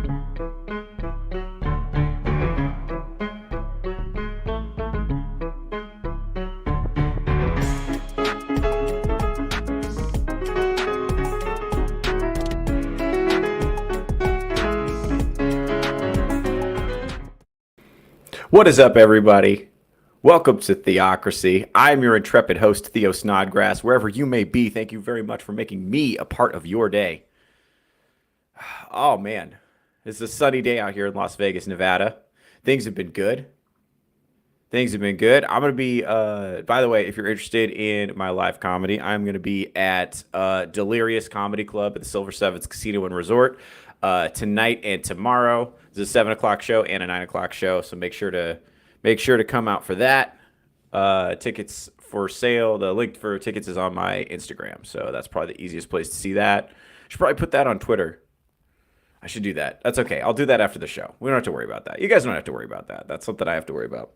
What is up, everybody? Welcome to Theocracy. I'm your intrepid host, Theo Snodgrass. Wherever you may be, thank you very much for making me a part of your day. Oh, man. It's a sunny day out here in Las Vegas, Nevada. Things have been good. I'm going to be, by the way, if you're interested in my live comedy, I'm going to be at Delirious Comedy Club at the Silver Sevens Casino and Resort tonight and tomorrow. There's a 7 o'clock show and a 9 o'clock show, so make sure to come out for that. Tickets for sale. The link for tickets is on my Instagram, so that's probably the easiest place to see that. I should probably put that on Twitter. I should do that. That's okay. I'll do that after the show. We don't have to worry about that. You guys don't have to worry about that. That's something I have to worry about.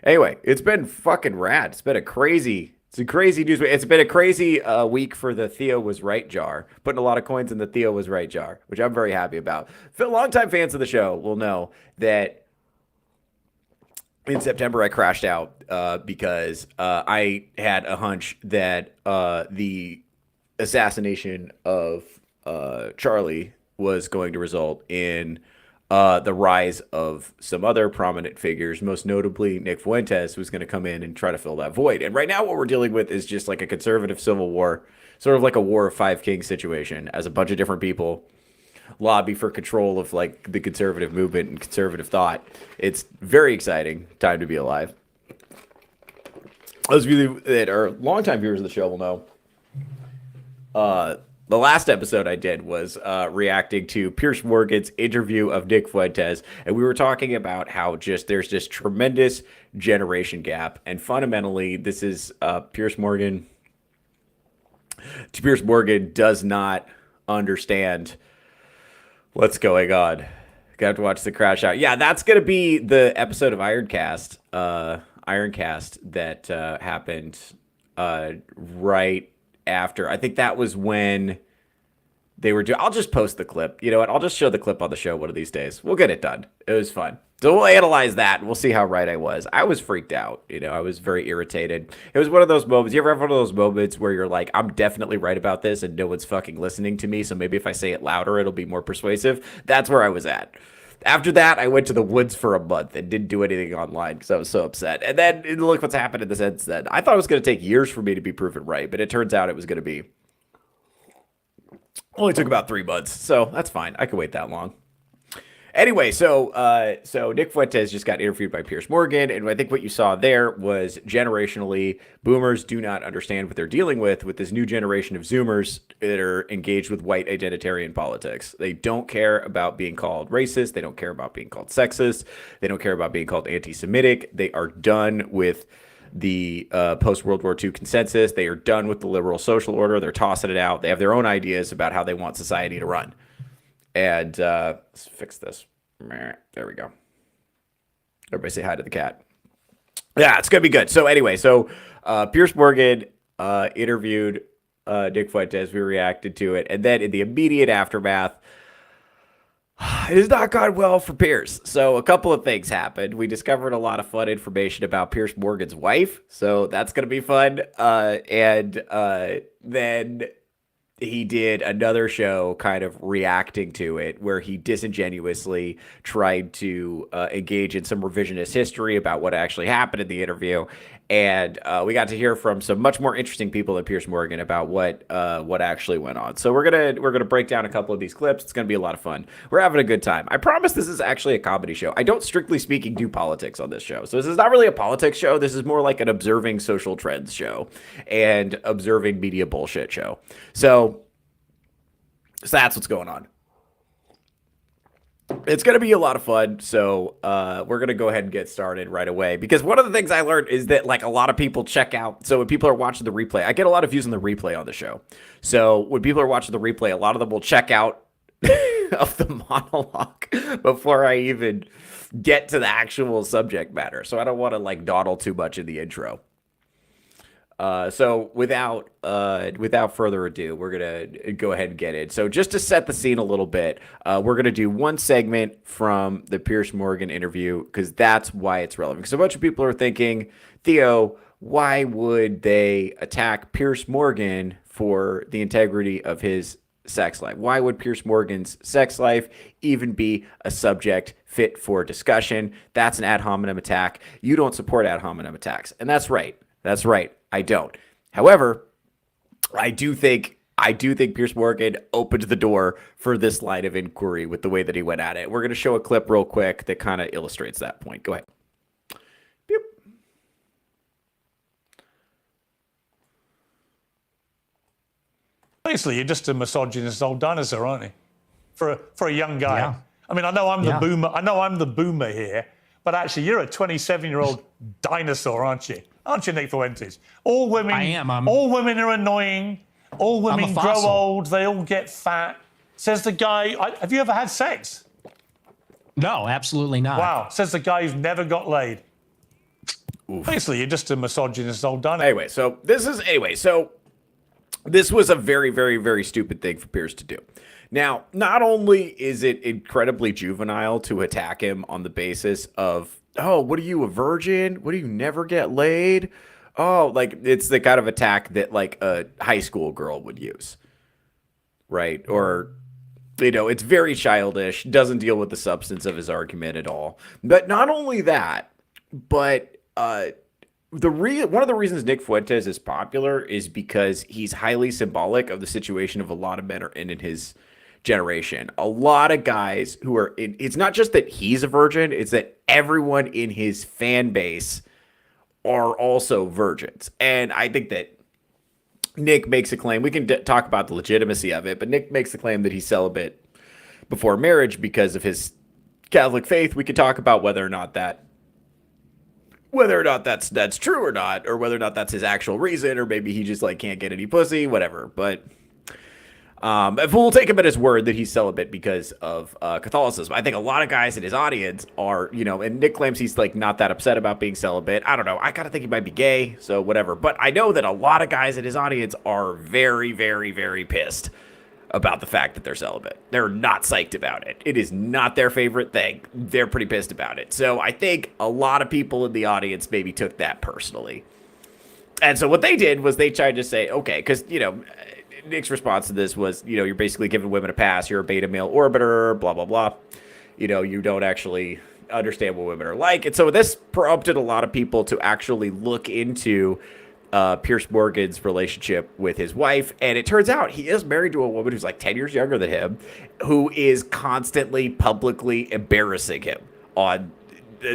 Anyway, it's been fucking rad. It's a crazy news week. It's been a crazy week for the Theo was right jar. Putting a lot of coins in the Theo was right jar, which I'm very happy about. Longtime fans of the show will know that in September I crashed out because I had a hunch that the assassination of Charlie was going to result in the rise of some other prominent figures, most notably Nick Fuentes, who's going to come in and try to fill that void. And right now what we're dealing with is just like a conservative civil war, sort of like a War of Five Kings situation, as a bunch of different people lobby for control of like the conservative movement and conservative thought. It's very exciting time to be alive. Those of you that are longtime viewers of the show will know the last episode I did was reacting to Piers Morgan's interview of Nick Fuentes, and we were talking about how there's this tremendous generation gap, and fundamentally this is Piers Morgan does not understand what's going on. Got to have to watch the crash out. Yeah, that's going to be the episode of Ironcast that happened right after. I think that was when they were doing. I'll just post the clip. You know what? I'll just show the clip on the show one of these days. We'll get it done. It was fun. So we'll analyze that and we'll see how right I was. I was freaked out. I was very irritated. It was one of those moments. You ever have one of those moments where you're like, I'm definitely right about this and no one's fucking listening to me. So maybe if I say it louder, it'll be more persuasive. That's where I was at. After that, I went to the woods for a month and didn't do anything online because I was so upset. And then look what's happened in the sense that I thought it was going to take years for me to be proven right, but it turns out it was going to be only took about 3 months. So that's fine. I can wait that long. Anyway, so Nick Fuentes just got interviewed by Piers Morgan, and I think what you saw there was generationally, boomers do not understand what they're dealing with this new generation of Zoomers that are engaged with white identitarian politics. They don't care about being called racist. They don't care about being called sexist. They don't care about being called anti-Semitic. They are done with the post-World War II consensus. They are done with the liberal social order. They're tossing it out. They have their own ideas about how they want society to run. And let's fix this. There we go. Everybody say hi to the cat. Yeah, it's going to be good. So anyway, Piers Morgan interviewed Nick Fuentes. We reacted to it. And then in the immediate aftermath, it has not gone well for Piers. So a couple of things happened. We discovered a lot of fun information about Piers Morgan's wife. So that's going to be fun. And then he did another show kind of reacting to it where he disingenuously tried to engage in some revisionist history about what actually happened in the interview. And we got to hear from some much more interesting people than Piers Morgan about what actually went on. So we're gonna break down a couple of these clips. It's gonna be a lot of fun. We're having a good time. I promise this is actually a comedy show. I don't, strictly speaking, do politics on this show. So this is not really a politics show. This is more like an observing social trends show and observing media bullshit show. So that's what's going on. It's going to be a lot of fun, so we're going to go ahead and get started right away. Because one of the things I learned is that, like, a lot of people check out. So when people are watching the replay, I get a lot of views on the replay on the show. So when people are watching the replay, a lot of them will check out of the monologue before I even get to the actual subject matter. So I don't want to, like, dawdle too much in the intro. So without further ado, we're gonna go ahead and get it. So just to set the scene a little bit, we're gonna do one segment from the Piers Morgan interview because that's why it's relevant. Because a bunch of people are thinking, Theo, why would they attack Piers Morgan for the integrity of his sex life? Why would Piers Morgan's sex life even be a subject fit for discussion? That's an ad hominem attack. You don't support ad hominem attacks, and that's right. That's right. I don't. However, I do think Piers Morgan opened the door for this line of inquiry with the way that he went at it. We're going to show a clip real quick that kind of illustrates that point. Go ahead. Yep. Basically, you're just a misogynist old dinosaur, aren't you? For a young guy. Yeah. I mean, I know I'm the boomer. I know I'm the boomer here, but actually, you're a 27-year-old dinosaur, aren't you? Aren't you, Nick Fuentes? All women. I am. All women are annoying. All women grow old. They all get fat. Says the guy. Have you ever had sex? No, absolutely not. Wow. Says the guy who's never got laid. Oof. Basically, you're just a misogynist old dinosaur. So this was a very, very, very stupid thing for Piers to do. Now, not only is it incredibly juvenile to attack him on the basis of, oh, what are you, a virgin? What do you never get laid? Oh, like it's the kind of attack that like a high school girl would use, right? Or, it's very childish, doesn't deal with the substance of his argument at all. But not only that, but one of the reasons Nick Fuentes is popular is because he's highly symbolic of the situation of a lot of men in his generation. A lot of guys who are it's not just that he's a virgin, it's that everyone in his fan base are also virgins. And I think that Nick makes a claim. We can talk about the legitimacy of it, but Nick makes the claim that he's celibate before marriage because of his Catholic faith. We could talk about whether or not that's true or not, or whether or not that's his actual reason, or maybe he just like can't get any pussy, whatever. But if we'll take him at his word that he's celibate because of Catholicism. I think a lot of guys in his audience are, and Nick claims he's like not that upset about being celibate. I don't know. I kind of think he might be gay, so whatever. But I know that a lot of guys in his audience are very, very, very pissed about the fact that they're celibate. They're not psyched about it. It is not their favorite thing. They're pretty pissed about it. So I think a lot of people in the audience maybe took that personally. And so what they did was they tried to say, okay, because, Nick's response to this was, you're basically giving women a pass. You're a beta male orbiter, blah, blah, blah. You don't actually understand what women are like. And so this prompted a lot of people to actually look into Piers Morgan's relationship with his wife. And it turns out he is married to a woman who's like 10 years younger than him, who is constantly publicly embarrassing him on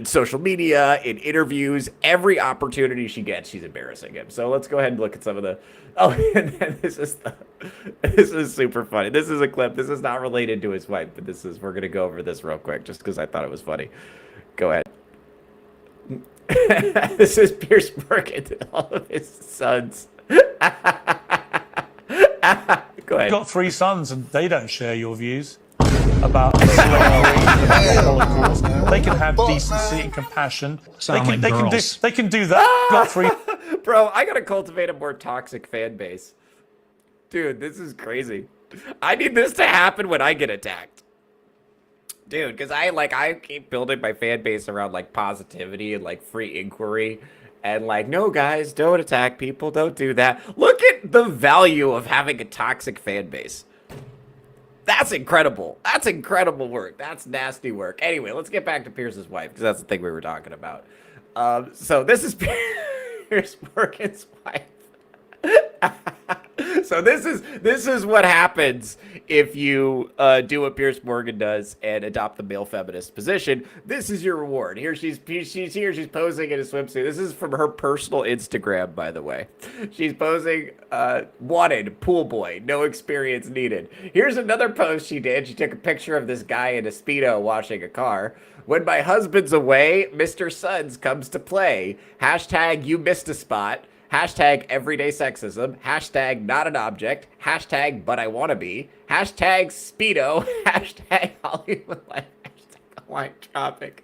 social media, in interviews. Every opportunity she gets, she's embarrassing him. So let's go ahead and look at some of the... Oh, and then this is super funny. This is a clip. This is not related to his wife, but we're going to go over this real quick just because I thought it was funny. Go ahead. This is Piers Morgan and all of his sons. Go ahead. I've got 3 sons and they don't share your views about slavery, about Holocaust. They can have decency and compassion. They can do that. Got 3. Bro, I gotta cultivate a more toxic fan base. Dude, this is crazy. I need this to happen when I get attacked. Dude, because I keep building my fan base around like positivity and like free inquiry. And like, no guys, don't attack people, don't do that. Look at the value of having a toxic fan base. That's incredible. That's incredible work. That's nasty work. Anyway, let's get back to Pierce's wife, because that's the thing we were talking about. So this is Piers Morgan's wife. So this is what happens if you do what Piers Morgan does and adopt the male feminist position. This is your reward. Here she's here. She's posing in a swimsuit. This is from her personal Instagram, by the way. She's posing wanted pool boy, no experience needed. Here's another post she did. She took a picture of this guy in a Speedo washing a car. When my husband's away, Mr. Sons comes to play. Hashtag you missed a spot. Hashtag everyday sexism. Hashtag not an object. Hashtag but I wanna be. Hashtag Speedo. Hashtag Hollywood life. Hashtag Hawaiian tropic.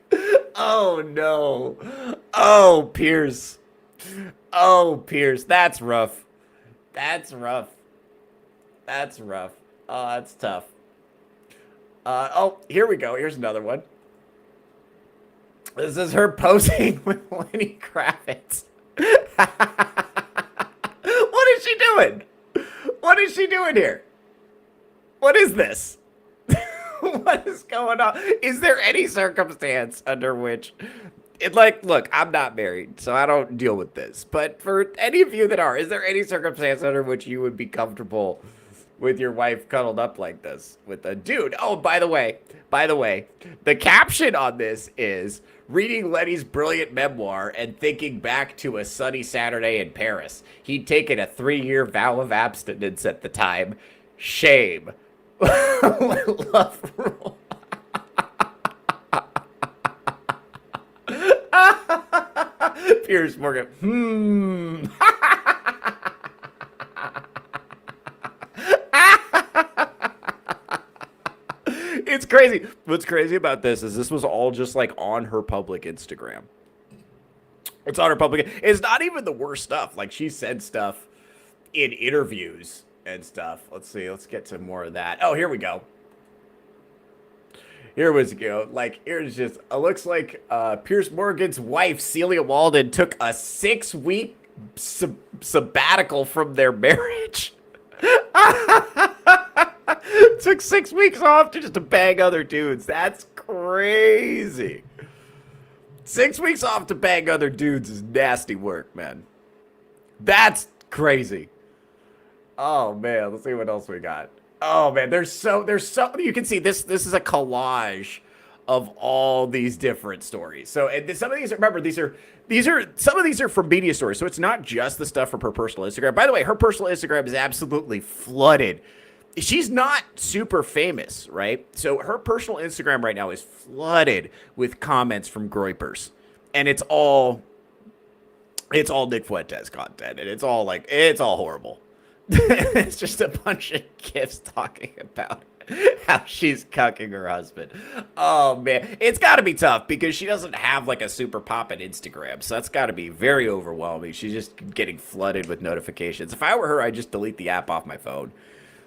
Oh no. Oh, Piers. Oh, Piers, that's rough. That's rough. That's rough. Oh, that's tough. Oh, here we go. Here's another one. This is her posing with Lenny Kravitz. What is she doing? What is she doing here? What is this? What is going on? Is there any circumstance under which, look, I'm not married, so I don't deal with this. But for any of you that are, is there any circumstance under which you would be comfortable with your wife cuddled up like this with a dude? Oh, by the way, the caption on this is reading Lenny's brilliant memoir and thinking back to a sunny Saturday in Paris. He'd taken a 3-year vow of abstinence at the time. Shame. Love rule. Piers Morgan. It's crazy. What's crazy about this is this was all just like on her public Instagram. It's on her public. It's not even the worst stuff. Like she said stuff in interviews and stuff. Let's see. Let's get to more of that. Oh, here we go. Here we go. Like, here's just, it looks like Piers Morgan's wife, Celia Walden, took a 6-week sabbatical from their marriage. Took 6 weeks off just to bang other dudes. That's crazy. 6 weeks off to bang other dudes is nasty work, man. That's crazy. Oh, man. Let's see what else we got. Oh, man. There's so you can see this is a collage of all these different stories. So and some of these, remember, some of these are from media stories. So it's not just the stuff from her personal Instagram. By the way, her personal Instagram is absolutely flooded. She's not super famous, right? So her personal Instagram right now is flooded with comments from groypers. And it's all Nick Fuentes content. And it's all horrible. It's just a bunch of gifs talking about how she's cucking her husband. Oh, man. It's got to be tough because she doesn't have like a super poppin' Instagram. So that's got to be very overwhelming. She's just getting flooded with notifications. If I were her, I'd just delete the app off my phone.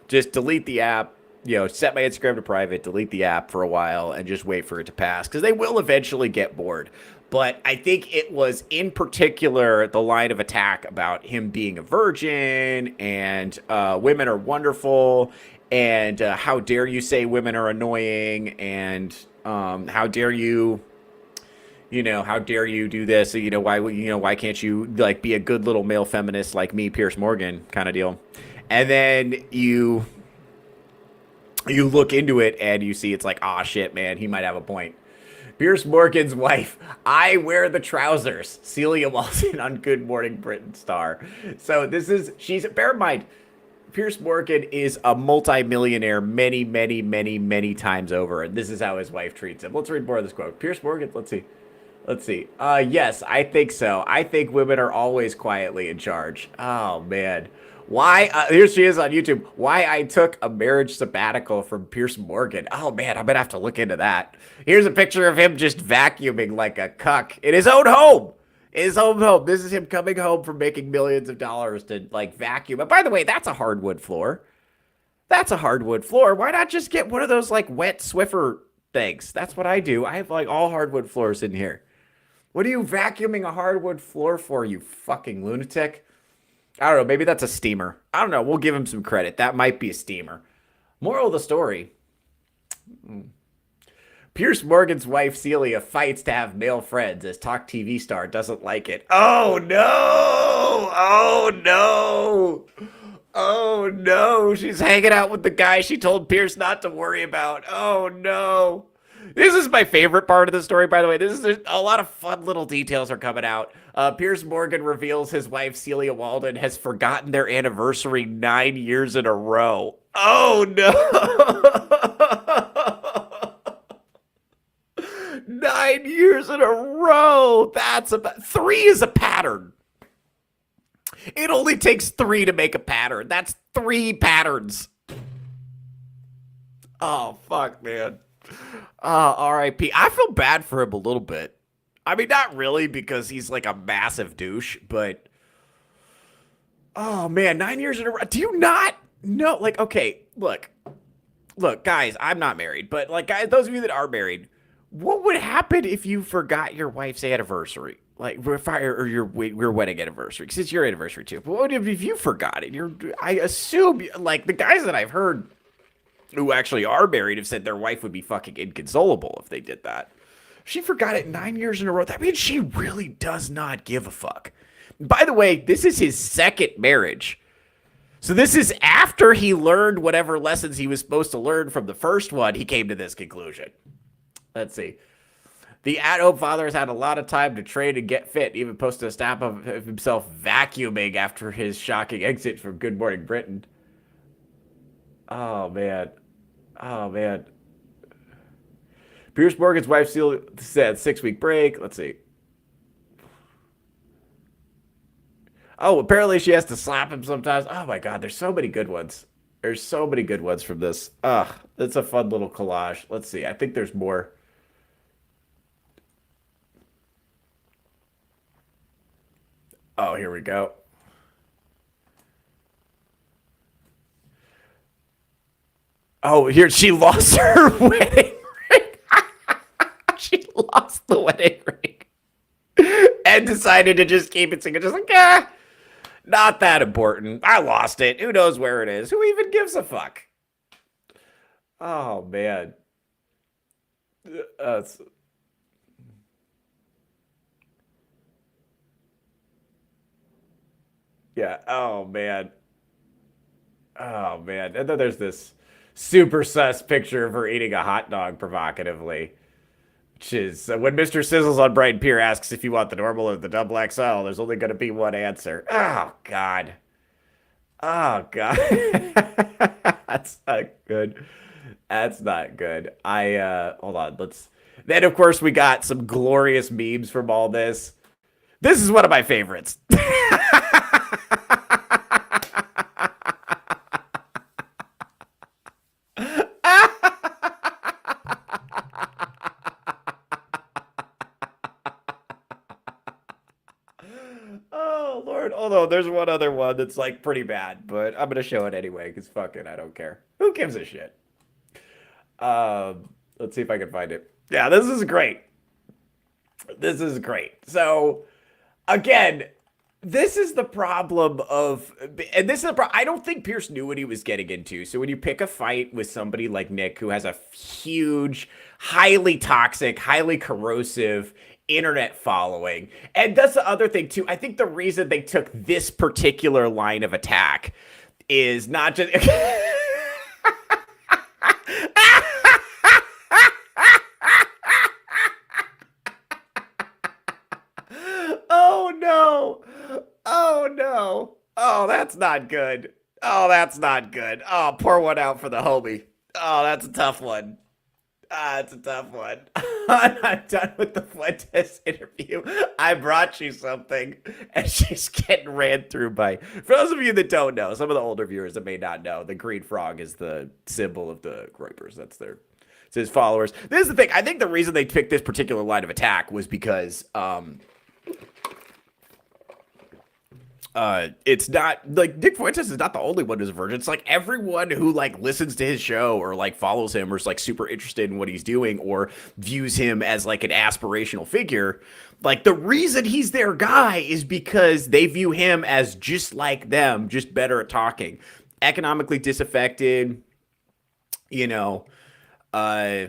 Just delete the app, set my Instagram to private, delete the app for a while, and just wait for it to pass. Because they will eventually get bored. But I think it was, in particular, the line of attack about him being a virgin, and women are wonderful, and how dare you say women are annoying, and how dare you... how dare you do this? Why can't you like be a good little male feminist like me, Piers Morgan, kind of deal? And then you look into it and you see it's like, oh shit, man, he might have a point. Piers Morgan's wife, I wear the trousers. Celia Walton on Good Morning Britain star. So bear in mind, Piers Morgan is a multimillionaire many, many, many, many times over. And this is how his wife treats him. Let's read more of this quote. Piers Morgan, let's see. Yes, I think so. I think women are always quietly in charge. Oh, man. Why? Here she is on YouTube. Why I took a marriage sabbatical from Piers Morgan. Oh, man, I'm going to have to look into that. Here's a picture of him just vacuuming like a cuck in his own home. This is him coming home from making millions of dollars to, vacuum. And by the way, that's a hardwood floor. Why not just get one of those, wet Swiffer things? That's what I do. I have, all hardwood floors in here. What are you vacuuming a hardwood floor for, you fucking lunatic? I don't know. Maybe that's a steamer. I don't know. We'll give him some credit. That might be a steamer. Moral of the story. Piers Morgan's wife, Celia, fights to have male friends as talk TV star doesn't like it. Oh, no. Oh, no. She's hanging out with the guy she told Piers not to worry about. Oh, no. This is my favorite part of the story, by the way. This is a lot of fun little details are coming out. Piers Morgan reveals his wife, Celia Walden, has forgotten their anniversary 9 years in a row. Oh, no. 9 years in a row. That's about 3 is a pattern. It only takes 3 to make a pattern. That's 3 patterns. Oh, fuck, man. R.I.P. I feel bad for him a little bit. I mean, not really, because he's like a massive douche, but oh man, 9 years in a row. Do you not know? Like, okay, look, guys, I'm not married, but like, guys, those of you that are married, what would happen if you forgot your wife's anniversary? Like, or your wedding anniversary? Because it's your anniversary too. But what if you forgot it? I assume, like, the guys that I've heard who actually are married have said their wife would be fucking inconsolable if they did that. She forgot it 9 years in a row. That means she really does not give a fuck. By the way, this is his second marriage. So this is after he learned whatever lessons he was supposed to learn from the first one, he came to this conclusion. Let's see. The at-home father has had a lot of time to train and get fit, even posted a snap of himself vacuuming after his shocking exit from Good Morning Britain. Oh, man. Oh, man. Piers Morgan's wife said 6-week break. Let's see. Oh, apparently she has to slap him sometimes. Oh, my God. There's so many good ones. There's so many good ones from this. It's a fun little collage. Let's see. I think there's more. Oh, here we go. Oh, here, she lost her wedding ring. She lost the wedding ring. And decided to just keep it single. Just like, not that important. I lost it. Who knows where it is? Who even gives a fuck? Oh, man. Yeah. Oh, man. Oh, man. And then there's this super sus picture of her eating a hot dog provocatively. Which is when Mr. Sizzles on Bright Pier asks if you want the normal or the double XL, there's only going to be one answer. Oh, God. Oh, God. That's not good. That's not good. Hold on. Then, of course, we got some glorious memes from all this. This is one of my favorites. Oh, Lord. Although there's one other one that's like pretty bad, but I'm going to show it anyway because fuck it. I don't care. Who gives a shit? Let's see if I can find it. Yeah, this is great. This is great. So, again, this is the problem of, and this is the problem. I don't think Pierce knew what he was getting into. So when you pick a fight with somebody like Nick, who has a huge, highly toxic, highly corrosive internet following, and that's the other thing too. I think the reason they took this particular line of attack is not just. Oh no. Oh no. Oh, that's not good. Oh, that's not good. Oh, pour one out for the homie. Oh, that's a tough one. It's a tough one. I'm done with the Fuentes interview. I brought you something, and she's getting ran through by. For those of you that don't know, some of the older viewers that may not know, the green frog is the symbol of the Groypers. That's it's his followers. This is the thing. I think the reason they picked this particular line of attack was because it's not like Nick Fuentes is not the only one who's a virgin. It's like everyone who like listens to his show or like follows him or is like super interested in what he's doing or views him as like an aspirational figure. Like the reason he's their guy is because they view him as just like them, just better at talking, economically disaffected, you know, not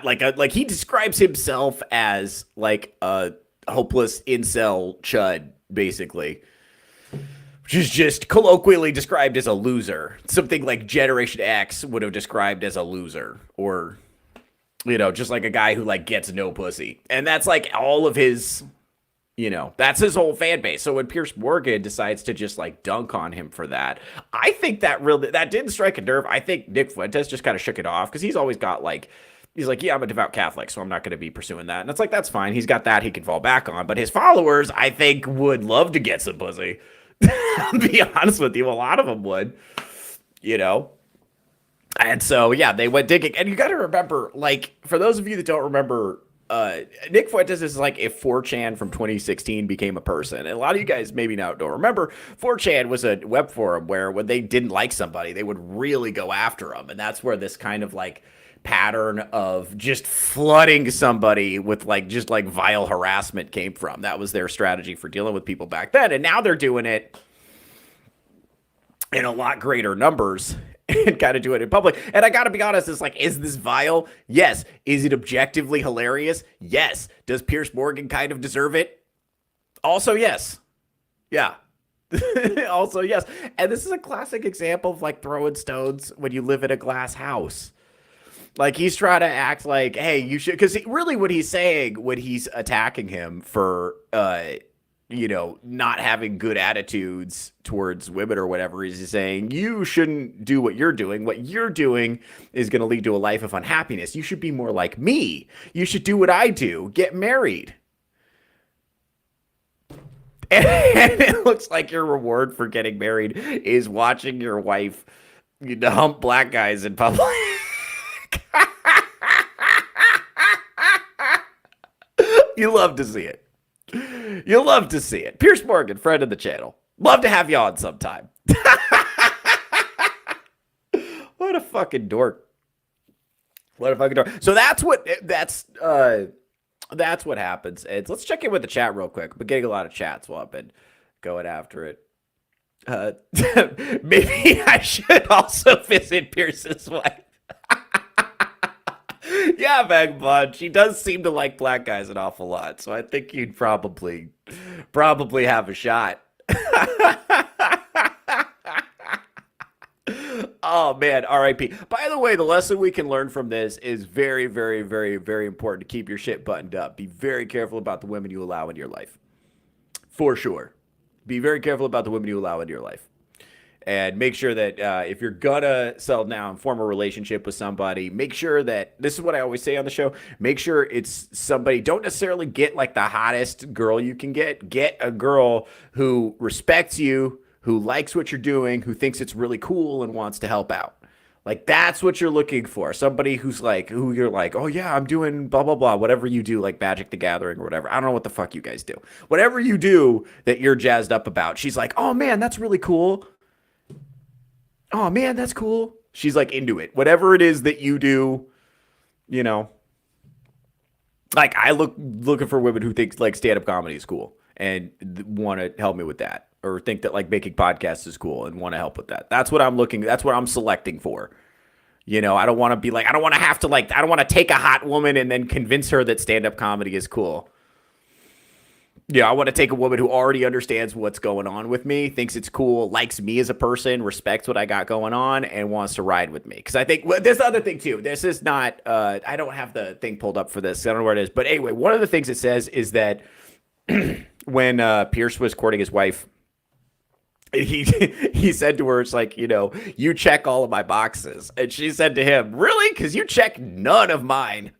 like he describes himself as like a hopeless incel chud, basically, which is just colloquially described as a loser. Something like Generation X would have described as a loser, or just like a guy who like gets no pussy. And that's like all of his, that's his whole fan base. So when Piers Morgan decides to just like dunk on him for that, I think that didn't strike a nerve. I think Nick Fuentes just kind of shook it off because he's always got like, he's like, yeah, I'm a devout Catholic, so I'm not going to be pursuing that. And it's like, that's fine. He's got that he can fall back on. But his followers, I think, would love to get some pussy. I'll be honest with you. A lot of them would, And so, yeah, they went digging. And you got to remember, like, for those of you that don't remember, Nick Fuentes is like if 4chan from 2016 became a person. And a lot of you guys maybe now don't remember, 4chan was a web forum where when they didn't like somebody, they would really go after them. And that's where this kind of like pattern of just flooding somebody with like just like vile harassment came from. That was their strategy for dealing with people back then. And now they're doing it in a lot greater numbers and kind of do it in public. And I got to be honest, it's like, is this vile? Yes. Is it objectively hilarious? Yes. Does Piers Morgan kind of deserve it? Also, yes. Yeah. Also, yes. And this is a classic example of like throwing stones when you live in a glass house. Like he's trying to act like, hey, you should, because really what he's saying when he's attacking him for, not having good attitudes towards women or whatever, he's saying you shouldn't do what you're doing. What you're doing is going to lead to a life of unhappiness. You should be more like me. You should do what I do. Get married. And it looks like your reward for getting married is watching your wife hump black guys in public. You love to see it. You'll love to see it. Piers Morgan, friend of the channel. Love to have you on sometime. What a fucking dork. What a fucking dork. So that's what happens. And let's check in with the chat real quick. I've been getting a lot of chats while I've been going after it. Maybe I should also visit Pierce's wife. Yeah, Vagabond. She does seem to like black guys an awful lot, so I think you'd probably have a shot. Oh man, R.I.P. By the way, the lesson we can learn from this is very, very, very, very important to keep your shit buttoned up. Be very careful about the women you allow into your life. For sure. Be very careful about the women you allow into your life. And make sure that if you're gonna settle down, form a relationship with somebody, make sure that, this is what I always say on the show, make sure it's somebody, don't necessarily get like the hottest girl you can get. Get a girl who respects you, who likes what you're doing, who thinks it's really cool and wants to help out. Like that's what you're looking for. Somebody who's like, who you're like, oh yeah, I'm doing blah, blah, blah, whatever you do, like Magic the Gathering or whatever. I don't know what the fuck you guys do. Whatever you do that you're jazzed up about, she's like, oh man, that's really cool. Oh man, that's cool. She's like into it. Whatever it is that you do, like I looking for women who think like stand-up comedy is cool and want to help me with that, or think that like making podcasts is cool and want to help with that. That's what I'm selecting for. I don't want to be like, I don't want to have to like, I don't want to take a hot woman and then convince her that stand-up comedy is cool. Yeah, I want to take a woman who already understands what's going on with me, thinks it's cool, likes me as a person, respects what I got going on, and wants to ride with me. Because I think there's the other thing, too. This is not, I don't have the thing pulled up for this. I don't know where it is. But anyway, one of the things it says is that when Piers was courting his wife, he said to her, it's like, you check all of my boxes. And she said to him, really? Because you check none of mine.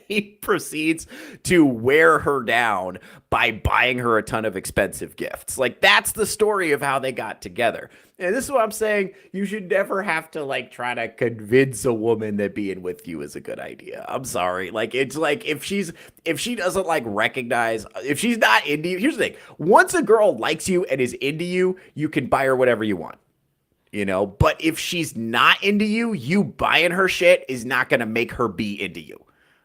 He proceeds to wear her down by buying her a ton of expensive gifts. Like, that's the story of how they got together. And this is what I'm saying. You should never have to, like, try to convince a woman that being with you is a good idea. I'm sorry. Like, it's like, if she doesn't, like, recognize, if she's not into you, here's the thing. Once a girl likes you and is into you, you can buy her whatever you want. But if she's not into you, you buying her shit is not going to make her be into you.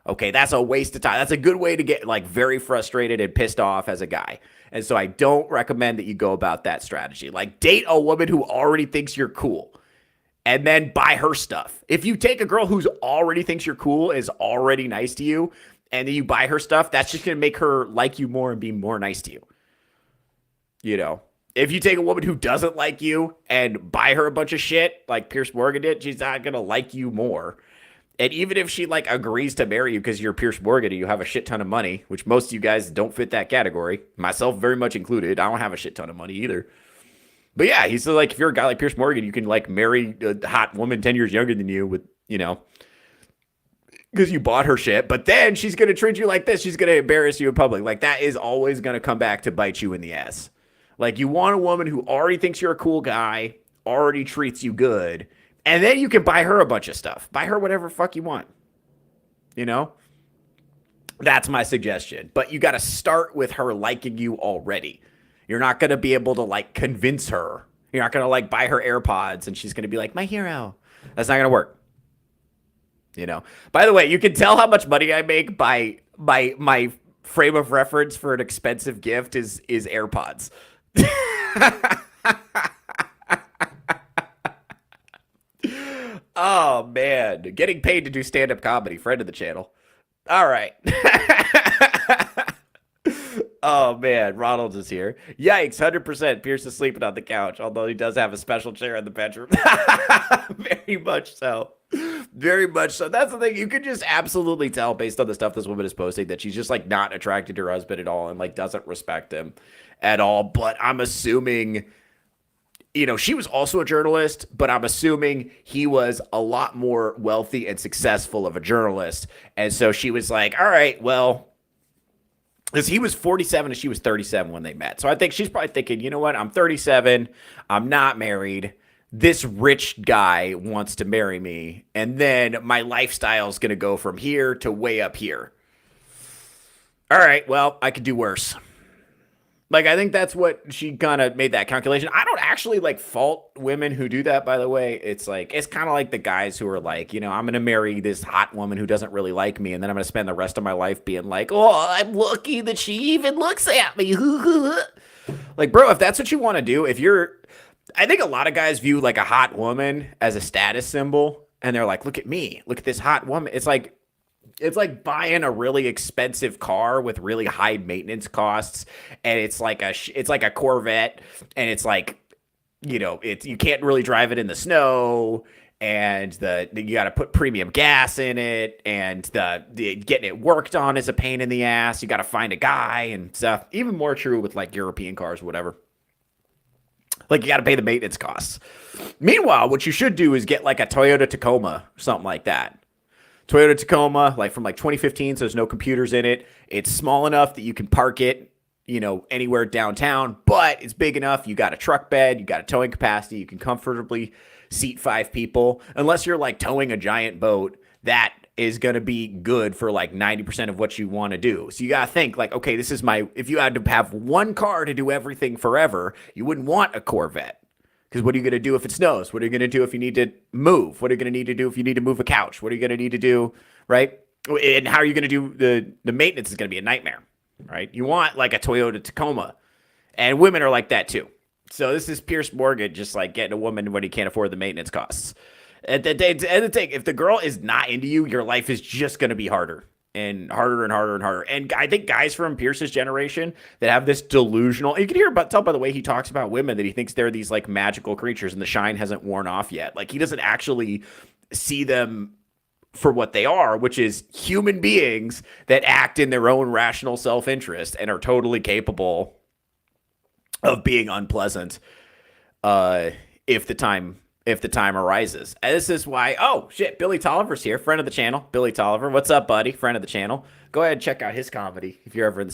Okay, that's a waste of time. That's a good way to get like very frustrated and pissed off as a guy. And so I don't recommend that you go about that strategy. Like date a woman who already thinks you're cool and then buy her stuff. If you take a girl who's already thinks you're cool, is already nice to you, and then you buy her stuff, that's just going to make her like you more and be more nice to you. If you take a woman who doesn't like you and buy her a bunch of shit like Piers Morgan did, she's not going to like you more. And even if she like agrees to marry you because you're Piers Morgan and you have a shit ton of money, which most of you guys don't fit that category, myself very much included. I don't have a shit ton of money either. But yeah, he's like, if you're a guy like Piers Morgan, you can like marry a hot woman 10 years younger than you with, because you bought her shit. But then she's going to treat you like this. She's going to embarrass you in public. Like that is always going to come back to bite you in the ass. Like you want a woman who already thinks you're a cool guy, already treats you good, And then you can buy her a bunch of stuff. Buy her whatever fuck you want. You know? That's my suggestion. But you got to start with her liking you already. You're not going to be able to like convince her. You're not going to like buy her AirPods and she's going to be like, my hero. That's not going to work. You know? By the way, you can tell how much money I make by my frame of reference for an expensive gift is AirPods. Oh, man. Getting paid to do stand-up comedy. Friend of the channel. All right. Oh, man. Ronald is here. Yikes. 100%. Pierce is sleeping on the couch, although he does have a special chair in the bedroom. Very much so. Very much so. That's the thing. You can just absolutely tell based on the stuff this woman is posting that she's just like not attracted to her husband at all and like doesn't respect him at all. But I'm assuming, you know, she was also a journalist, but I'm assuming he was a lot more wealthy and successful of a journalist. And so she was like, all right, well, because he was 47 and she was 37 when they met. So I think she's probably thinking, you know what? I'm 37. I'm not married. This rich guy wants to marry me. And then my lifestyle is going to go from here to way up here. All right, well, I could do worse. Like, I think that's what she kind of made that calculation. I don't actually, like, fault women who do that, by the way. It's like, it's kind of like the guys who are like, you know, I'm going to marry this hot woman who doesn't really like me, and then I'm going to spend the rest of my life being like, oh, I'm lucky that she even looks at me. Like, bro, if that's what you want to do, I think a lot of guys view, like, a hot woman as a status symbol, and they're like, look at me. Look at this hot woman. It's like buying a really expensive car with really high maintenance costs, and it's like a Corvette, and it's like, you know, you can't really drive it in the snow, and you got to put premium gas in it, and the getting it worked on is a pain in the ass. You got to find a guy and stuff. Even more true with like European cars, whatever. Like, you got to pay the maintenance costs. Meanwhile, what you should do is get like a Toyota Tacoma or something like that. Toyota Tacoma, like from like 2015, so there's no computers in it. It's small enough that you can park it, you know, anywhere downtown, but it's big enough. You got a truck bed, you got a towing capacity, you can comfortably seat 5 people. Unless you're like towing a giant boat, that is going to be good for like 90% of what you want to do. So you got to think like, okay, if you had to have one car to do everything forever, you wouldn't want a Corvette. Because what are you going to do if it snows? What are you going to do if you need to move? What are you going to need to do if you need to move a couch? What are you going to need to do, right? And how are you going to do the maintenance is going to be a nightmare, right? You want like a Toyota Tacoma. And women are like that too. So this is Piers Morgan just like getting a woman when he can't afford the maintenance costs. And if the girl is not into you, your life is just going to be harder. And harder and harder and harder. And I think guys from Pierce's generation that have this delusional, you can tell by the way he talks about women that he thinks they're these like magical creatures and the shine hasn't worn off yet. Like he doesn't actually see them for what they are, which is human beings that act in their own rational self-interest and are totally capable of being unpleasant if the time arises. And this is why, oh shit, Billy Tolliver's here, friend of the channel. Billy Tolliver, what's up, buddy? Friend of the channel. Go ahead and check out his comedy if you're ever in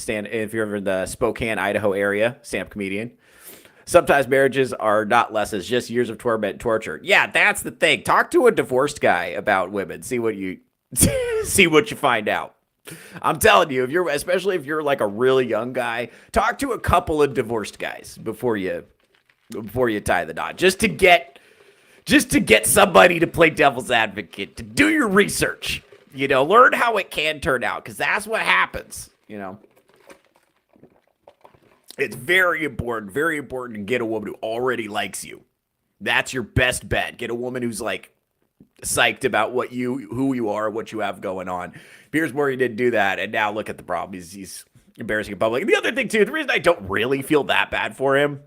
the Spokane, Idaho area, stand-up comedian. Sometimes marriages are not lessons, just years of torment and torture. Yeah, that's the thing. Talk to a divorced guy about women. See what you find out. I'm telling you, especially if you're like a really young guy, talk to a couple of divorced guys before you tie the knot. Just to get somebody to play devil's advocate, to do your research, you know, learn how it can turn out, because that's what happens, you know. It's very important to get a woman who already likes you. That's your best bet. Get a woman who's like psyched about who you are, what you have going on. Piers Morgan didn't do that, and now look at the problem. He's embarrassing in public. And the other thing too, the reason I don't really feel that bad for him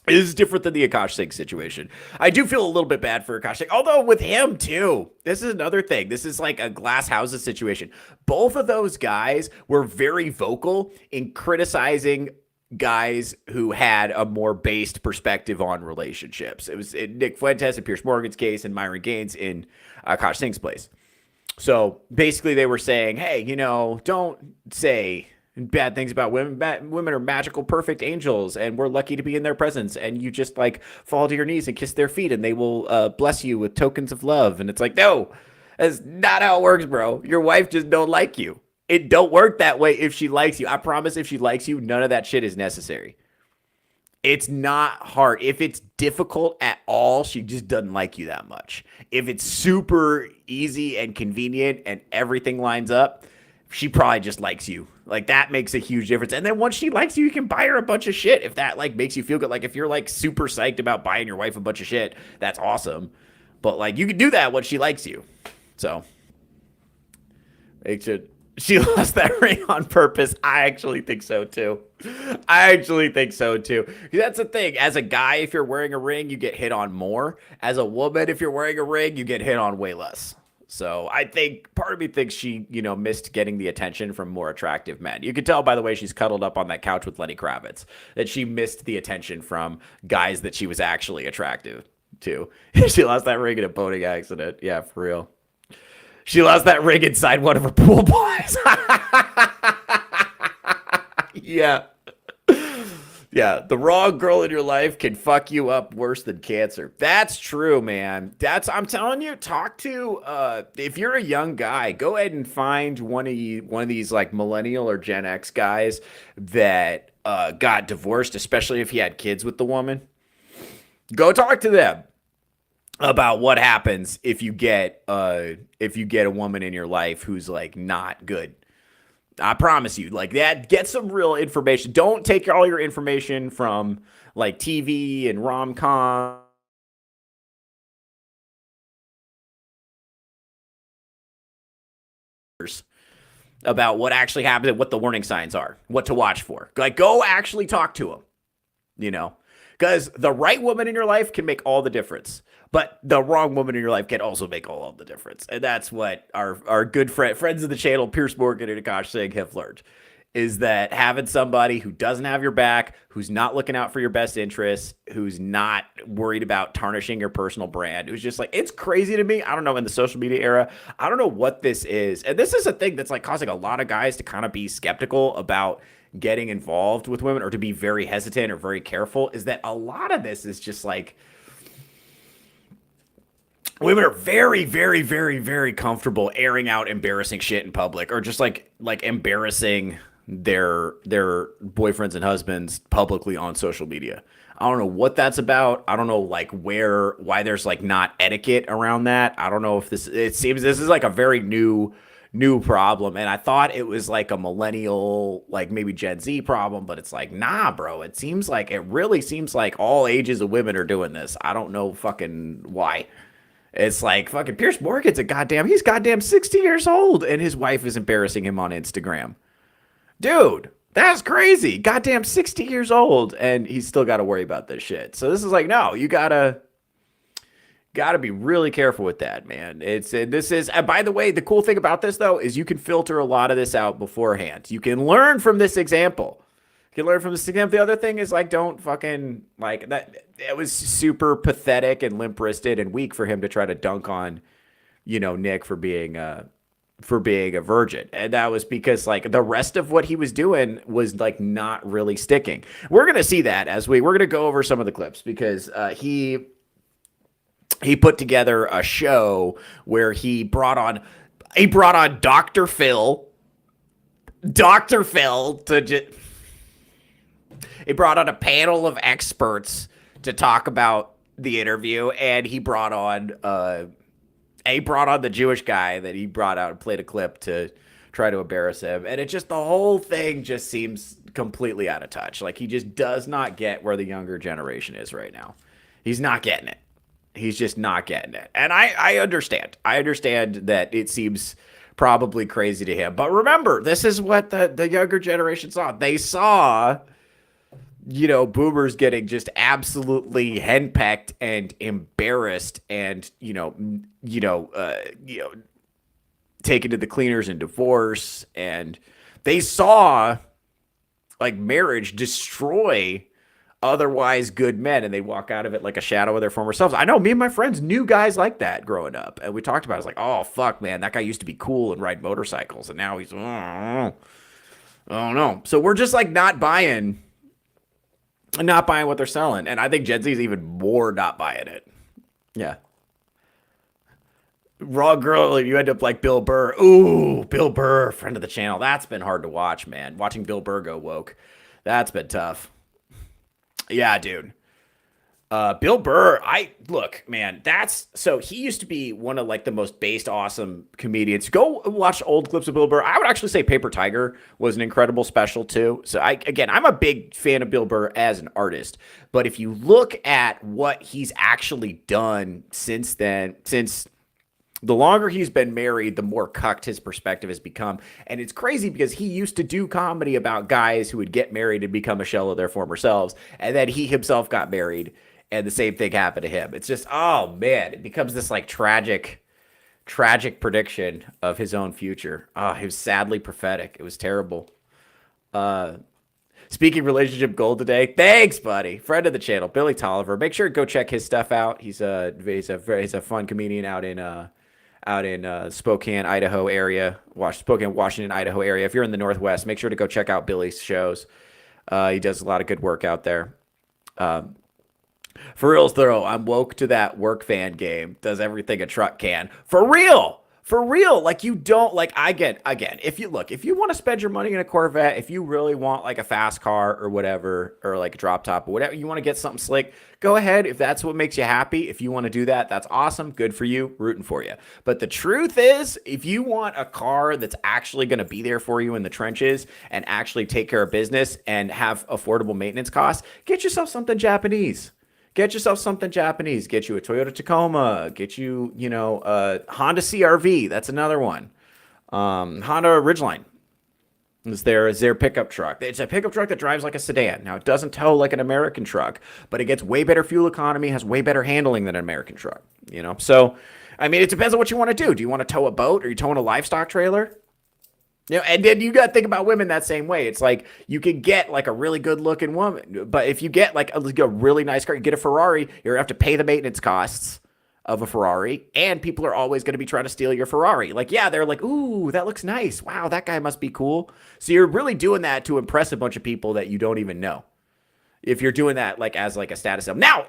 is different than the Akash Singh situation. I do feel a little bit bad for Akash Singh, although with him too. This is another thing. This is like a glass houses situation. Both of those guys were very vocal in criticizing guys who had a more based perspective on relationships. It was Nick Fuentes in Piers Morgan's case and Myron Gaines in Akash Singh's place. So basically they were saying, hey, you know, don't say bad things about women. Women are magical, perfect angels, and we're lucky to be in their presence. And you just like fall to your knees and kiss their feet, and they will bless you with tokens of love. And it's like, no, that's not how it works, bro. Your wife just don't like you. It don't work that way if she likes you. I promise if she likes you, none of that shit is necessary. It's not hard. If it's difficult at all, she just doesn't like you that much. If it's super easy and convenient and everything lines up, she probably just likes you. Like that makes a huge difference. And then once she likes you, you can buy her a bunch of shit if that like makes you feel good. Like if you're like super psyched about buying your wife a bunch of shit, that's awesome. But like you can do that when she likes you. So it should. She lost that ring on purpose. I actually think so too. That's the thing. As a guy, if you're wearing a ring, you get hit on more. As a woman, if you're wearing a ring, you get hit on way less. So I think part of me thinks she, missed getting the attention from more attractive men. You can tell by the way she's cuddled up on that couch with Lenny Kravitz that she missed the attention from guys that she was actually attractive to. She lost that ring in a boating accident. Yeah, for real. She lost that ring inside one of her pool boys. Yeah. Yeah, the wrong girl in your life can fuck you up worse than cancer. That's true, man. I'm telling you, talk to if you're a young guy, go ahead and find one of these like millennial or Gen X guys that got divorced, especially if he had kids with the woman. Go talk to them about what happens if you get a woman in your life who's like not good. I promise you, like that, get some real information. Don't take all your information from like TV and rom-com. About what actually happens and what the warning signs are, what to watch for. Like go actually talk to them, because the right woman in your life can make all the difference. But the wrong woman in your life can also make all of the difference. And that's what our good friends of the channel, Piers Morgan and Akash Singh, have learned, is that having somebody who doesn't have your back, who's not looking out for your best interests, who's not worried about tarnishing your personal brand, who's just like, it's crazy to me. I don't know, in the social media era, I don't know what this is. And this is a thing that's like causing a lot of guys to kind of be skeptical about getting involved with women or to be very hesitant or very careful, is that a lot of this is just like, women are very, very, very, very comfortable airing out embarrassing shit in public, or just like embarrassing their boyfriends and husbands publicly on social media. I don't know what that's about. I don't know like why there's like not etiquette around that. I don't know if it seems this is like a very new problem. And I thought it was like a millennial, like maybe Gen Z problem, but it's like, nah, bro. It really seems like all ages of women are doing this. I don't know fucking why. It's like fucking Piers Morgan's he's goddamn 60 years old and his wife is embarrassing him on Instagram. Dude, that's crazy. Goddamn 60 years old and he's still got to worry about this shit. So this is like, no, you gotta be really careful with that, man. By the way, the cool thing about this though, is you can filter a lot of this out beforehand. You can learn from this example. The other thing is like, don't fucking like that. It was super pathetic and limp-wristed and weak for him to try to dunk on, Nick for being a virgin. And that was because like the rest of what he was doing was like not really sticking. We're going to see that we're going to go over some of the clips because he put together a show where he brought on Dr. Phil. He brought on a panel of experts to talk about the interview, and he brought on the Jewish guy that he brought out and played a clip to try to embarrass him. And the whole thing just seems completely out of touch. Like he just does not get where the younger generation is right now. He's not getting it. He's just not getting it. And I understand. I understand that it seems probably crazy to him. But remember, this is what the younger generation saw. They saw boomers getting just absolutely henpecked and embarrassed and, taken to the cleaners and divorce. And they saw like marriage destroy otherwise good men, and they walk out of it like a shadow of their former selves. I know me and my friends knew guys like that growing up. And we talked about it. It's like, oh, fuck, man, that guy used to be cool and ride motorcycles. And now he's, I don't know. So we're just like not buying what they're selling. And I think Gen Z is even more not buying it. Yeah. Raw Girl, you end up like Bill Burr. Ooh, Bill Burr, friend of the channel. That's been hard to watch, man. Watching Bill Burr go woke. That's been tough. Yeah, dude. Bill Burr, look, man, he used to be one of like the most based awesome comedians. Go watch old clips of Bill Burr. I would actually say Paper Tiger was an incredible special too. So I'm a big fan of Bill Burr as an artist, but if you look at what he's actually done since then, since the longer he's been married, the more cucked his perspective has become. And it's crazy because he used to do comedy about guys who would get married and become a shell of their former selves. And then he himself got married and the same thing happened to him. It's just, oh man, it becomes this like tragic prediction of his own future. Oh, it was sadly prophetic. It was terrible. Speaking relationship gold today. Thanks, buddy. Friend of the channel, Billy Tolliver. Make sure to go check his stuff out. He's a fun comedian out in Spokane, Idaho area. Spokane, Washington, Idaho area. If you're in the Northwest, make sure to go check out Billy's shows. He does a lot of good work out there. For reals though, I'm woke to that work fan game. Does everything a truck can. For real. Like you don't like, again, if you want to spend your money in a Corvette, if you really want like a fast car or whatever, or like a drop top or whatever, you want to get something slick, go ahead. If that's what makes you happy, if you want to do that, that's awesome. Good for you. Rooting for you. But the truth is, if you want a car that's actually going to be there for you in the trenches and actually take care of business and have affordable maintenance costs, get yourself something Japanese. Get yourself something Japanese. Get you a Toyota Tacoma. Get you, Honda CRV. That's another one. Honda Ridgeline is their pickup truck. It's a pickup truck that drives like a sedan. Now, it doesn't tow like an American truck, but it gets way better fuel economy, has way better handling than an American truck. So, I mean, it depends on what you want to do. Do you want to tow a boat? Are you towing a livestock trailer? And then you got to think about women that same way. It's like you can get like a really good looking woman, but if you get like a really nice car, you get a Ferrari, you're going to have to pay the maintenance costs of a Ferrari, and people are always going to be trying to steal your Ferrari. Like, yeah, they're like, ooh, that looks nice. Wow, that guy must be cool. So you're really doing that to impress a bunch of people that you don't even know. If you're doing that like as like a status symbol. Now,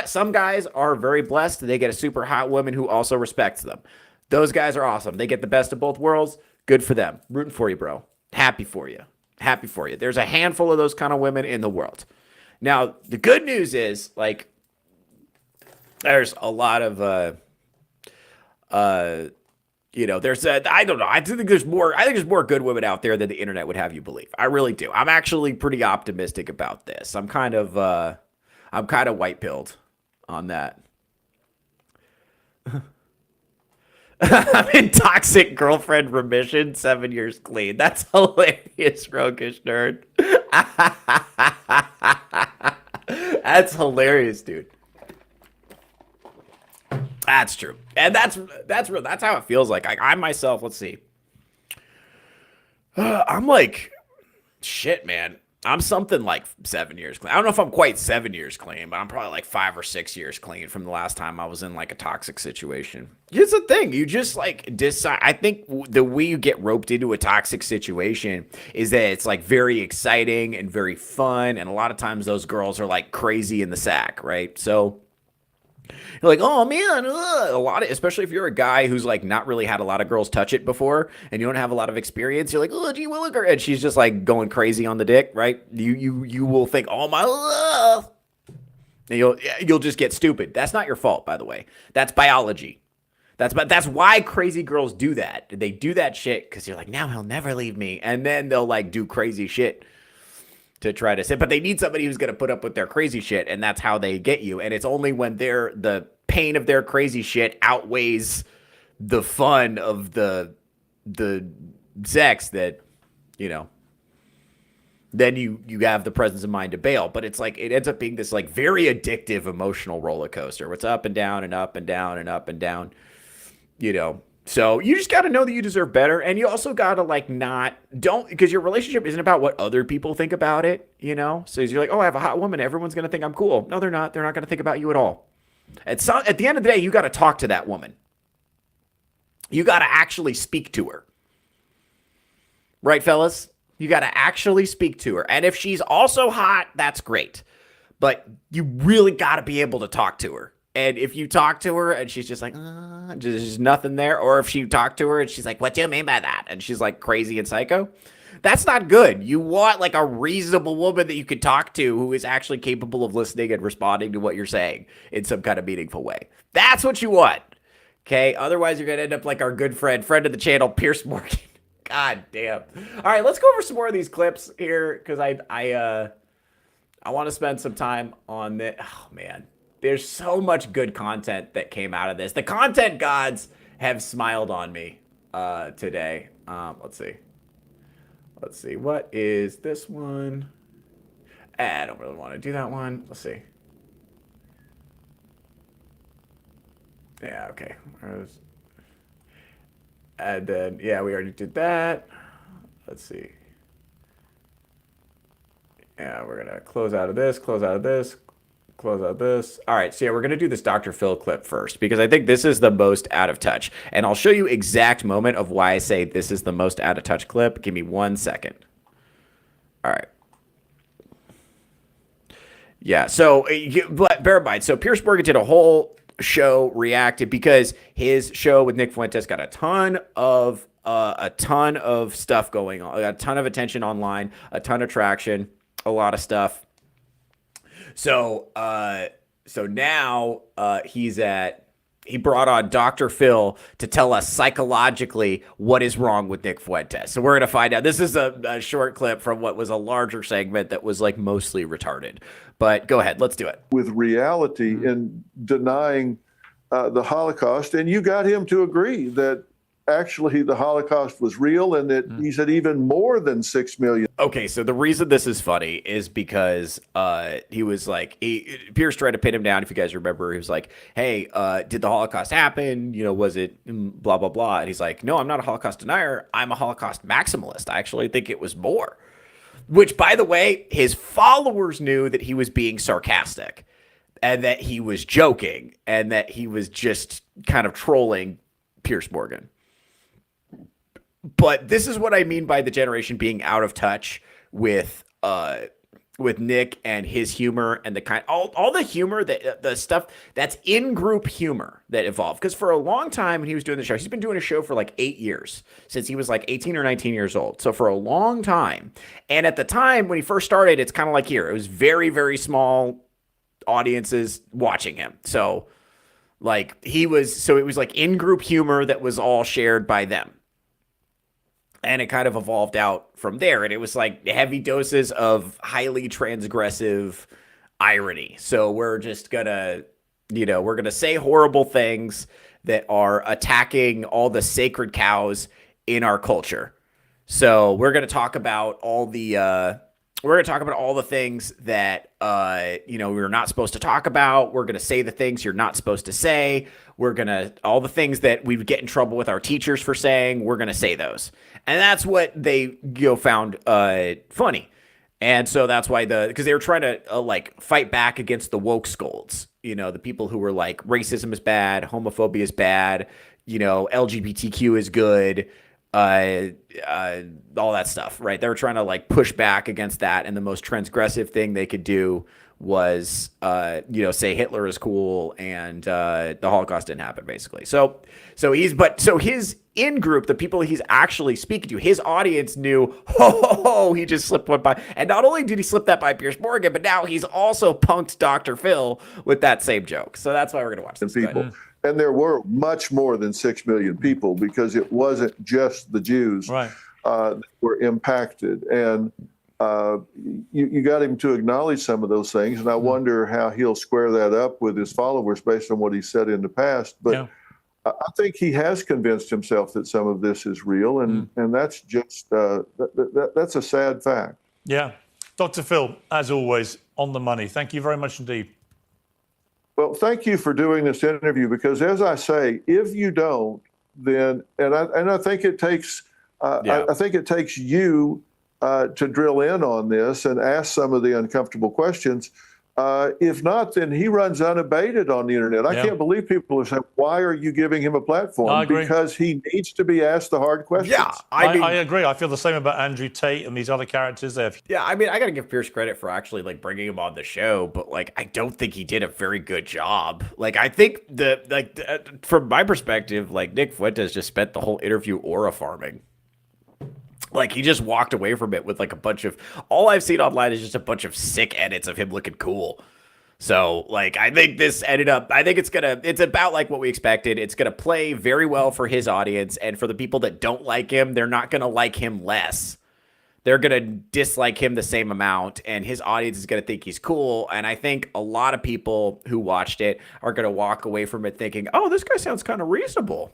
some guys are very blessed. They get a super hot woman who also respects them. Those guys are awesome. They get the best of both worlds. Good for them. Rooting for you, bro. Happy for you. There's a handful of those kind of women in the world. Now, the good news is, like, there's a lot of, there's I don't know. I think there's more good women out there than the internet would have you believe. I really do. I'm actually pretty optimistic about this. I'm kind of white pilled on that. I'm in toxic girlfriend remission, 7 years clean. That's hilarious, Roguish Nerd. That's hilarious, dude. That's true. And that's real. That's how it feels like. I myself, let's see. I'm like, shit, man. I'm something like 7 years clean. I don't know if I'm quite 7 years clean, but I'm probably like 5 or 6 years clean from the last time I was in like a toxic situation. Here's the thing. You just like decide. I think the way you get roped into a toxic situation is that it's like very exciting and very fun. And a lot of times those girls are like crazy in the sack, right? So you're like, oh man, especially if you're a guy who's like not really had a lot of girls touch it before and you don't have a lot of experience. You're like, oh, gee williker, and she's just like going crazy on the dick, right? You will think, oh my, and you'll just get stupid. That's not your fault, by the way. That's biology. That's why crazy girls do that. They do that shit because you're like, now he'll never leave me, and then they'll like do crazy shit to try to sit, but they need somebody who's going to put up with their crazy shit, and that's how they get you. And it's only when the pain of their crazy shit outweighs the fun of the sex that, then you have the presence of mind to bail. But it's like, it ends up being this like very addictive emotional roller coaster. It's up and down and up and down and up and down, So you just got to know that you deserve better. And you also got to because your relationship isn't about what other people think about it, So you're like, oh, I have a hot woman. Everyone's going to think I'm cool. No, they're not. They're not going to think about you at all. At the end of the day, you got to talk to that woman. You got to actually speak to her. Right, fellas? You got to actually speak to her. And if she's also hot, that's great. But you really got to be able to talk to her. And if you talk to her and she's just like, there's just nothing there. Or if you talk to her and she's like, what do you mean by that? And she's like crazy and psycho. That's not good. You want like a reasonable woman that you can talk to who is actually capable of listening and responding to what you're saying in some kind of meaningful way. That's what you want. Okay. Otherwise, you're going to end up like our good friend of the channel, Piers Morgan. God damn. All right, let's go over some more of these clips here because I want to spend some time on this. Oh man, there's so much good content that came out of this. The content gods have smiled on me today. Let's see. What is this one? I don't really want to do that one. Let's see. Yeah, okay. And then, yeah, we already did that. Let's see. Yeah, we're going to close out of this, close out of this, close out of this. All right, so yeah, we're going to do this Dr. Phil clip first because I think this is the most out of touch. And I'll show you exact moment of why I say this is the most out of touch clip. Give me 1 second. All right. Yeah, so, but bear in mind, so Piers Morgan did a whole show reacted because his show with Nick Fuentes got a ton of stuff going on, a ton of attention online, a ton of traction, a lot of stuff. So now he brought on Dr. Phil to tell us psychologically what is wrong with Nick Fuentes. So we're going to find out. This is a short clip from what was a larger segment that was like mostly retarded. But go ahead, let's do it. With reality in denying the Holocaust, and you got him to agree that actually the Holocaust was real and that he said even more than 6 million. Okay, so the reason this is funny is because he was like, Piers tried to pin him down. If you guys remember, he was like, hey, did the Holocaust happen? You know, was it blah, blah, blah. And he's like, no, I'm not a Holocaust denier. I'm a Holocaust maximalist. I actually think it was more. Which, by the way, his followers knew that he was being sarcastic and that he was joking and that he was just kind of trolling Piers Morgan. But this is what I mean by the generation being out of touch with Nick and his humor and the kind all the humor that the stuff that's in group humor that evolved. Because for a long time when he was doing the show, he's been doing a show for like 8 years since he was like 18 or 19 years old. So for a long time, and at the time when he first started, it's kind of like here. It was very, very small audiences watching him. So like it was like in group humor that was all shared by them. And it kind of evolved out from there. And it was like heavy doses of highly transgressive irony. So we're just gonna, we're gonna say horrible things that are attacking all the sacred cows in our culture. So we're gonna talk about all the things that we're not supposed to talk about. We're gonna say the things you're not supposed to say. All the things that we would get in trouble with our teachers for saying, we're gonna say those. And that's what they found funny. And so that's why because they were trying to fight back against the woke scolds, the people who were like racism is bad, homophobia is bad, LGBTQ is good, all that stuff, right? They were trying to like push back against that. And the most transgressive thing they could do was, say Hitler is cool and the Holocaust didn't happen, basically. So his in-group, the people he's actually speaking to, his audience knew, he just slipped one by. And not only did he slip that by Piers Morgan, but now he's also punked Dr. Phil with that same joke. So that's why we're going to watch this. People. And there were much more than 6 million people because it wasn't just the Jews that were impacted. And you got him to acknowledge some of those things. And I wonder how he'll square that up with his followers based on what he said in the past. But I think he has convinced himself that some of this is real. And that's just, that's a sad fact. Yeah. Dr. Phil, as always, on the money. Thank you very much indeed. Well, thank you for doing this interview, because as I say, if you don't, then, I think it takes, I think it takes you to drill in on this and ask some of the uncomfortable questions, If not, then he runs unabated on the internet. I can't believe people are saying, why are you giving him a platform? I agree. Because he needs to be asked the hard questions. Yeah, I agree. I feel the same about Andrew Tate and these other characters there. Yeah, I mean, I got to give Pierce credit for actually like bringing him on the show, but like I don't think he did a very good job. Like I think from my perspective, like Nick Fuentes just spent the whole interview aura farming. Like he just walked away from it with like a bunch of, all I've seen online is just a bunch of sick edits of him looking cool. So like I think this ended up, I think it's about like what we expected. It's gonna play very well for his audience, and for the people that don't like him, they're not gonna like him less. They're gonna dislike him the same amount, and his audience is gonna think he's cool. And I think a lot of people who watched it are gonna walk away from it thinking, oh, this guy sounds kind of reasonable.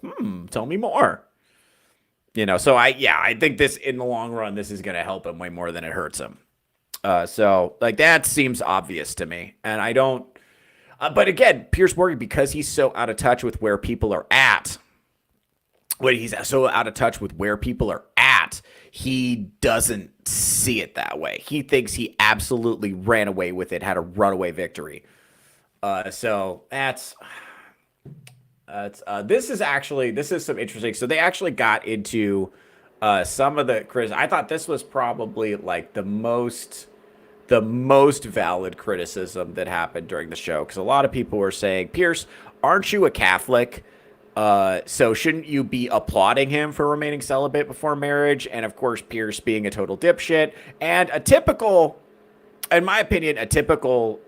Tell me more. So I think this, in the long run, this is going to help him way more than it hurts him. So like that seems obvious to me. And I don't, but again, Piers Morgan, because he's so out of touch with where people are at, he doesn't see it that way. He thinks he absolutely ran away with it, had a runaway victory. So this is some interesting. So they actually got into some of the criticism. I thought this was probably like the most valid criticism that happened during the show, because a lot of people were saying, Pierce, aren't you a Catholic? So shouldn't you be applauding him for remaining celibate before marriage? And of course, Pierce being a total dipshit and in my opinion, a typical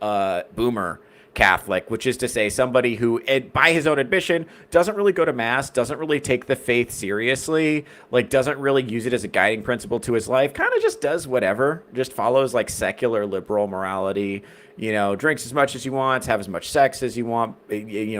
boomer Catholic, which is to say somebody who, by his own admission, doesn't really go to mass, doesn't really take the faith seriously, like doesn't really use it as a guiding principle to his life, kind of just does whatever, just follows like secular liberal morality, drinks as much as he wants, have as much sex as you want,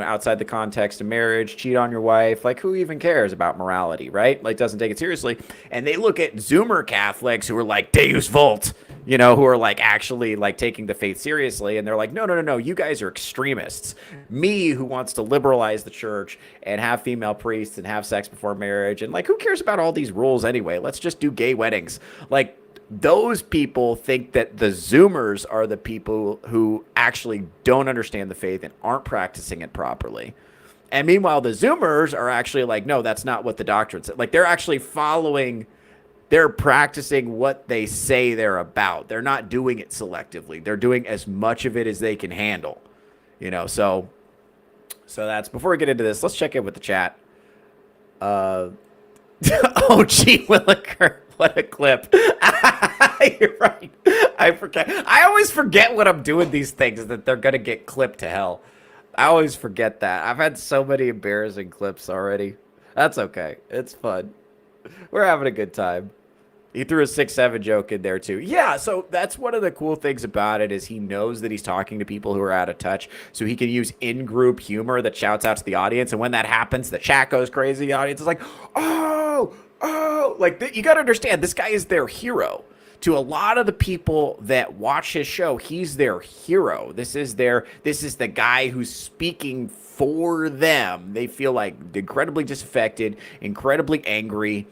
outside the context of marriage, cheat on your wife, like who even cares about morality, right? Like doesn't take it seriously. And they look at Zoomer Catholics who are like Deus Vult, who are like actually like taking the faith seriously, and they're like, no, you guys are extremists. Me, who wants to liberalize the church and have female priests and have sex before marriage, and like who cares about all these rules anyway? Let's just do gay weddings. Like those people think that the Zoomers are the people who actually don't understand the faith and aren't practicing it properly. And meanwhile, the Zoomers are actually like, no, that's not what the doctrine said. Like they're actually they're practicing what they say they're about. They're not doing it selectively. They're doing as much of it as they can handle. So that's, before we get into this, let's check in with the chat. Oh, gee Williker, what a clip. You're right. I forget. I always forget when I'm doing these things that they're going to get clipped to hell. I always forget that. I've had so many embarrassing clips already. That's okay. It's fun. We're having a good time. He threw a 6'7" joke in there too. Yeah, so that's one of the cool things about it, is he knows that he's talking to people who are out of touch, so he can use in-group humor that shouts out to the audience, and when that happens, the chat goes crazy. The audience is like, oh, like you got to understand, this guy is their hero. To a lot of the people that watch his show, he's their hero. This is the guy who's speaking for them. They feel like incredibly disaffected, incredibly angry,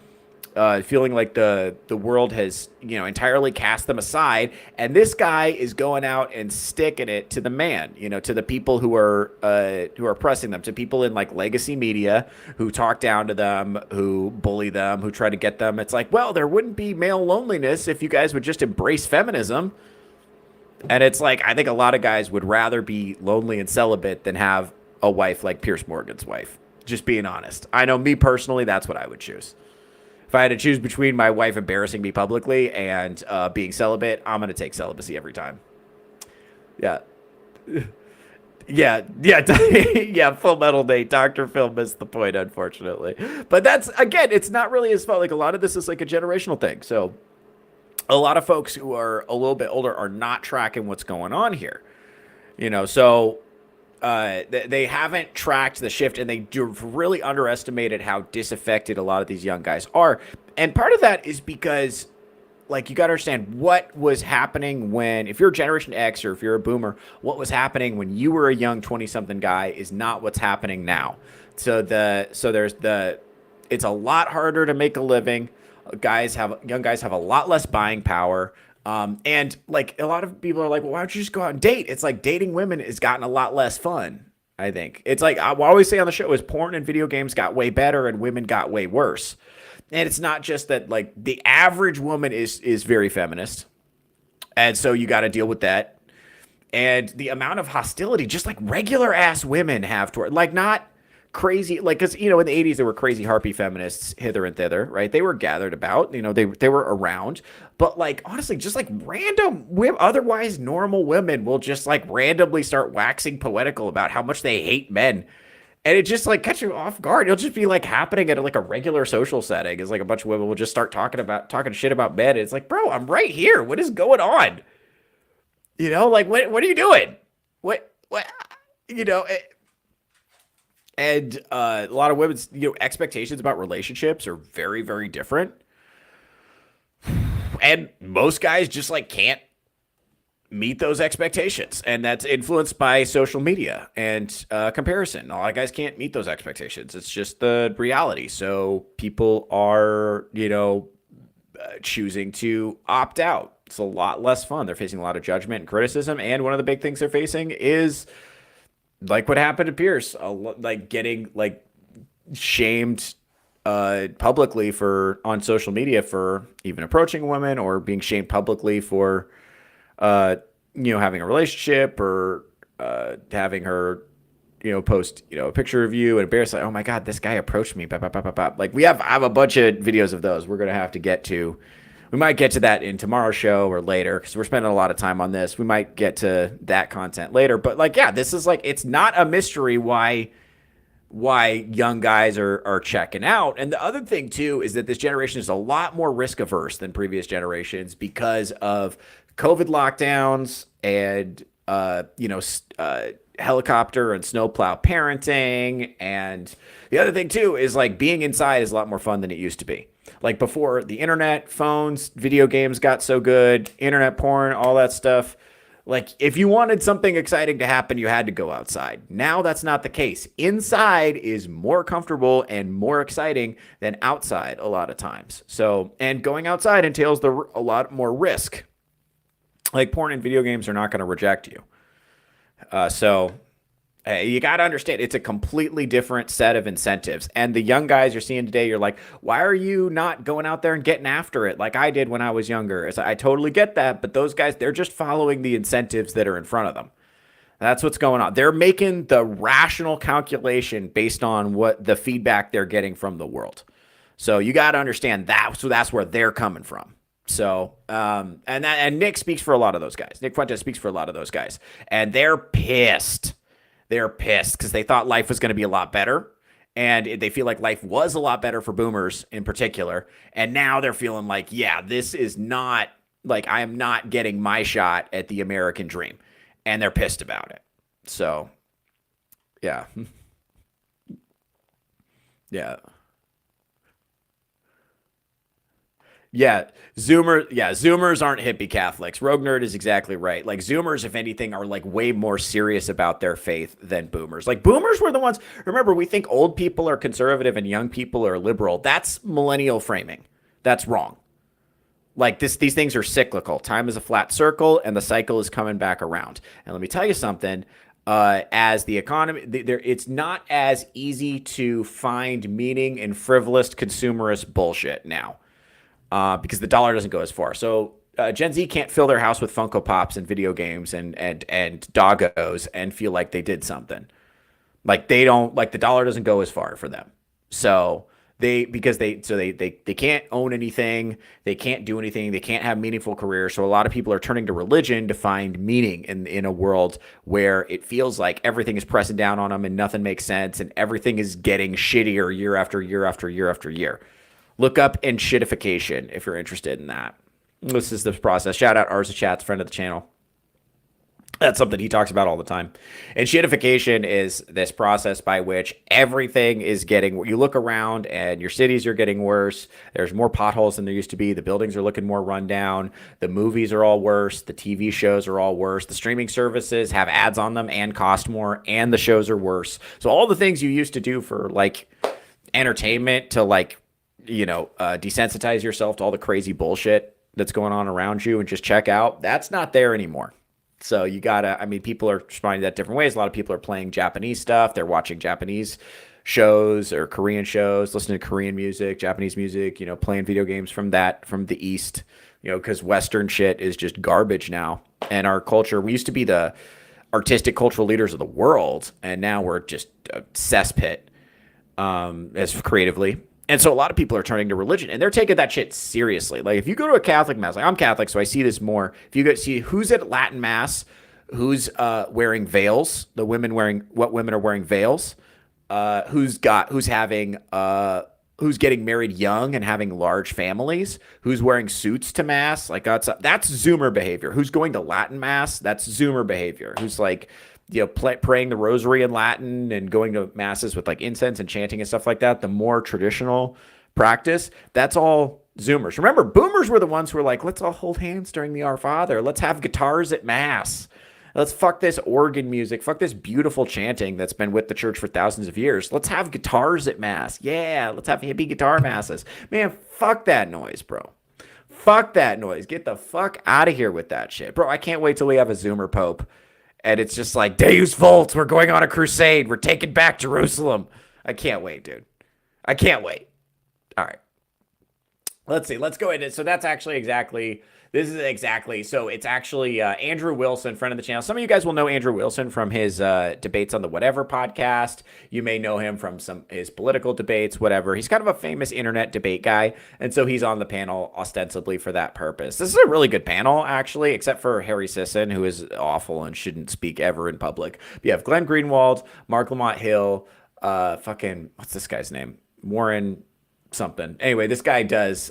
feeling like the world has entirely cast them aside, and this guy is going out and sticking it to the man, to the people who are pressing them, to people in like legacy media who talk down to them, who bully them, who try to get them. It's like, well, there wouldn't be male loneliness if you guys would just embrace feminism. And it's like, I think a lot of guys would rather be lonely and celibate than have a wife like Piers Morgan's wife. Just being honest. I know, me personally, that's what I would choose. If I had to choose between my wife embarrassing me publicly and being celibate, I'm going to take celibacy every time. Yeah. Yeah, Full Metal Nate. Dr. Phil missed the point, unfortunately. But that's, again, it's not really his fault. Like, a lot of this is like a generational thing. So a lot of folks who are a little bit older are not tracking what's going on here. So they haven't tracked the shift, and they really underestimated how disaffected a lot of these young guys are. And part of that is because, like, you got to understand what was happening when, if you're Generation X or if you're a boomer, what was happening when you were a young 20-something guy is not what's happening now. So it's a lot harder to make a living. Young guys have a lot less buying power. And like a lot of people are like, well, why don't you just go out and date? It's like dating women has gotten a lot less fun. I think it's like I always say on the show is porn and video games got way better and women got way worse. And it's not just that, like, the average woman is very feminist. And so you got to deal with that. And the amount of hostility just like regular ass women have toward, like, not crazy, like, because, you know, in the 80s there were crazy harpy feminists hither and thither, right? They were gathered about, you know, they were around. But like, honestly, just like random women, otherwise normal women will just like randomly start waxing poetical about how much they hate men. And it just like catch you off guard. It'll just be like happening at like a regular social setting. It's like a bunch of women will just start talking shit about men. And it's like, bro, I'm right here. What is going on? You know, like what are you doing? What you know? And a lot of women's, you know, expectations about relationships are very, very different. And most guys just like can't meet those expectations, and that's influenced by social media and comparison. A lot of guys can't meet those expectations. It's just the reality. So people are, you know, choosing to opt out. It's a lot less fun. They're facing a lot of judgment and criticism, and one of the big things they're facing is like what happened to Piers, like getting like shamed publicly on social media for even approaching a woman, or being shamed publicly for you know, having a relationship, or having her, you know, post, you know, a picture of you and embarrass, like, oh my God, this guy approached me. Bah, bah, bah, bah, bah. Like I have a bunch of videos of those. We're going to have to get to, we might get to that in tomorrow's show or later, because we're spending a lot of time on this. We might get to that content later, but like, yeah, this is like, it's not a mystery why young guys are checking out. And the other thing too is that this generation is a lot more risk averse than previous generations because of COVID lockdowns and you know, helicopter and snowplow parenting. And the other thing too is like being inside is a lot more fun than it used to be. Like before the internet, phones, video games got so good, internet porn, all that stuff. Like if you wanted something exciting to happen, you had to go outside. Now that's not the case. Inside is more comfortable and more exciting than outside a lot of times. So, and going outside entails a lot more risk. Like porn and video games are not going to reject you. So you got to understand, it's a completely different set of incentives. And the young guys you're seeing today, you're like, why are you not going out there and getting after it like I did when I was younger? I totally get that. But those guys, they're just following the incentives that are in front of them. That's what's going on. They're making the rational calculation based on what the feedback they're getting from the world. So you got to understand that. So that's where they're coming from. So, and Nick speaks for a lot of those guys. Nick Fuentes speaks for a lot of those guys, and they're pissed. They're pissed because they thought life was going to be a lot better, and they feel like life was a lot better for boomers in particular. And now they're feeling like, yeah, this is not, like, I am not getting my shot at the American dream, and they're pissed about it. So, yeah. Yeah. Yeah, Zoomers aren't hippie Catholics. Rogue Nerd is exactly right. Like Zoomers, if anything, are like way more serious about their faith than Boomers. Like Boomers were the ones, remember, we think old people are conservative and young people are liberal. That's millennial framing. That's wrong. Like these things are cyclical. Time is a flat circle and the cycle is coming back around. And let me tell you something, as the economy, it's not as easy to find meaning in frivolous consumerist bullshit now. Because the dollar doesn't go as far. So Gen Z can't fill their house with Funko Pops and video games and doggos and feel like they did something. Like they don't, like the dollar doesn't go as far for them. So they can't own anything, they can't do anything, they can't have meaningful careers. So a lot of people are turning to religion to find meaning in a world where it feels like everything is pressing down on them and nothing makes sense and everything is getting shittier year after year after year after year. Look up enshittification if you're interested in that. This is the process. Shout out Arza Chats, friend of the channel. That's something he talks about all the time. Enshittification is this process by which everything is getting, you look around and your cities are getting worse. There's more potholes than there used to be. The buildings are looking more run down. The movies are all worse. The TV shows are all worse. The streaming services have ads on them and cost more, and the shows are worse. So all the things you used to do for like entertainment to like, you know, desensitize yourself to all the crazy bullshit that's going on around you and just check out. That's not there anymore. So you gotta, I mean, people are responding to that different ways. A lot of people are playing Japanese stuff. They're watching Japanese shows or Korean shows, listening to Korean music, Japanese music, playing video games from the East, because Western shit is just garbage now. And our culture, we used to be the artistic cultural leaders of the world, and now we're just a cesspit as creatively. And so a lot of people are turning to religion, and they're taking that shit seriously. Like if you go to a Catholic mass, like I'm Catholic, so I see this more. If you go see who's at Latin mass, who's wearing veils, what women are wearing veils, who's getting married young and having large families, who's wearing suits to mass, like that's Zoomer behavior. Who's going to Latin mass? That's Zoomer behavior. Who's like, praying the rosary in Latin and going to masses with like incense and chanting and stuff like that, the more traditional practice, that's all Zoomers. Remember, boomers were the ones who were like, let's all hold hands during the Our Father. Let's have guitars at mass. Let's fuck this organ music. Fuck this beautiful chanting that's been with the church for thousands of years. Let's have guitars at mass. Yeah, let's have hippie guitar masses. Man, fuck that noise, bro. Fuck that noise. Get the fuck out of here with that shit. Bro, I can't wait till we have a Zoomer Pope. And it's just like, Deus Vult, we're going on a crusade. We're taking back Jerusalem. I can't wait, dude. I can't wait. All right. Let's see. Let's go into it. So that's actually so it's actually Andrew Wilson, friend of the channel. Some of you guys will know Andrew Wilson from his Debates on the Whatever podcast. You may know him from his political debates, whatever. He's kind of a famous internet debate guy, and so he's on the panel ostensibly for that purpose. This is a really good panel, actually, except for Harry Sisson, who is awful and shouldn't speak ever in public. But you have Glenn Greenwald, Mark Lamont Hill, what's this guy's name? Warren something. Anyway, this guy does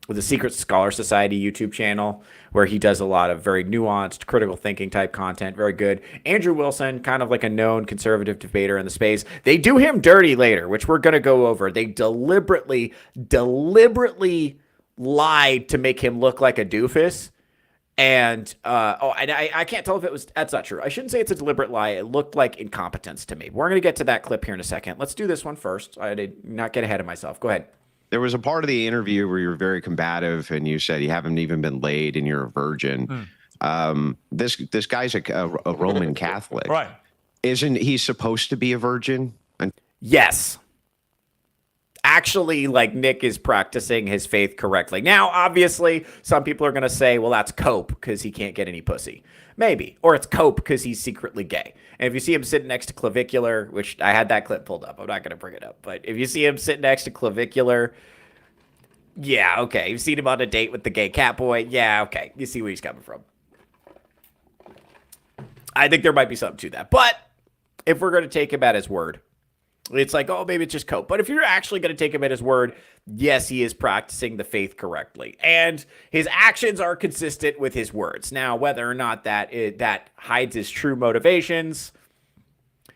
with the Secret Scholar Society YouTube channel, where he does a lot of very nuanced, critical thinking type content. Very good. Andrew Wilson, kind of like a known conservative debater in the space. They do him dirty later, which we're going to go over. They deliberately lied to make him look like a doofus. And I can't tell if that's not true. I shouldn't say it's a deliberate lie. It looked like incompetence to me. We're going to get to that clip here in a second. Let's do this one first. I did not get ahead of myself. Go ahead. There was a part of the interview where you were very combative and you said you haven't even been laid and you're a virgin. This guy's a Roman Catholic. Right. Isn't he supposed to be a virgin? Yes. Actually, like, Nick is practicing his faith correctly. Now, obviously, some people are going to say, well, that's cope because he can't get any pussy. Maybe. Or it's cope because he's secretly gay. And if you see him sitting next to Clavicular, which I had that clip pulled up. I'm not going to bring it up. But if you see him sitting next to Clavicular, yeah, okay. You've seen him on a date with the gay cat boy. Yeah, okay. You see where he's coming from. I think there might be something to that. But if we're going to take him at his word, it's like, oh, maybe it's just cope. But if you're actually going to take him at his word, yes, he is practicing the faith correctly. And his actions are consistent with his words. Now, whether or not that hides his true motivations,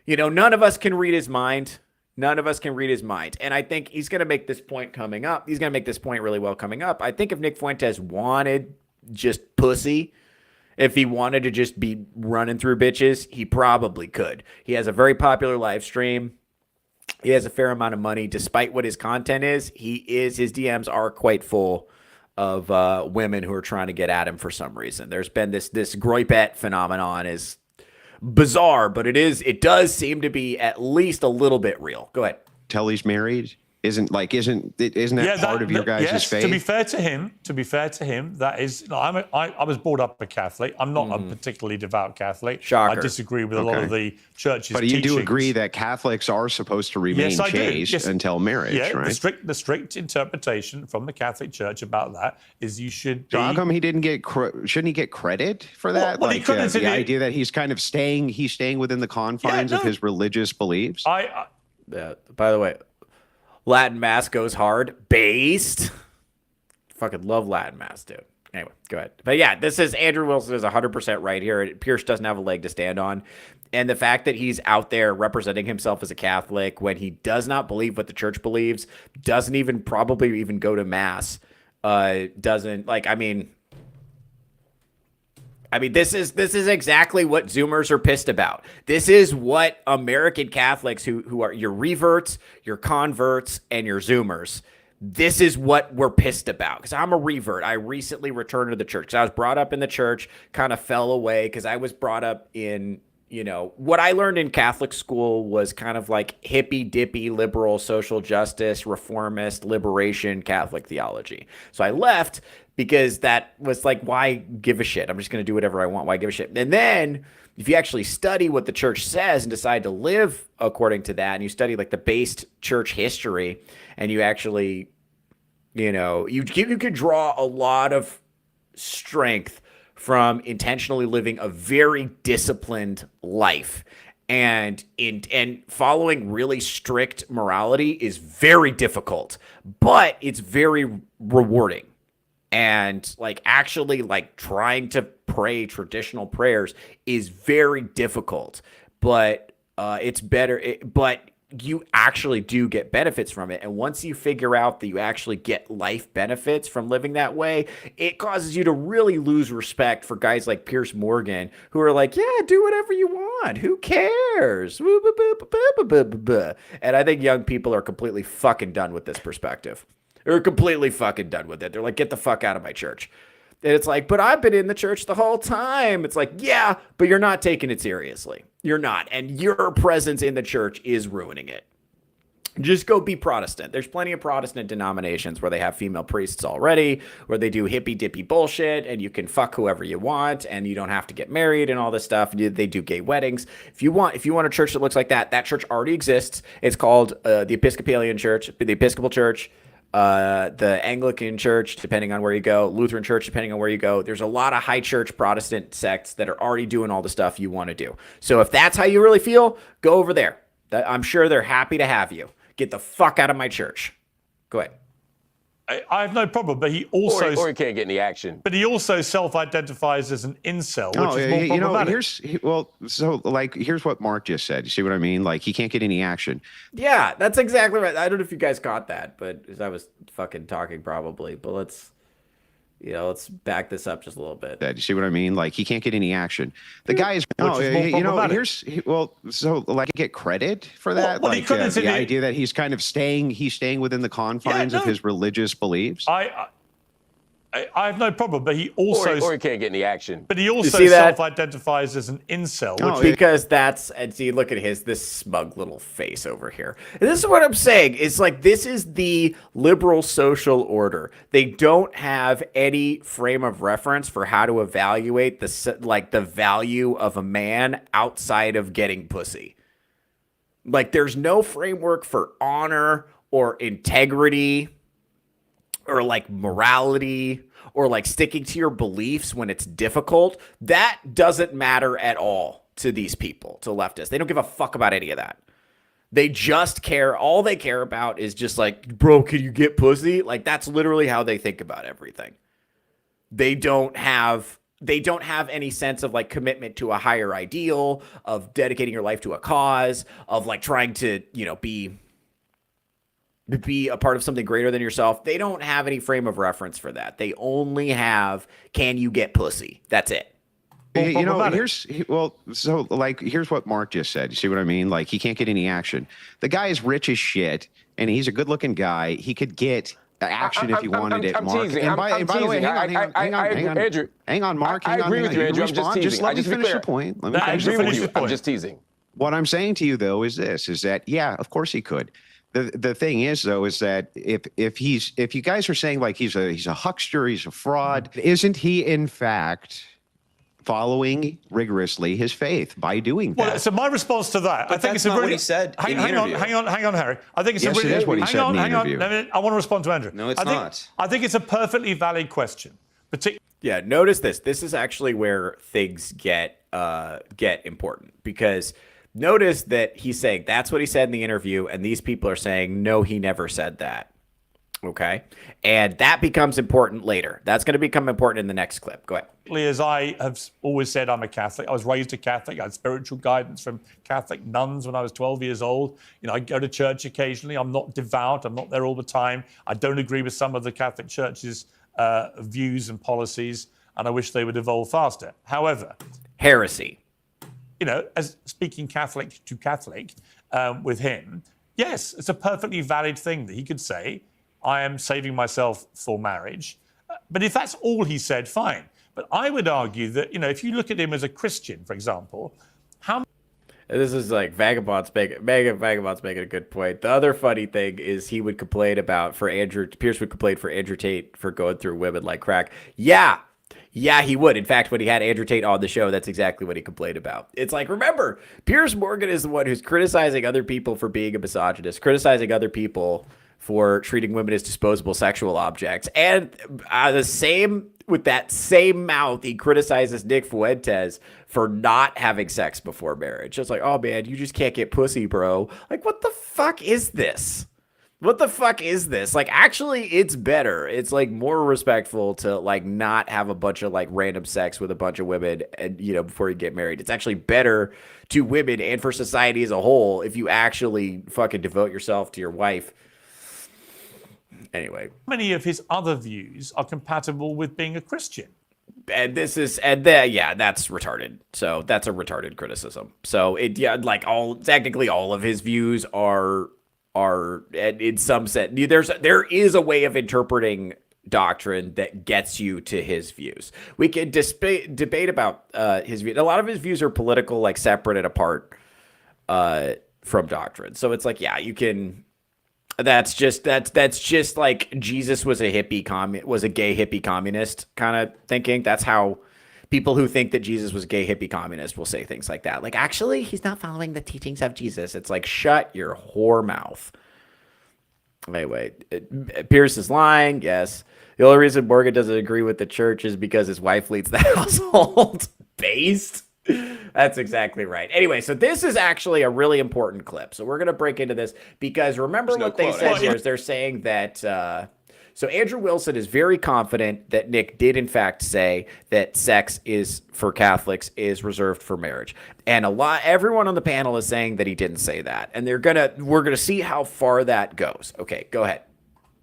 none of us can read his mind. None of us can read his mind. And I think he's going to make this point coming up. He's going to make this point really well coming up. I think if Nick Fuentes wanted just pussy, if he wanted to just be running through bitches, he probably could. He has a very popular live stream. He has a fair amount of money. Despite what his content is, his DMs are quite full of women who are trying to get at him for some reason. There's been this groipette phenomenon is bizarre, but it does seem to be at least a little bit real. Go ahead. Tell he's married. Isn't that part of your guys' faith? To be fair to him, that is. I was brought up a Catholic. I'm not a particularly devout Catholic. Shocker. I disagree with a lot of the church's But you teachings. do agree that Catholics are supposed to remain chaste until marriage, right? The strict interpretation from the Catholic Church about that is you should. So how come he didn't get? Shouldn't he get credit for that? Well, the idea that he's kind of staying within the confines of his religious beliefs. By the way. Latin Mass goes hard. Based. Fucking love Latin Mass, dude. Anyway, go ahead. But yeah, this is Andrew Wilson is 100% right here. Piers doesn't have a leg to stand on. And the fact that he's out there representing himself as a Catholic when he does not believe what the church believes, doesn't probably even go to Mass, doesn't, like, I mean, this is exactly what Zoomers are pissed about. This is what American Catholics who are your reverts, your converts, and your Zoomers. this is what we're pissed about. Because I'm a revert. I recently returned to the church. I was brought up in the church, kind of fell away because I was brought up in, what I learned in Catholic school was kind of like hippy-dippy, liberal, social justice, reformist, liberation, Catholic theology. So I left because that was like, why give a shit? I'm just going to do whatever I want. Why give a shit? And then if you actually study what the church says and decide to live according to that, and you study like the based church history, and you actually, you could draw a lot of strength from intentionally living a very disciplined life. And following really strict morality is very difficult, but it's very rewarding. And like actually like trying to pray traditional prayers is very difficult, but it's better. But you actually do get benefits from it. And once you figure out that you actually get life benefits from living that way, it causes you to really lose respect for guys like Piers Morgan, who are like, yeah, do whatever you want. Who cares? And I think young people are completely fucking done with this perspective. They're completely fucking done with it. They're like, get the fuck out of my church. And it's like, but I've been in the church the whole time. It's like, yeah, but you're not taking it seriously. You're not. And your presence in the church is ruining it. Just go be Protestant. There's plenty of Protestant denominations where they have female priests already, where they do hippy-dippy bullshit, and you can fuck whoever you want, and you don't have to get married and all this stuff. They do gay weddings. If you want a church that looks like that, that church already exists. It's called the Episcopalian Church, the Episcopal Church. The Anglican Church, depending on where you go, Lutheran Church, depending on where you go. There's a lot of high church Protestant sects that are already doing all the stuff you want to do. So if that's how you really feel, go over there. I'm sure they're happy to have you. Get the fuck out of my church. Go ahead. I have no problem, but he also... Or he can't get any action. But he also self-identifies as an incel, which is more problematic. Here's what Mark just said. You see what I mean? Like, he can't get any action. Yeah, that's exactly right. I don't know if you guys caught that, but I was fucking talking probably. But let's back this up just a little bit. You see what I mean? Like, he can't get any action. The guy is, get credit for that. Well, the idea that he's kind of staying within the confines of his religious beliefs. I have no problem, but he also... Or he can't get any action. But he also self-identifies as an incel. Because look at this smug little face over here. And this is what I'm saying. It's like, this is the liberal social order. They don't have any frame of reference for how to evaluate the value of a man outside of getting pussy. Like, there's no framework for honor or integrity or like morality or like sticking to your beliefs when it's difficult. That doesn't matter at all to these people, to leftists. They don't give a fuck about any of that. They just care. All they care about is just like, bro, can you get pussy? Like, that's literally how they think about everything. They don't have any sense of like commitment to a higher ideal, of dedicating your life to a cause, of like trying to, be a part of something greater than yourself. They don't have any frame of reference for that. They only have, can you get pussy? That's it. Here's what Mark just said. You see what I mean? Like, he can't get any action. The guy is rich as shit, and he's a good-looking guy. He could get action if he wanted it, Mark. And by the way, hang on, Andrew. Hang on, Mark. I agree with you, Andrew. I'm just teasing. Just let me finish the point. I agree with you. I'm just teasing. What I'm saying to you, though, is that, yeah, of course he could. The thing is, though, is that if you guys are saying like he's a huckster, he's a fraud, isn't he in fact following rigorously his faith by doing that? Well, so my response to that, I think it's a really... what he said in the interview. Hang on, Harry. I think it's yes, a really... it is what he said in the interview. I want to respond to Andrew. No, it's not. I think it's a perfectly valid question. Yeah, notice this. This is actually where things get important, because notice that he's saying that's what he said in the interview, and these people are saying, no, he never said that. Okay? And that becomes important later. That's going to become important in the next clip. Go ahead. As I have always said, I'm a Catholic. I was raised a Catholic. I had spiritual guidance from Catholic nuns when I was 12 years old. I go to church occasionally. I'm not devout. I'm not there all the time. I don't agree with some of the Catholic Church's views and policies, and I wish they would evolve faster. However... Heresy. As speaking Catholic to Catholic with him, yes, it's a perfectly valid thing that he could say, I am saving myself for marriage. But if that's all he said, fine. But I would argue that, if you look at him as a Christian, for example, this is like Vagabond's making a good point. The other funny thing is he would complain about Piers would complain for Andrew Tate for going through women like crack. Yeah, he would. In fact, when he had Andrew Tate on the show, that's exactly what he complained about. It's like, remember, Piers Morgan is the one who's criticizing other people for being a misogynist, criticizing other people for treating women as disposable sexual objects. And with that same mouth, he criticizes Nick Fuentes for not having sex before marriage. It's like, oh man, you just can't get pussy, bro. Like, what the fuck is this? What the fuck is this? Like, actually, it's better. It's like more respectful to like not have a bunch of like random sex with a bunch of women and, before you get married. It's actually better to women and for society as a whole if you actually fucking devote yourself to your wife. Anyway, many of his other views are compatible with being a Christian. And that's retarded. So that's a retarded criticism. So technically all of his views are in some sense, there is a way of interpreting doctrine that gets you to his views. We can debate about his views. A lot of his views are political, like separate and apart from doctrine. So it's like, yeah, you can. That's just like Jesus was a gay hippie communist kind of thinking. That's how people who think that Jesus was a gay hippie communist will say things like that. Like, actually, he's not following the teachings of Jesus. It's like, shut your whore mouth. Anyway, Piers is lying. Yes. The only reason Morgan doesn't agree with the church is because his wife leads the household. Based. That's exactly right. Anyway, so this is actually a really important clip. So we're going to break into this because remember what they said here is they're saying that so Andrew Wilson is very confident that Nick did in fact say that sex is for Catholics is reserved for marriage. And everyone on the panel is saying that he didn't say that. And we're going to see how far that goes. Okay, go ahead.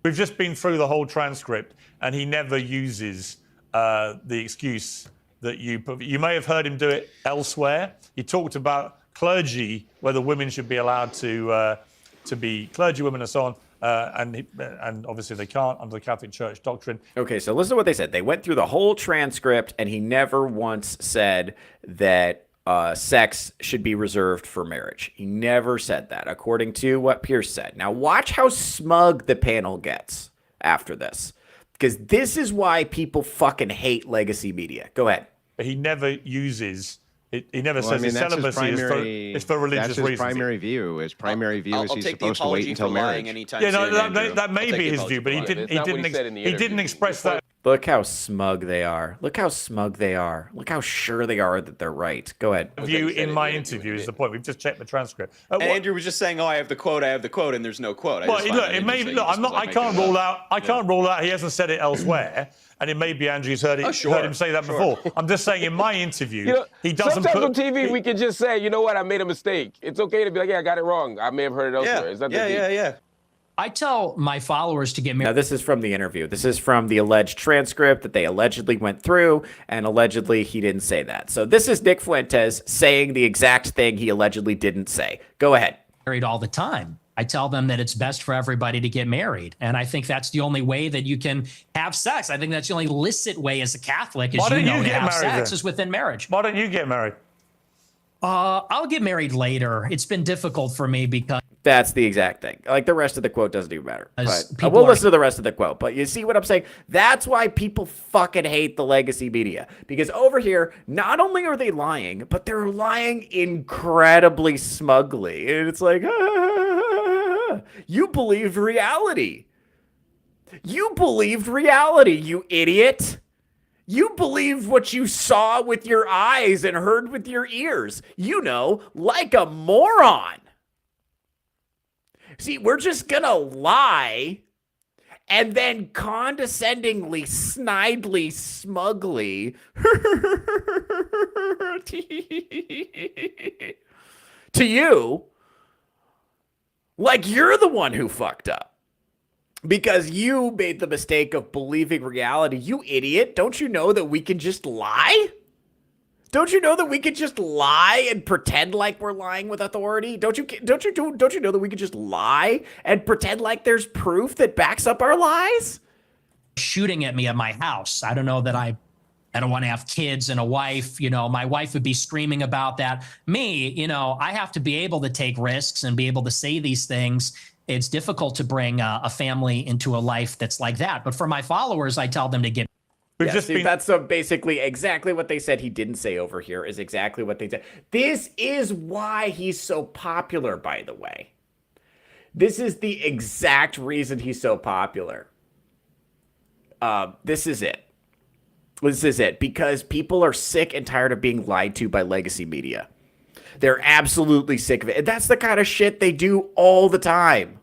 We've just been through the whole transcript and he never uses the excuse that you may have heard him do it elsewhere. He talked about clergy, whether women should be allowed to be clergy women and so on, and obviously they can't under the Catholic Church doctrine. Okay, so listen to what they said. They went through the whole transcript, and he never once said that sex should be reserved for marriage. He never said that, according to what Piers said. Now watch how smug the panel gets after this, because this is why people fucking hate legacy media. Go ahead. But he never uses it. He never says his celibacy is for religious reasons. That's his primary view. His primary view is he's supposed to wait until marriage. Yeah, no, that may be his view, but he didn't express that. Look how smug they are. Look how smug they are. Look how sure they are that they're right. Go ahead. View in my interview is the point. We've just checked the transcript. Andrew was just saying, "Oh, I have the quote, and there's no quote." Well, look, it may. Look, I can't rule out. I can't rule out he hasn't said it elsewhere. And it may be Andrew's heard him say that before. I'm just saying in my interview, he doesn't sometimes on TV, we can just say, you know what, I made a mistake. It's okay to be like, yeah, I got it wrong. I may have heard it elsewhere. Is that yeah. I tell my followers to get married. Now, this is from the interview. This is from the alleged transcript that they allegedly went through, and allegedly he didn't say that. So this is Nick Fuentes saying the exact thing he allegedly didn't say. Go ahead. Married all the time. I tell them that it's best for everybody to get married. And I think that's the only way that you can have sex. I think that's the only licit way as a Catholic, as you know, to have sex is within marriage. Why don't you get married? I'll get married later. It's been difficult for me because... That's the exact thing. Like, the rest of the quote doesn't even matter. But we'll listen to the rest of the quote. But you see what I'm saying? That's why people fucking hate the legacy media. Because over here, not only are they lying, but they're lying incredibly smugly. And it's like, you believed reality. You believed reality, you idiot. You believed what you saw with your eyes and heard with your ears. You know, like a moron. See, we're just gonna lie and then condescendingly, snidely, smugly to you, like you're the one who fucked up because you made the mistake of believing reality. You idiot. Don't you know that we can just lie? Don't you know that we could just lie and pretend like we're lying with authority? Don't you know that we could just lie and pretend like there's proof that backs up our lies? Shooting at me at my house. I don't know that I don't want to have kids and a wife. You know, my wife would be screaming about that. Me, you know, I have to be able to take risks and be able to say these things. It's difficult to bring a family into a life that's like that. But for my followers, I tell them to get. That's basically exactly what they said he didn't say over here is exactly what they said. This is why he's so popular, by the way. This is the exact reason he's so popular. This is it. This is it. Because people are sick and tired of being lied to by legacy media. They're absolutely sick of it. And that's the kind of shit they do all the time.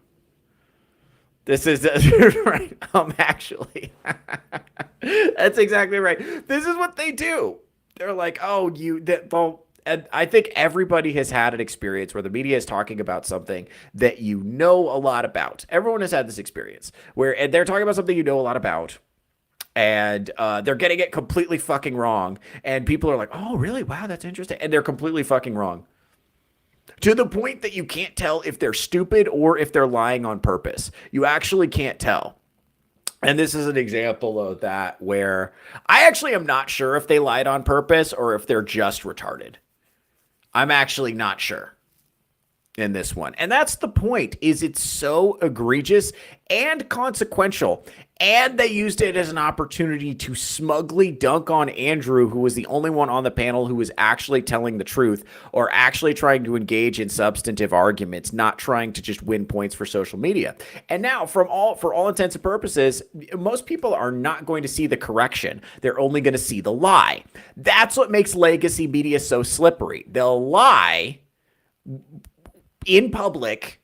This is right. Actually, that's exactly right. This is what they do. They're like, oh, and I think everybody has had an experience where the media is talking about something that you know a lot about. Everyone has had this experience and they're talking about something you know a lot about. And they're getting it completely fucking wrong. And people are like, oh, really? Wow, that's interesting. And they're completely fucking wrong. To the point that you can't tell if they're stupid or if they're lying on purpose. You actually can't tell. And this is an example of that where I actually am not sure if they lied on purpose or if they're just retarded. I'm actually not sure in this one. And that's the point, is it's so egregious and consequential. And they used it as an opportunity to smugly dunk on Andrew, who was the only one on the panel who was actually telling the truth or actually trying to engage in substantive arguments, not trying to just win points for social media. And now, for all intents and purposes, most people are not going to see the correction. They're only going to see the lie. That's what makes legacy media so slippery. They'll lie in public,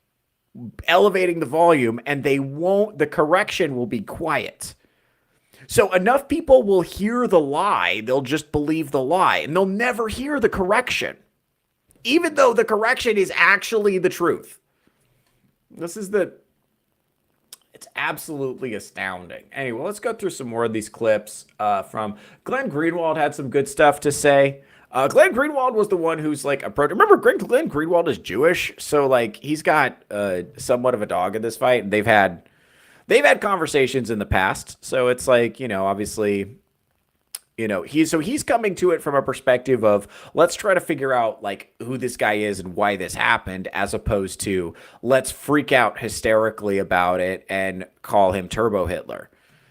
elevating the volume, and the correction will be quiet. So enough people will hear the lie, they'll just believe the lie, and they'll never hear the correction, even though the correction is actually the truth. It's absolutely astounding. Anyway, let's go through some more of these clips from Glenn Greenwald. Had some good stuff to say. Glenn Greenwald was the one who's like approached. Remember, Glenn Greenwald is Jewish, so like he's got somewhat of a dog in this fight. And they've had conversations in the past, so it's like, you know, obviously, you know, he's coming to it from a perspective of let's try to figure out like who this guy is and why this happened, as opposed to let's freak out hysterically about it and call him Turbo Hitler.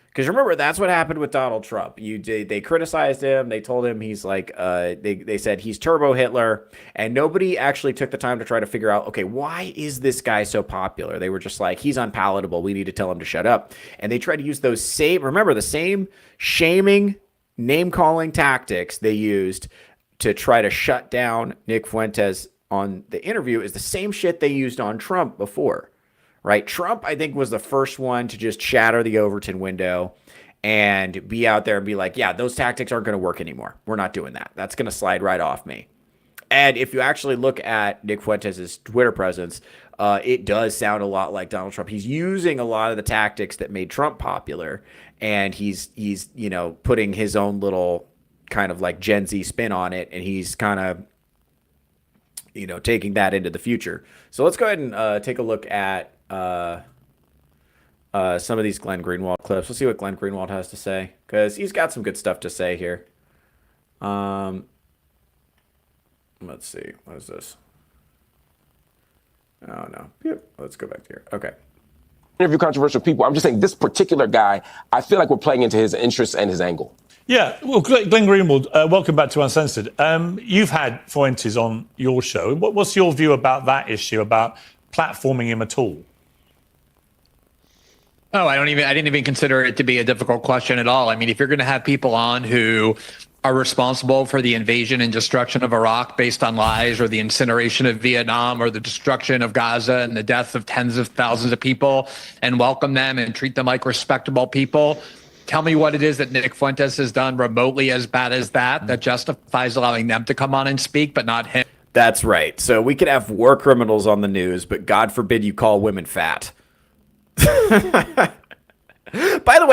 Because remember, that's what happened with Donald Trump. They criticized him. They told him he's like, they said he's Turbo Hitler. And nobody actually took the time to try to figure out, okay, why is this guy so popular? They were just like, he's unpalatable. We need to tell him to shut up. And they tried to use the same shaming, name-calling tactics they used to try to shut down Nick Fuentes on the interview is the same shit they used on Trump before. Right? Trump, I think, was the first one to just shatter the Overton window and be out there and be like, yeah, those tactics aren't going to work anymore. We're not doing that. That's going to slide right off me. And if you actually look at Nick Fuentes' Twitter presence, it does sound a lot like Donald Trump. He's using a lot of the tactics that made Trump popular, and he's you know, putting his own little kind of like Gen Z spin on it, and he's kind of, you know, taking that into the future. So let's go ahead and take a look at some of these Glenn Greenwald clips. We'll see what Glenn Greenwald has to say, because he's got some good stuff to say here. Let's see. What is this? Oh, no. Yep. Let's go back here. Okay. Interview controversial people. I'm just saying this particular guy, I feel like we're playing into his interests and his angle. Yeah. Well, Glenn Greenwald, welcome back to Uncensored. You've had Fuentes on your show. What's your view about that issue, about platforming him at all? Oh, I didn't even consider it to be a difficult question at all. I mean, if you're going to have people on who are responsible for the invasion and destruction of Iraq based on lies, or the incineration of Vietnam, or the destruction of Gaza and the death of tens of thousands of people, and welcome them and treat them like respectable people, tell me what it is that Nick Fuentes has done remotely as bad as that justifies allowing them to come on and speak, but not him. That's right. So we could have war criminals on the news, but God forbid you call women fat. By the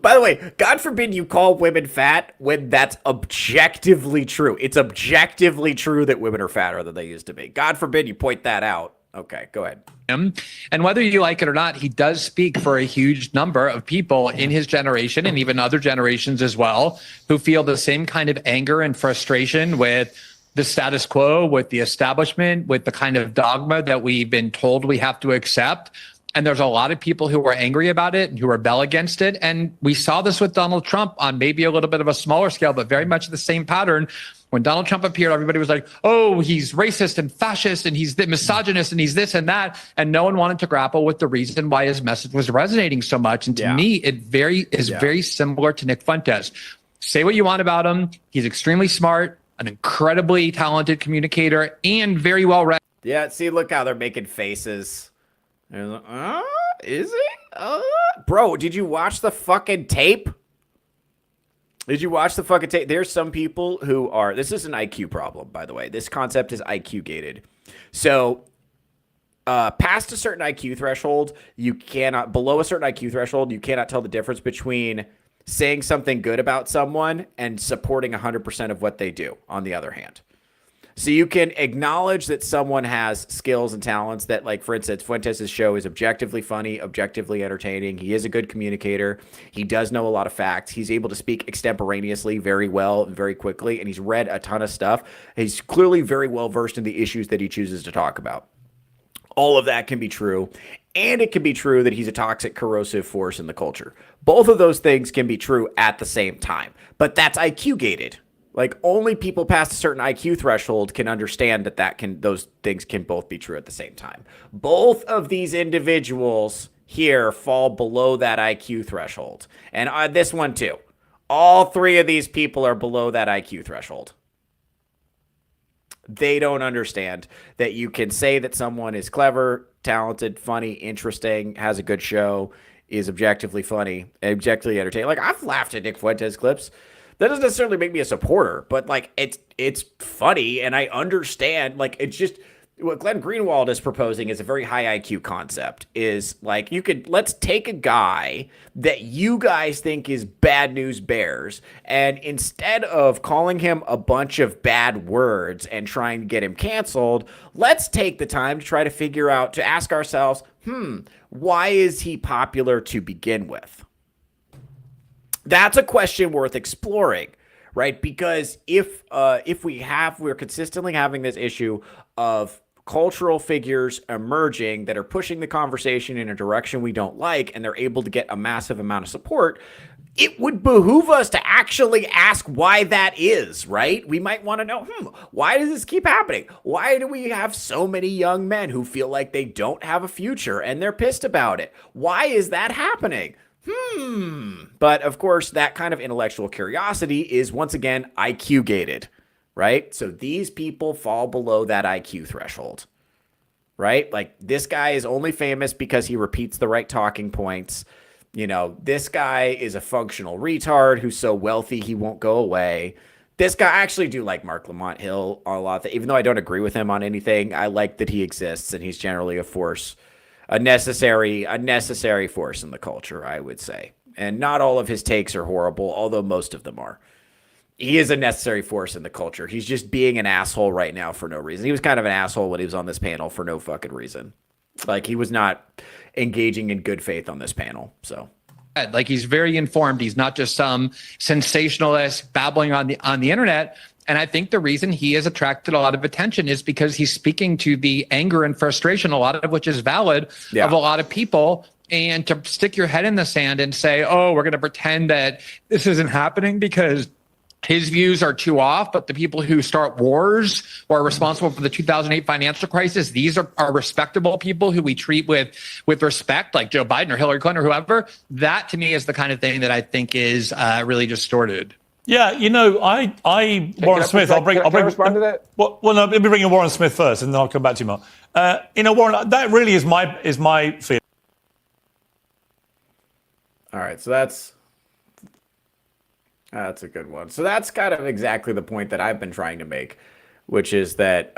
By the way, God forbid you call women fat when that's objectively true. It's objectively true that women are fatter than they used to be. God forbid you point that out. Okay, go ahead. And whether you like it or not, he does speak for a huge number of people in his generation and even other generations as well, who feel the same kind of anger and frustration with the status quo, with the establishment, with the kind of dogma that we've been told we have to accept. And there's a lot of people who are angry about it and who rebel against it. And we saw this with Donald Trump on maybe a little bit of a smaller scale, but very much the same pattern. When Donald Trump appeared, everybody was like, oh, he's racist and fascist and he's the misogynist and he's this and that. And no one wanted to grapple with the reason why his message was resonating so much. And to me, it is very similar to Nick Fuentes. Say what you want about him. He's extremely smart, an incredibly talented communicator, and very well read. Yeah, see, look how they're making faces. Like, is he? Bro, did you watch the fucking tape? Did you watch the fucking tape? There's some people who are, this is an IQ problem, by the way. This concept is IQ gated. So, past a certain IQ threshold, below a certain IQ threshold, you cannot tell the difference between saying something good about someone and supporting 100% of what they do, on the other hand. So you can acknowledge that someone has skills and talents that, like, for instance, Fuentes' show is objectively funny, objectively entertaining. He is a good communicator. He does know a lot of facts. He's able to speak extemporaneously very well and very quickly, and he's read a ton of stuff. He's clearly very well versed in the issues that he chooses to talk about. All of that can be true, and it can be true that he's a toxic, corrosive force in the culture. Both of those things can be true at the same time, but that's IQ gated. Like, only people past a certain IQ threshold can understand that those things can both be true at the same time. Both of these individuals here fall below that IQ threshold. And this one too. All three of these people are below that IQ threshold. They don't understand that you can say that someone is clever, talented, funny, interesting, has a good show, is objectively funny, objectively entertaining. Like, I've laughed at Nick Fuentes clips. That doesn't necessarily make me a supporter, but, like, it's funny, and I understand. Like, it's just what Glenn Greenwald is proposing is a very high IQ concept. Is like, let's take a guy that you guys think is bad news bears, and instead of calling him a bunch of bad words and trying to get him canceled, let's take the time to try to figure out, to ask ourselves, why is he popular to begin with? That's a question worth exploring, right? Because if we're consistently having this issue of cultural figures emerging that are pushing the conversation in a direction we don't like, and they're able to get a massive amount of support, it would behoove us to actually ask why that is, right? We might want to know, why does this keep happening? Why do we have so many young men who feel like they don't have a future and they're pissed about it? Why is that happening? But of course, that kind of intellectual curiosity is, once again, IQ gated, right? So these people fall below that IQ threshold, right? Like, this guy is only famous because he repeats the right talking points. You know, this guy is a functional retard who's so wealthy he won't go away. This guy, I actually do like Mark Lamont Hill a lot. Even though I don't agree with him on anything, I like that he exists, and he's generally a force. A necessary force in the culture, I would say. And not all of his takes are horrible, although most of them are. He is a necessary force in the culture. He's just being an asshole right now for no reason. He was kind of an asshole when he was on this panel for no fucking reason. Like, he was not engaging in good faith on this panel, so. Like, he's very informed. He's not just some sensationalist babbling on the internet. And I think the reason he has attracted a lot of attention is because he's speaking to the anger and frustration, a lot of which is valid, of a lot of people. And to stick your head in the sand and say, oh, we're going to pretend that this isn't happening because his views are too off, but the people who start wars or are responsible for the 2008 financial crisis, these are respectable people who we treat with respect, like Joe Biden or Hillary Clinton or whoever. That, to me, is the kind of thing that I think is really distorted. Yeah, you know, Warren Smith. I'll bring respond to that. Well, no, let me bring in Warren Smith first, and then I'll come back to you, Mark. You know, Warren, that really is my feeling. All right, so that's a good one. So that's kind of exactly the point that I've been trying to make, which is that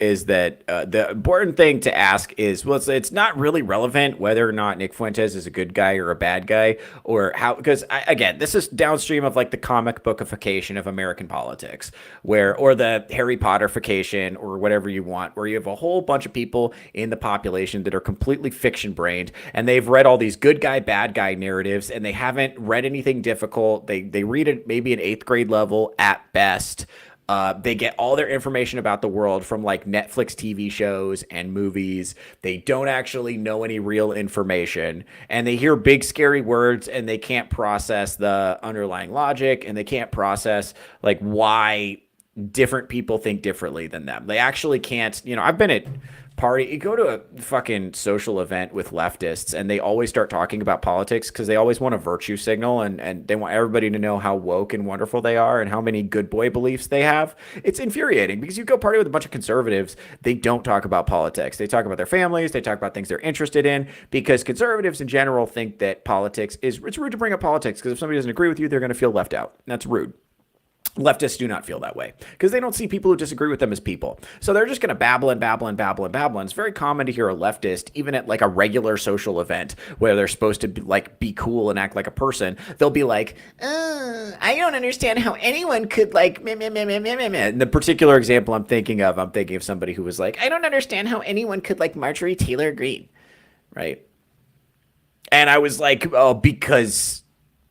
is that the important thing to ask is, well, it's not really relevant whether or not Nick Fuentes is a good guy or a bad guy, or how, because again, this is downstream of like the comic bookification of American politics, or the Harry Potterification or whatever you want, where you have a whole bunch of people in the population that are completely fiction brained, and they've read all these good guy, bad guy narratives, and they haven't read anything difficult. They read it maybe an 8th grade level at best. They get all their information about the world from like Netflix TV shows and movies. They don't actually know any real information, and they hear big scary words, and they can't process the underlying logic, and they can't process like why different people think differently than them. They actually can't, I've been at you go to a fucking social event with leftists, and they always start talking about politics because they always want a virtue signal, and they want everybody to know how woke and wonderful they are and how many good boy beliefs they have. It's infuriating because you go party with a bunch of conservatives, they don't talk about politics. They talk about their families, they talk about things they're interested in, because conservatives in general think that it's rude to bring up politics, because if somebody doesn't agree with you, they're going to feel left out. That's rude. Leftists do not feel that way because they don't see people who disagree with them as people. So they're just going to babble and babble and babble and babble. And it's very common to hear a leftist, even at like a regular social event where they're supposed to be cool and act like a person. They'll be like, I don't understand how anyone could like, meh, meh, meh, meh, meh, meh, meh. And the particular example I'm thinking of somebody who was like, I don't understand how anyone could like Marjorie Taylor Greene. Right. And I was like, oh, because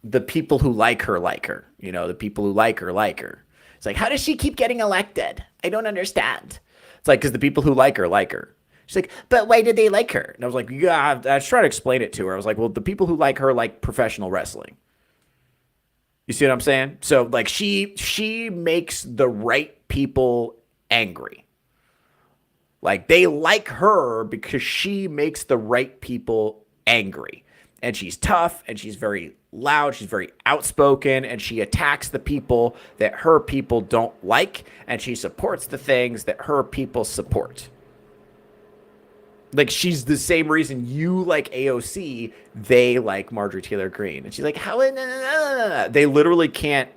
the people who like her, the people who like her. It's like, how does she keep getting elected? I don't understand. It's like, because the people who like her. She's like, but why did they like her? And I was like, yeah, I was trying to explain it to her. I was like, well, the people who like her like professional wrestling. You see what I'm saying? So like she makes the right people angry. Like they like her because she makes the right people angry. And she's tough, and she's very loud, she's very outspoken, and she attacks the people that her people don't like, and she supports the things that her people support. Like, she's the same reason you like AOC, they like Marjorie Taylor Greene. And she's like, how? No. They literally can't,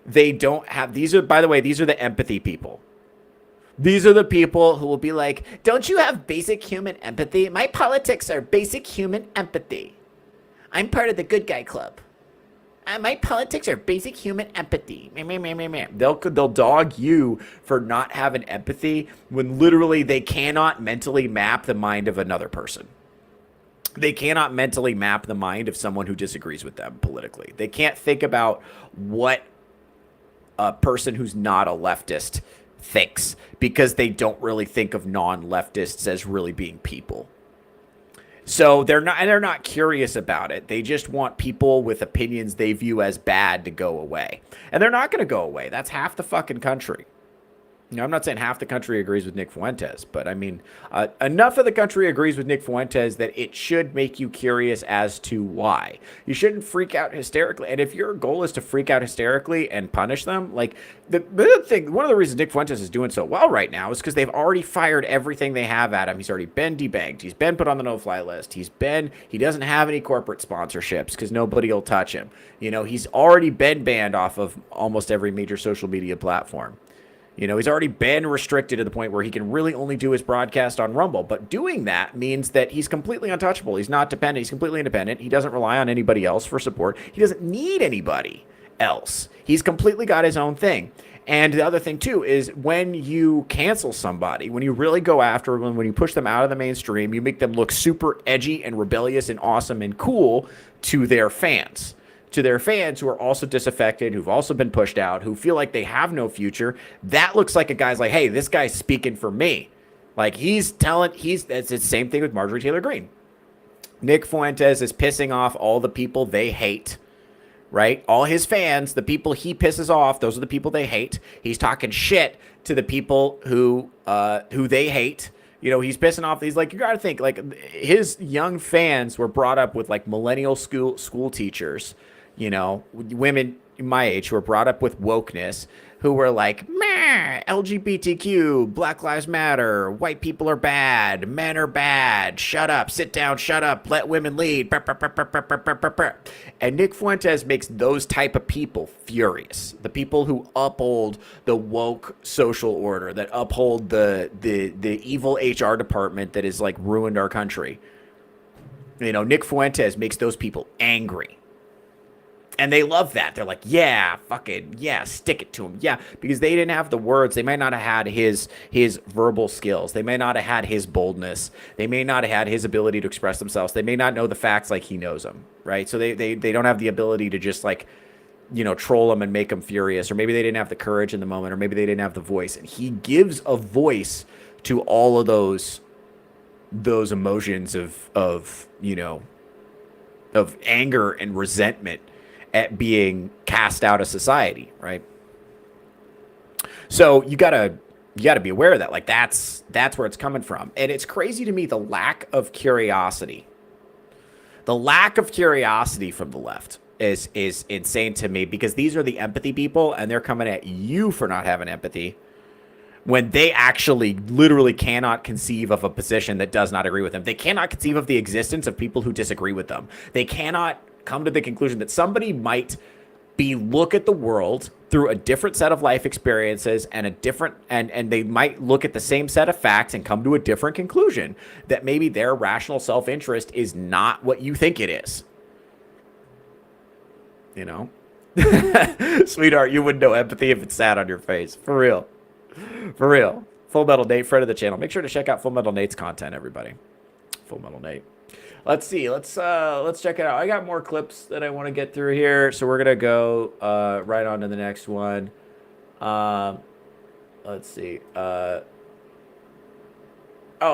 they don't have, by the way, these are the empathy people. These are the people who will be like, don't you have basic human empathy? My politics are basic human empathy. I'm part of the good guy club. My politics are basic human empathy. They'll dog you for not having empathy when literally they cannot mentally map the mind of another person. They cannot mentally map the mind of someone who disagrees with them politically. They can't think about what a person who's not a leftist thinks, because they don't really think of non-leftists as really being people. So they're not curious about it. They just want people with opinions they view as bad to go away. And they're not going to go away. That's half the fucking country. I'm not saying half the country agrees with Nick Fuentes, but I mean, enough of the country agrees with Nick Fuentes that it should make you curious as to why. You shouldn't freak out hysterically. And if your goal is to freak out hysterically and punish them, like the thing, one of the reasons Nick Fuentes is doing so well right now is because they've already fired everything they have at him. He's already been debanked. He's been put on the no-fly list. He doesn't have any corporate sponsorships because nobody will touch him. He's already been banned off of almost every major social media platform. He's already been restricted to the point where he can really only do his broadcast on Rumble. But doing that means that he's completely untouchable. He's not dependent. He's completely independent. He doesn't rely on anybody else for support. He doesn't need anybody else. He's completely got his own thing. And the other thing, too, is when you cancel somebody, when you really go after them, when you push them out of the mainstream, you make them look super edgy and rebellious and awesome and cool to their fans. To their fans who are also disaffected, who've also been pushed out, who feel like they have no future. That looks like a guy's like, hey, this guy's speaking for me. Like it's the same thing with Marjorie Taylor Greene. Nick Fuentes is pissing off all the people they hate, right? All his fans, the people he pisses off, those are the people they hate. He's talking shit to the people who they hate. He's pissing off. He's like, you got to think, like his young fans were brought up with like millennial school teachers, women my age who were brought up with wokeness, who were like, meh, LGBTQ, Black Lives Matter, white people are bad, men are bad, shut up, sit down, shut up, let women lead. And Nick Fuentes makes those type of people furious. The people who uphold the woke social order, that uphold the evil HR department that has like ruined our country. You know, Nick Fuentes makes those people angry. And they love that. They're like, yeah, fucking, yeah, stick it to him. Yeah, because they didn't have the words. They might not have had his verbal skills. They may not have had his boldness. They may not have had his ability to express themselves. They may not know the facts like he knows them, right? So they don't have the ability to just like, you know, troll them and make them furious. Or maybe they didn't have the courage in the moment, or maybe they didn't have the voice. And he gives a voice to all of those emotions of you know, of anger and resentment at being cast out of society, right? So you gotta be aware of that. Like that's where it's coming from. And it's crazy to me, the lack of curiosity. The lack of curiosity from the left is insane to me, because these are the empathy people, and they're coming at you for not having empathy when they actually literally cannot conceive of a position that does not agree with them. They cannot conceive of the existence of people who disagree with them. They cannot come to the conclusion that somebody might look at the world through a different set of life experiences and and they might look at the same set of facts and come to a different conclusion, that maybe their rational self-interest is not what you think it is. You know? Sweetheart, you wouldn't know empathy if it sat on your face. For real. For real. Full Metal Nate, friend of the channel. Make sure to check out Full Metal Nate's content, everybody. Full Metal Nate. Let's see. Let's check it out. I got more clips that I want to get through here, so we're gonna go right on to the next one. Let's see. Oh,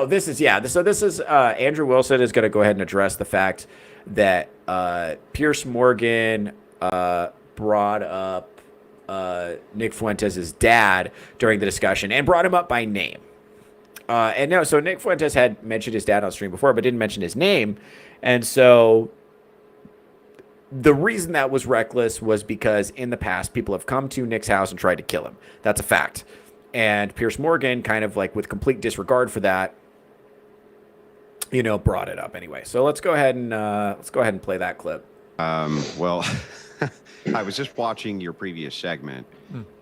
this is Andrew Wilson is gonna go ahead and address the fact that Piers Morgan brought up Nick Fuentes' dad during the discussion and brought him up by name. So Nick Fuentes had mentioned his dad on stream before, but didn't mention his name. And so the reason that was reckless was because in the past, people have come to Nick's house and tried to kill him. That's a fact. And Piers Morgan, kind of like with complete disregard for that, you know, brought it up anyway. So let's go ahead and play that clip. Well, I was just watching your previous segment,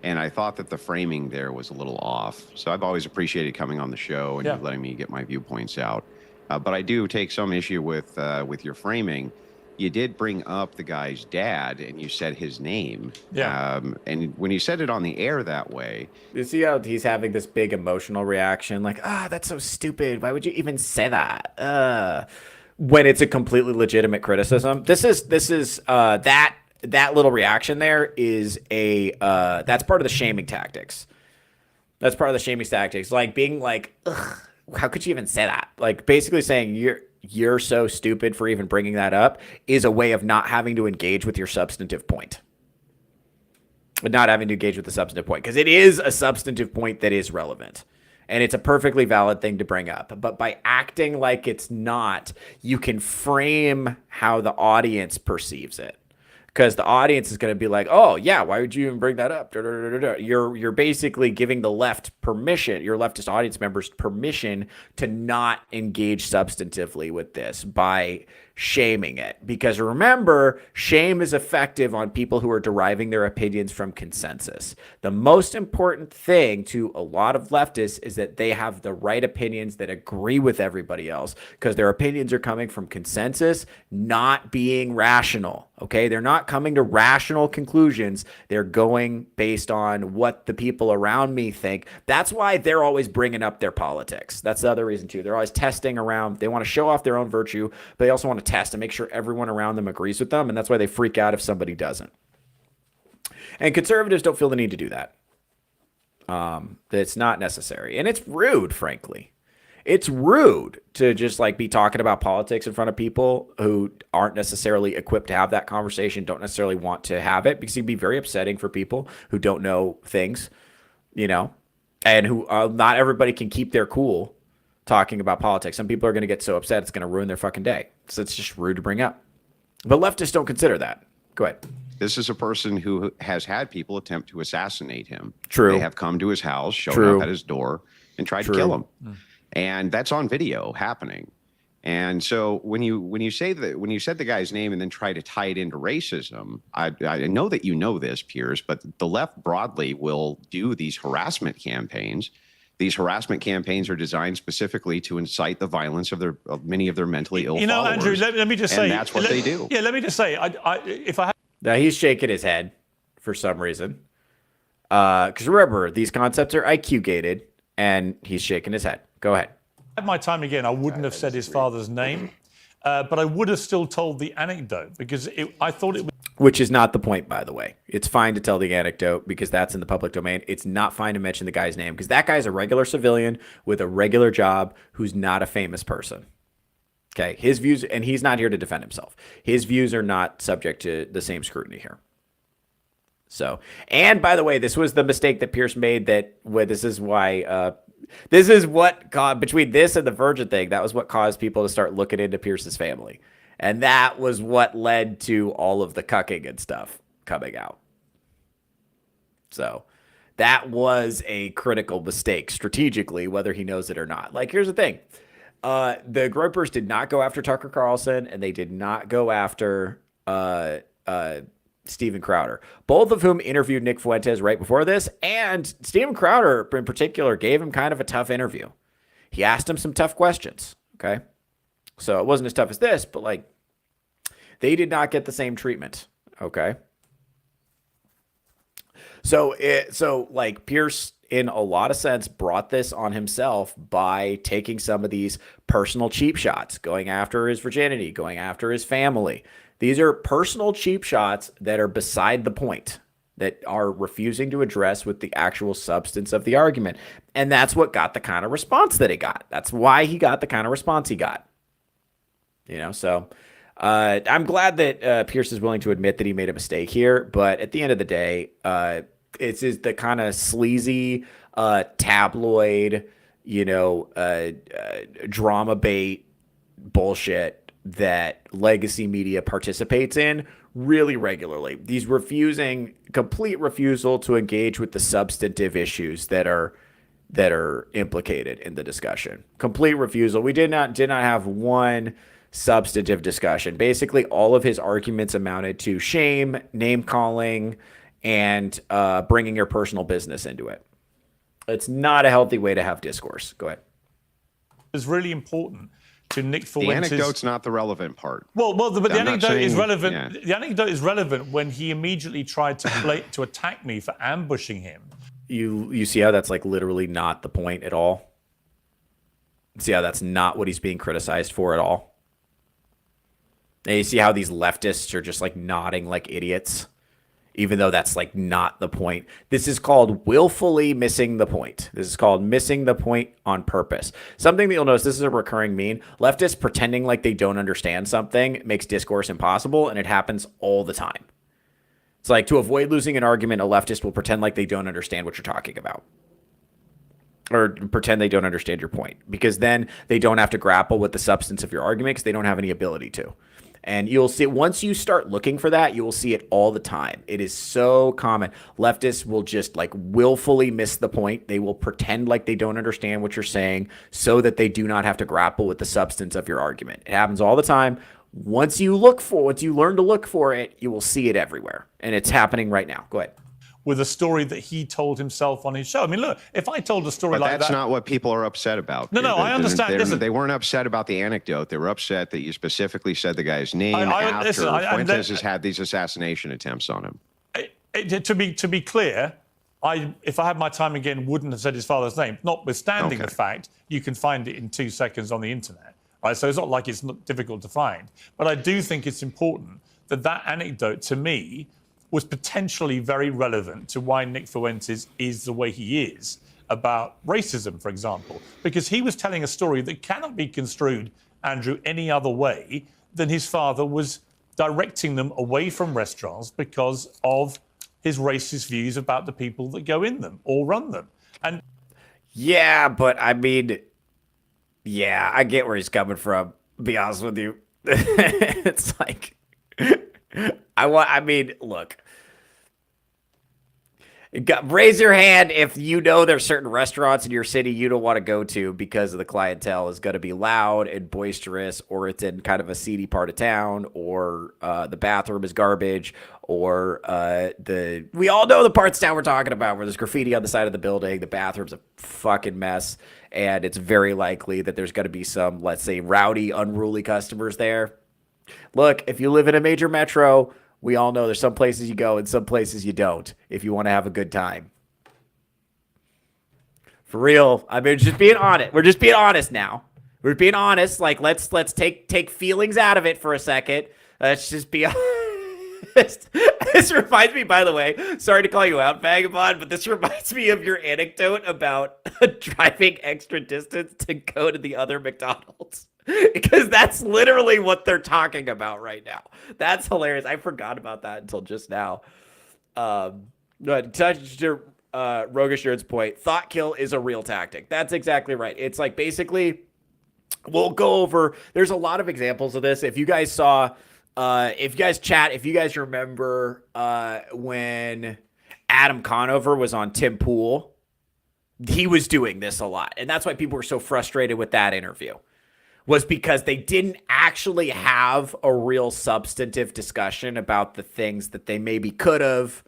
and I thought that the framing there was a little off. So I've always appreciated coming on the show and you letting me get my viewpoints out. But I do take some issue with your framing. You did bring up the guy's dad, and you said his name. Yeah. And when you said it on the air that way, you see how he's having this big emotional reaction, like, that's so stupid. Why would you even say that? When it's a completely legitimate criticism. This is that little reaction there is that's part of the shaming tactics. That's part of the shaming tactics. Like being like, ugh, how could you even say that? Like basically saying you're so stupid for even bringing that up is a way of not having to engage with your substantive point. Not having to engage with the substantive point, because it is a substantive point that is relevant. And it's a perfectly valid thing to bring up. But by acting like it's not, you can frame how the audience perceives it. Because the audience is going to be like, oh, yeah, why would you even bring that up? You're basically giving the left permission, your leftist audience members permission to not engage substantively with this by shaming it. Because remember, shame is effective on people who are deriving their opinions from consensus. The most important thing to a lot of leftists is that they have the right opinions that agree with everybody else, because their opinions are coming from consensus, not being rational. Okay, they're not coming to rational conclusions. They're going based on what the people around me think. That's why they're always bringing up their politics. That's the other reason too. They're always testing around. They want to show off their own virtue, but they also want to test and make sure everyone around them agrees with them. And that's why they freak out if somebody doesn't. And conservatives don't feel the need to do that. It's not necessary. And it's rude, frankly. It's rude to just like be talking about politics in front of people who aren't necessarily equipped to have that conversation, don't necessarily want to have it, because it'd be very upsetting for people who don't know things, you know, and who not everybody can keep their cool talking about politics. Some people are going to get so upset it's going to ruin their fucking day. So it's just rude to bring up. But leftists don't consider that. Go ahead. This is a person who has had people attempt to assassinate him. True. They have come to his house, shown True. up at his door, and tried True. to kill him. And that's on video happening. And so when you said the guy's name and then try to tie it into racism, I know that you know this, Piers, but the left broadly will do these harassment campaigns. These harassment campaigns are designed specifically to incite the violence of many of their mentally ill followers. Andrew, let me just say, that's what they do. Yeah, let me just say, Now he's shaking his head for some reason. Because remember, these concepts are IQ gated, and he's shaking his head. Go ahead. Had my time again, I wouldn't have said his father's name, but I would have still told the anecdote because I thought it was. Which is not the point, by the way. It's fine to tell the anecdote because that's in the public domain. It's not fine to mention the guy's name because that guy's a regular civilian with a regular job who's not a famous person. Okay, his views, and he's not here to defend himself. His views are not subject to the same scrutiny here. So, and by the way, this was the mistake that Piers made. This is why. This is what caused, between this and the Virgin thing, that was what caused people to start looking into Pierce's family. And that was what led to all of the cucking and stuff coming out. So that was a critical mistake strategically, whether he knows it or not. Like, here's the thing. The Gropers did not go after Tucker Carlson, and they did not go after Steven Crowder, both of whom interviewed Nick Fuentes right before this. And Steven Crowder in particular gave him kind of a tough interview. He asked him some tough questions. Okay. So it wasn't as tough as this, but like they did not get the same treatment. Okay. So like Pierce, in a lot of sense, brought this on himself by taking some of these personal cheap shots, going after his virginity, going after his family. These are personal cheap shots that are beside the point, that are refusing to address with the actual substance of the argument. And that's what got the kind of response that he got. That's why he got the kind of response he got. So I'm glad that Pierce is willing to admit that he made a mistake here. But at the end of the day, it's the kind of sleazy, tabloid, drama bait bullshit that legacy media participates in really regularly. These complete refusal to engage with the substantive issues that are implicated in the discussion. Complete refusal. We did not have one substantive discussion. Basically, all of his arguments amounted to shame, name calling, and bringing your personal business into it. It's not a healthy way to have discourse. Go ahead. It's really important to Nick Fuentes. The anecdote's not the relevant part. But the anecdote is relevant. Yeah. The anecdote is relevant when he immediately tried to attack me for ambushing him. You see how that's like literally not the point at all? See how that's not what he's being criticized for at all? And you see how these leftists are just like nodding like idiots, even though that's like not the point. This is called willfully missing the point. This is called missing the point on purpose. Something that you'll notice, this is a recurring meme. Leftists pretending like they don't understand something makes discourse impossible, and it happens all the time. It's like, to avoid losing an argument, a leftist will pretend like they don't understand what you're talking about, or pretend they don't understand your point, because then they don't have to grapple with the substance of your argument because they don't have any ability to. And you'll see, once you start looking for that, you will see it all the time. It is so common. Leftists will just like willfully miss the point. They will pretend like they don't understand what you're saying so that they do not have to grapple with the substance of your argument. It happens all the time. Once you learn to look for it, you will see it everywhere. And it's happening right now. Go ahead. With a story that he told himself on his show. I mean, look, if I told a story like that... That's not what people are upset about. No, I understand. They weren't upset about the anecdote. They were upset that you specifically said the guy's name after Fuentes has had these assassination attempts on him. To be clear, if I had my time again, wouldn't have said his father's name, notwithstanding the fact you can find it in 2 seconds on the internet. Right? So it's not like it's not difficult to find. But I do think it's important that anecdote, to me, was potentially very relevant to why Nick Fuentes is the way he is about racism, for example, because he was telling a story that cannot be construed, Andrew, any other way than his father was directing them away from restaurants because of his racist views about the people that go in them or run them. And yeah, but I mean, yeah, I get where he's coming from, to be honest with you. It's like, I mean, look. Raise your hand if you know there's certain restaurants in your city you don't want to go to because of the clientele is going to be loud and boisterous, or it's in kind of a seedy part of town, or the bathroom is garbage, or we all know the parts of town we're talking about where there's graffiti on the side of the building, the bathroom's a fucking mess, and it's very likely that there's going to be some, let's say, rowdy, unruly customers there. Look, if you live in a major metro, we all know there's some places you go and some places you don't if you want to have a good time. For real. I mean, just being honest. We're just being honest now. We're being honest. Like, let's take feelings out of it for a second. Let's just be honest. This reminds me, by the way, sorry to call you out, Vagabond, but this reminds me of your anecdote about driving extra distance to go to the other McDonald's. Because that's literally what they're talking about right now. That's hilarious. I forgot about that until just now. But to Roguish Nerd's point, thought kill is a real tactic. That's exactly right. It's like basically, we'll go over. There's a lot of examples of this. If you guys saw, if you guys remember when Adam Conover was on Tim Pool, he was doing this a lot, and that's why people were so frustrated with that interview. Was because they didn't actually have a real substantive discussion about the things that they maybe could have,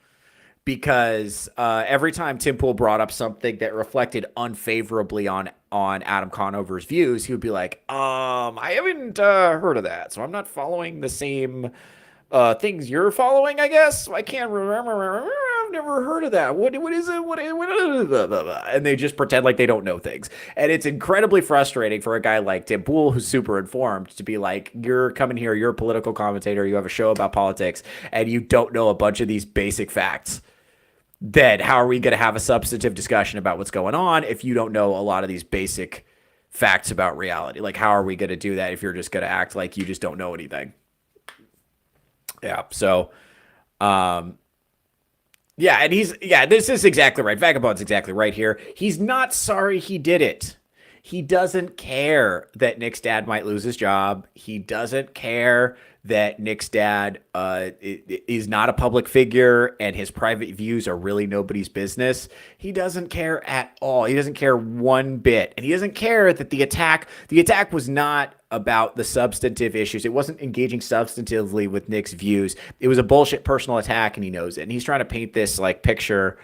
because every time Tim Pool brought up something that reflected unfavorably on Adam Conover's views, he would be like, I haven't heard of that, so I'm not following the same things you're following, I guess. I can't remember. I've never heard of that. What is it? What and they just pretend like they don't know things. And it's incredibly frustrating for a guy like Tim Pool, who's super informed, to be like, you're coming here, you're a political commentator, you have a show about politics, and you don't know a bunch of these basic facts. Then how are we going to have a substantive discussion about what's going on if you don't know a lot of these basic facts about reality? Like, how are we going to do that if you're just going to act like you just don't know anything? Yeah. So, yeah. And this is exactly right. Vagabond's exactly right here. He's not sorry he did it. He doesn't care that Nick's dad might lose his job. He doesn't care that Nick's dad is not a public figure and his private views are really nobody's business. He doesn't care at all. He doesn't care one bit. And he doesn't care that the attack was not about the substantive issues. It wasn't engaging substantively with Nick's views. It was a bullshit personal attack, and he knows it. And he's trying to paint this like picture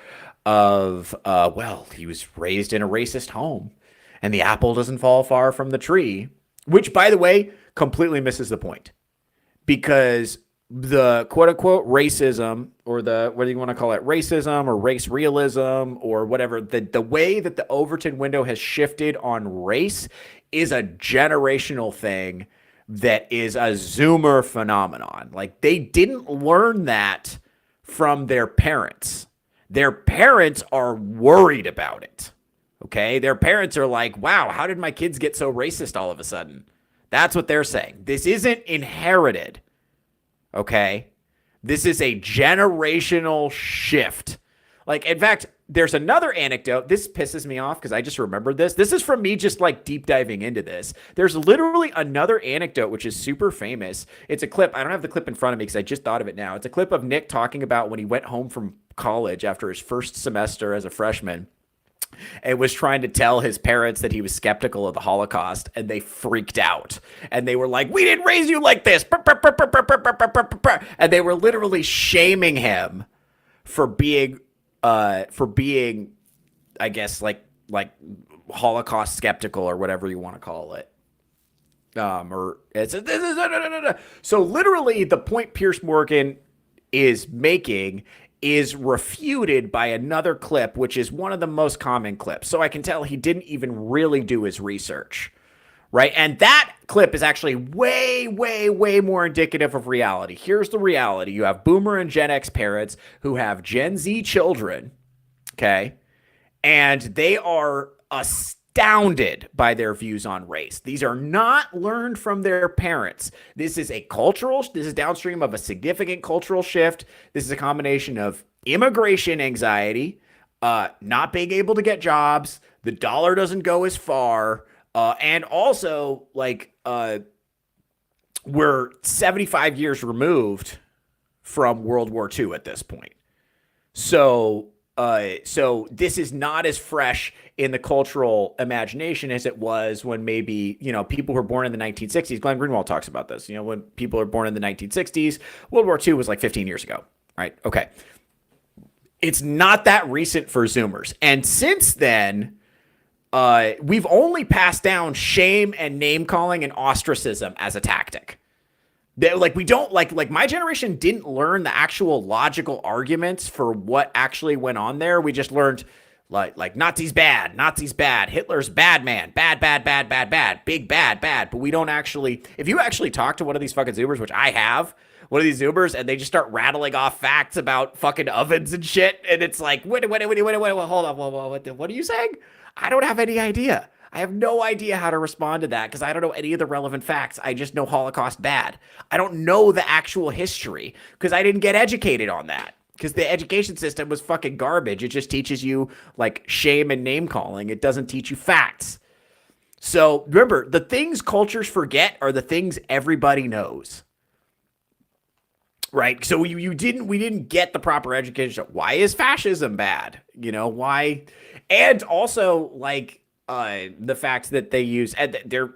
of, well, he was raised in a racist home and the apple doesn't fall far from the tree, which, by the way, completely misses the point. Because the quote-unquote racism, or the, what do you want to call it, racism or race realism or whatever, the way that the Overton window has shifted on race is a generational thing that is a Zoomer phenomenon. Like, they didn't learn that from their parents. Their parents are worried about it, okay? Their parents are like, wow, how did my kids get so racist all of a sudden? That's what they're saying. This isn't inherited, okay? This is a generational shift. Like, in fact, there's another anecdote. This pisses me off because I just remembered this. This is from me just like deep diving into this. There's literally another anecdote which is super famous. It's a clip. I don't have the clip in front of me because I just thought of it now. It's a clip of Nick talking about when he went home from college after his first semester as a freshman, and was trying to tell his parents that he was skeptical of the Holocaust, and they freaked out. And they were like, we didn't raise you like this. And they were literally shaming him for being, I guess, like Holocaust skeptical or whatever you want to call it. So literally the point Piers Morgan is making is refuted by another clip, which is one of the most common clips. So I can tell he didn't even really do his research, right? And that clip is actually way, way, way more indicative of reality. Here's the reality. You have Boomer and Gen X parents who have Gen Z children, okay? And they are astounded by their views on race. These are not learned from their parents. This is downstream of a significant cultural shift. This is a combination of immigration anxiety, not being able to get jobs, the dollar doesn't go as far, and also we're 75 years removed from World War II at this point. So this is not as fresh in the cultural imagination as it was when maybe, people who were born in the 1960s. Glenn Greenwald talks about this. When people are born in the 1960s, World War II was like 15 years ago, right? Okay. It's not that recent for Zoomers. And since then, we've only passed down shame and name calling and ostracism as a tactic. We don't like my generation didn't learn the actual logical arguments for what actually went on there. We just learned like Nazis bad, Hitler's bad man, bad, big bad. But we don't actually, if you actually talk to one of these fucking Zoomers, which I have, one of these Zoomers, and they just start rattling off facts about fucking ovens and shit, and it's like, wait, hold on, what are you saying? I don't have any idea. I have no idea how to respond to that because I don't know any of the relevant facts. I just know Holocaust bad. I don't know the actual history because I didn't get educated on that because the education system was fucking garbage. It just teaches you like shame and name calling. It doesn't teach you facts. So remember, the things cultures forget are the things everybody knows. Right? So we didn't get the proper education. Why is fascism bad? Why? And also the fact that they use, and they're,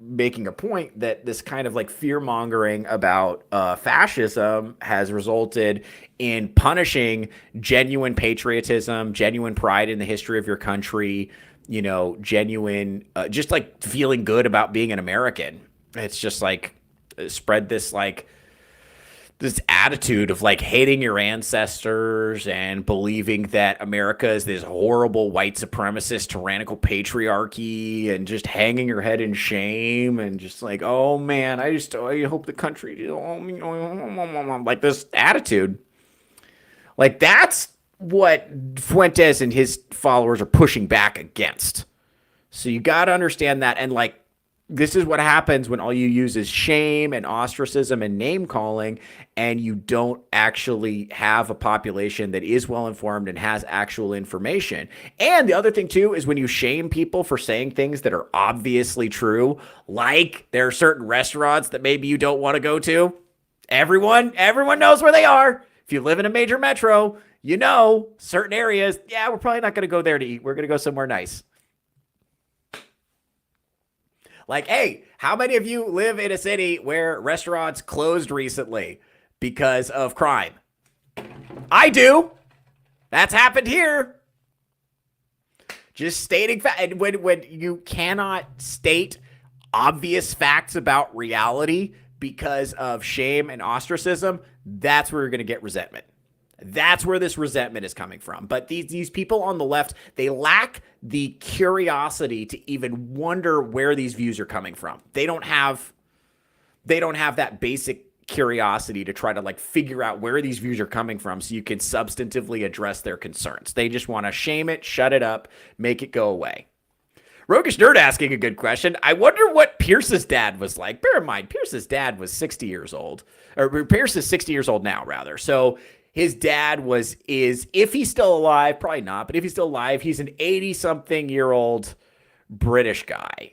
making a point that this kind of like fear mongering about fascism has resulted in punishing genuine patriotism, genuine pride in the history of your country, genuine, just like feeling good about being an American. It's just like spread this this attitude of like hating your ancestors and believing that America is this horrible white supremacist tyrannical patriarchy and just hanging your head in shame and just like, oh man, I hope the country, like this attitude. Like that's what Fuentes and his followers are pushing back against. So you got to understand that. And like, this is what happens when all you use is shame and ostracism and name calling, and you don't actually have a population that is well informed and has actual information. And the other thing too is when you shame people for saying things that are obviously true, like there are certain restaurants that maybe you don't want to go to. Everyone knows where they are. If you live in a major metro, certain areas, yeah, we're probably not going to go there to eat. We're going to go somewhere nice. Like, hey, how many of you live in a city where restaurants closed recently because of crime? I do. That's happened here. Just stating facts. And when you cannot state obvious facts about reality because of shame and ostracism, that's where you're going to get resentment. That's where this resentment is coming from. But these people on the left, they lack the curiosity to even wonder where these views are coming from. They don't have that basic curiosity to try to like figure out where these views are coming from so you can substantively address their concerns. They just want to shame it, shut it up, make it go away. Roguish Nerd asking a good question. I wonder what Pierce's dad was like. Bear in mind, Pierce's dad was 60 years old. Or Pierce is 60 years old now, rather. So his dad is, if he's still alive, probably not, but if he's still alive, he's an 80-something-year-old British guy,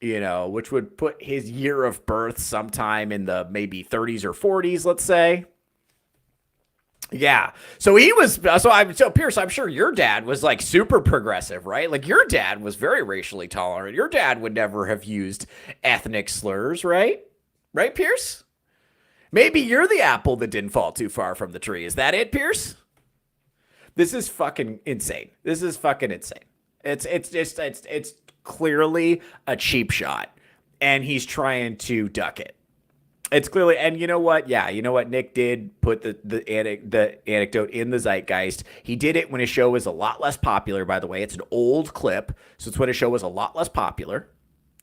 which would put his year of birth sometime in the maybe 30s or 40s, let's say. Yeah. So Pierce, I'm sure your dad was like super progressive, right? Like your dad was very racially tolerant. Your dad would never have used ethnic slurs, right? Right, Pierce? Maybe you're the apple that didn't fall too far from the tree. Is that it, Piers? This is fucking insane. It's clearly a cheap shot, and he's trying to duck it. It's clearly, and you know what? Yeah, you know what? Nick did put the anecdote in the zeitgeist. He did it when his show was a lot less popular, by the way. It's an old clip, so it's when his show was a lot less popular,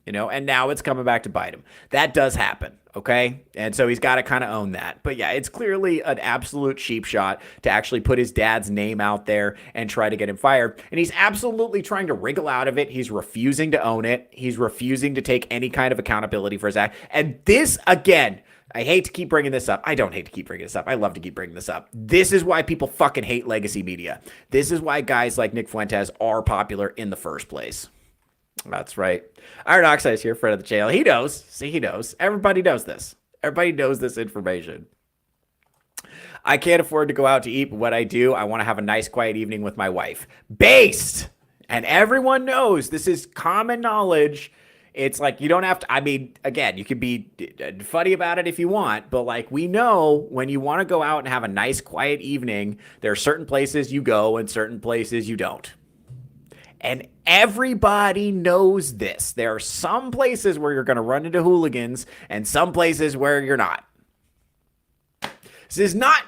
and now it's coming back to bite him. That does happen, okay? And so he's got to kind of own that. But yeah, it's clearly an absolute cheap shot to actually put his dad's name out there and try to get him fired. And he's absolutely trying to wriggle out of it. He's refusing to own it. He's refusing to take any kind of accountability for his act. And this, again, I hate to keep bringing this up. I don't hate to keep bringing this up. I love to keep bringing this up. This is why people fucking hate legacy media. This is why guys like Nick Fuentes are popular in the first place. That's right. Iron Oxide's here, friend of the channel. He knows. See, he knows. Everybody knows this. Everybody knows this information. I can't afford to go out to eat, but what I do, I want to have a nice, quiet evening with my wife. Based! And everyone knows this is common knowledge. It's like you don't have to, I mean, again, you can be funny about it if you want, but like we know when you want to go out and have a nice, quiet evening, there are certain places you go and certain places you don't. And everybody knows this. There are some places where you're going to run into hooligans and some places where you're not. This is not,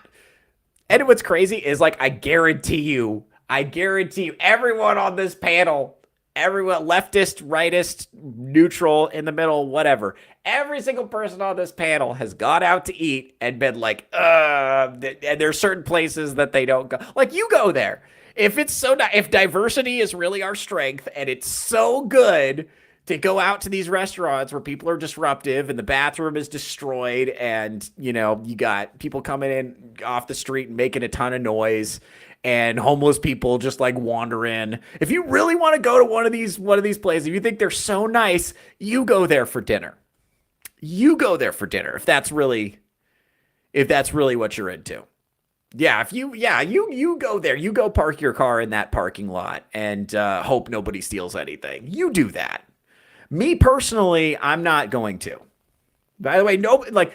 and what's crazy is like, I guarantee you, everyone on this panel, everyone, leftist, rightist, neutral, in the middle, whatever, every single person on this panel has gone out to eat and been like, and there's certain places that they don't go. Like, you go there. If it's so, if diversity is really our strength and it's so good to go out to these restaurants where people are disruptive and the bathroom is destroyed and, you know, you got people coming in off the street and making a ton of noise and homeless people just like wander in. If you really want to go to one of these places, if you think they're so nice, you go there for dinner. You go there for dinner if that's really what you're into. Yeah, you go there. You go park your car in that parking lot and hope nobody steals anything. You do that. Me personally, I'm not going to. By the way, no, like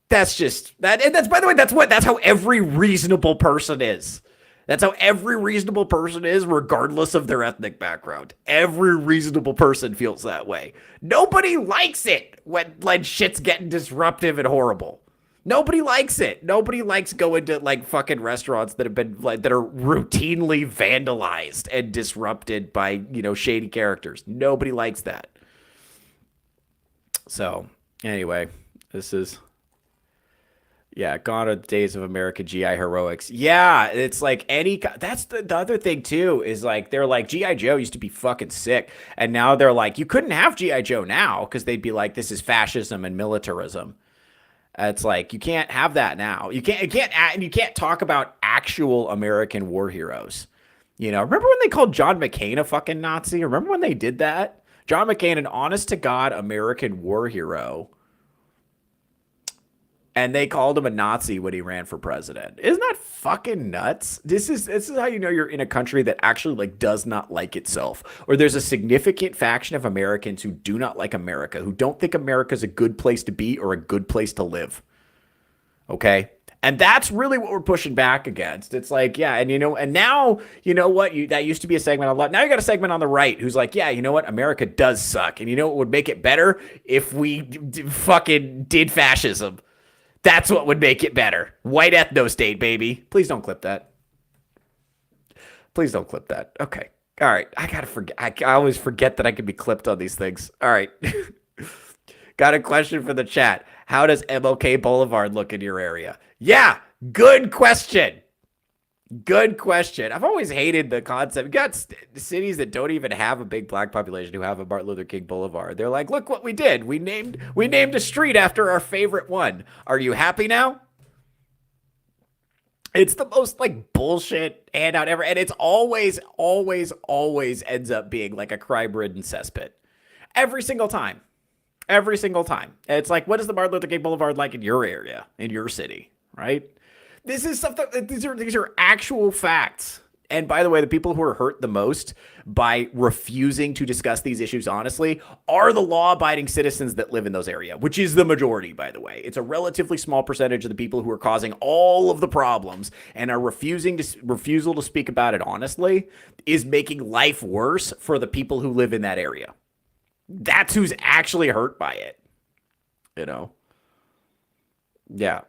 that's just that. And that's, by the way, that's how every reasonable person is. That's how every reasonable person is, regardless of their ethnic background. Every reasonable person feels that way. Nobody likes it when shit's getting disruptive and horrible. Nobody likes it. Nobody likes going to like fucking restaurants that have been like that are routinely vandalized and disrupted by, you know, shady characters. Nobody likes that. So anyway, this is gone are the days of American GI heroics. Yeah, it's like that's the other thing too, is like they're like GI Joe used to be fucking sick, and now they're like you couldn't have GI Joe now because they'd be like this is fascism and militarism. It's like you can't have that now. You can't talk about actual American war heroes. You know, remember when they called John McCain a fucking Nazi? Remember when they did that? John McCain, an honest to God American war hero, and they called him a Nazi when he ran for president. Isn't that fucking nuts? This is how you know you're in a country that actually like does not like itself, or there's a significant faction of Americans who do not like America, who don't think America's a good place to be or a good place to live. Okay? And that's really what we're pushing back against. It's like, yeah, and you know, and now, you know what? That used to be a segment on the left. Now you got a segment on the right who's like, yeah, you know what? America does suck. And you know what would make it better? If we fucking did fascism. That's what would make it better. White ethno state, baby. Please don't clip that. Please don't clip that. Okay. All right. I gotta forget. I always forget that I can be clipped on these things. All right. Got a question for the chat. How does MLK Boulevard look in your area? Yeah. Good question. Good question. I've always hated the concept. You got cities that don't even have a big black population who have a Martin Luther King Boulevard. They're like, look what we did. We named a street after our favorite one. Are you happy now? It's the most like bullshit handout ever. And it's always ends up being like a crime-ridden cesspit. Every single time. Every single time. And it's like, what is the Martin Luther King Boulevard like in your area, in your city, right? This is something. These are actual facts. And by the way, the people who are hurt the most by refusing to discuss these issues honestly are the law-abiding citizens that live in those areas, which is the majority, by the way. It's a relatively small percentage of the people who are causing all of the problems and are refusal to speak about it honestly is making life worse for the people who live in that area. That's who's actually hurt by it. You know? Yeah.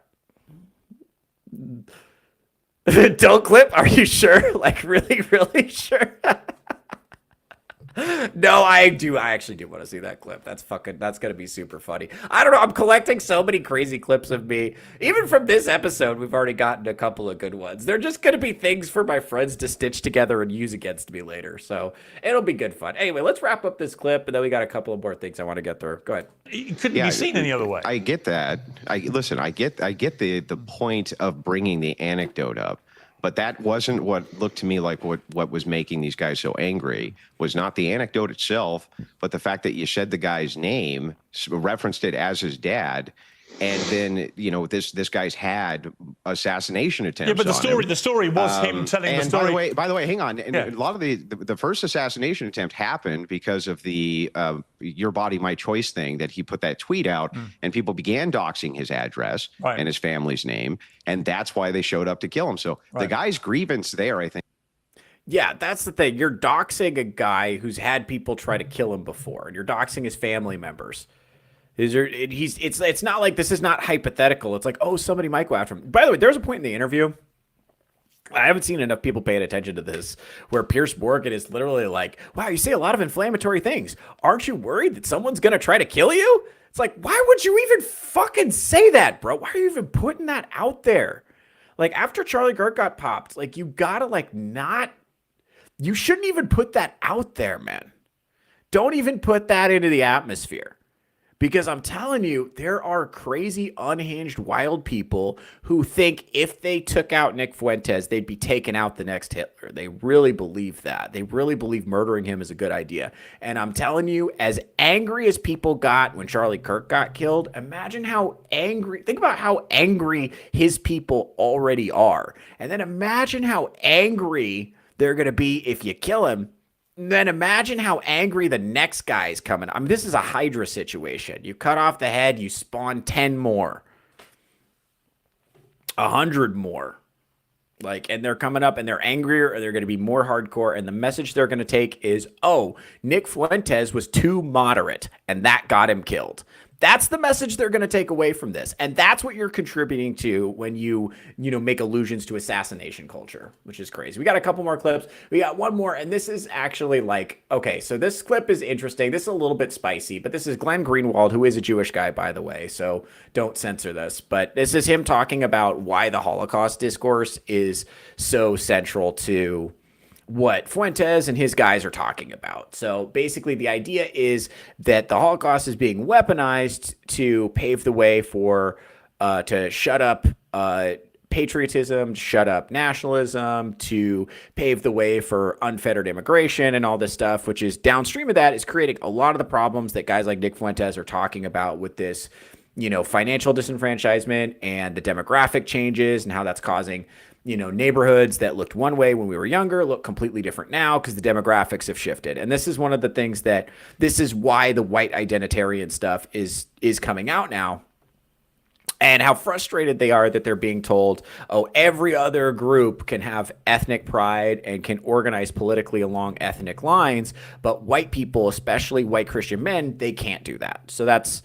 Don't clip? Are you sure? Like really, really sure? No, I actually do want to see that clip. That's gonna be super funny. I don't know. I'm collecting so many crazy clips of me. Even from this episode, we've already gotten a couple of good ones. They're just gonna be things for my friends to stitch together and use against me later. So it'll be good fun. Anyway, let's wrap up this clip, and then we got a couple of more things I want to get through. Go ahead. It couldn't be seen any other way. I get that. I get the point of bringing the anecdote up. But that wasn't what looked to me like what was making these guys so angry, was not the anecdote itself, but the fact that you said the guy's name, referenced it as his dad, And then, this guy's had assassination attempts. Yeah, but the story was him telling the story. By the way, hang on. And a lot of the first assassination attempt happened because of the "Your Body, My Choice" thing that he put that tweet out, and people began doxing his address and his family's name, and that's why they showed up to kill him. So the guy's grievance there, I think. Yeah, that's the thing. You're doxing a guy who's had people try to kill him before, and you're doxing his family members. It's not like this is not hypothetical. It's like, oh, somebody might go after him. By the way, there's a point in the interview, I haven't seen enough people paying attention to this, where Piers Morgan is literally like, wow, you say a lot of inflammatory things. Aren't you worried that someone's going to try to kill you? It's like, why would you even fucking say that, bro? Why are you even putting that out there? Like, after Charlie Kirk got popped, like, you gotta, like, not, you shouldn't even put that out there, man. Don't even put that into the atmosphere. Because I'm telling you, there are crazy, unhinged, wild people who think if they took out Nick Fuentes, they'd be taking out the next Hitler. They really believe that. They really believe murdering him is a good idea. And I'm telling you, as angry as people got when Charlie Kirk got killed, imagine how angry, think about how angry his people already are. And then imagine how angry they're going to be if you kill him. Then imagine how angry the next guy is coming. I mean, this is a Hydra situation. You cut off the head, you spawn 10 more. 100 more. Like, and they're coming up and they're angrier, or they're going to be more hardcore. And the message they're going to take is, oh, Nick Fuentes was too moderate and that got him killed. That's the message they're going to take away from this. And that's what you're contributing to when you make allusions to assassination culture, which is crazy. We got a couple more clips. We got one more, and this is actually like, okay, so this clip is interesting. This is a little bit spicy, but this is Glenn Greenwald, who is a Jewish guy, by the way, so don't censor this. But this is him talking about why the Holocaust discourse is so central to what Fuentes and his guys are talking about. So basically the idea is that the Holocaust is being weaponized to pave the way for to shut up patriotism, to shut up nationalism, to pave the way for unfettered immigration and all this stuff, which is downstream of that is creating a lot of the problems that guys like Nick Fuentes are talking about with this, financial disenfranchisement and the demographic changes and how that's causing neighborhoods that looked one way when we were younger look completely different now because the demographics have shifted. And this is one of the things this is why the white identitarian stuff is coming out now, and how frustrated they are that they're being told, oh, every other group can have ethnic pride and can organize politically along ethnic lines, but white people, especially white Christian men, they can't do that. So that's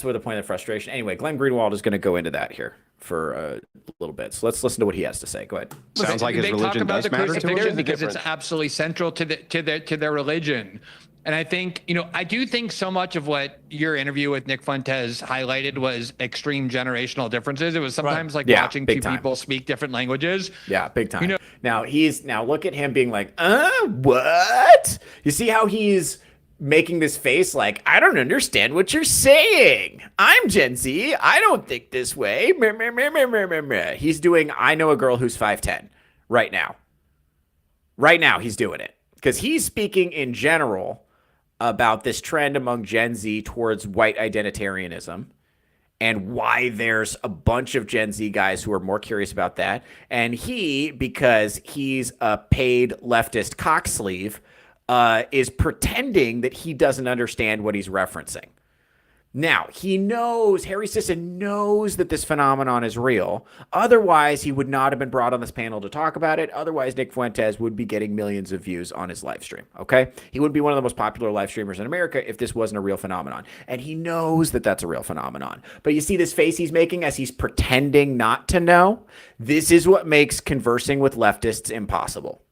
where the point of the frustration. Anyway, Glenn Greenwald is going to go into that here for a little bit. So let's listen to what he has to say. Go ahead. Sounds like his religion does matter to him because it's absolutely central to their religion. And I think, I do think so much of what your interview with Nick Fuentes highlighted was extreme generational differences. It was sometimes like watching two people speak different languages. Yeah, big time. Now look at him being like, what? You see how he's making this face like, I don't understand what you're saying. I'm Gen Z. I don't think this way. He's doing, I know a girl who's 5'10" right now. Right now, he's doing it. Because he's speaking in general about this trend among Gen Z towards white identitarianism and why there's a bunch of Gen Z guys who are more curious about that. And he, because he's a paid leftist cocksleeve, is pretending that he doesn't understand what he's referencing. Now, Harry Sisson knows that this phenomenon is real. Otherwise, he would not have been brought on this panel to talk about it. Otherwise, Nick Fuentes would be getting millions of views on his live stream, okay? He would be one of the most popular live streamers in America if this wasn't a real phenomenon. And he knows that that's a real phenomenon. But you see this face he's making as he's pretending not to know? This is what makes conversing with leftists impossible.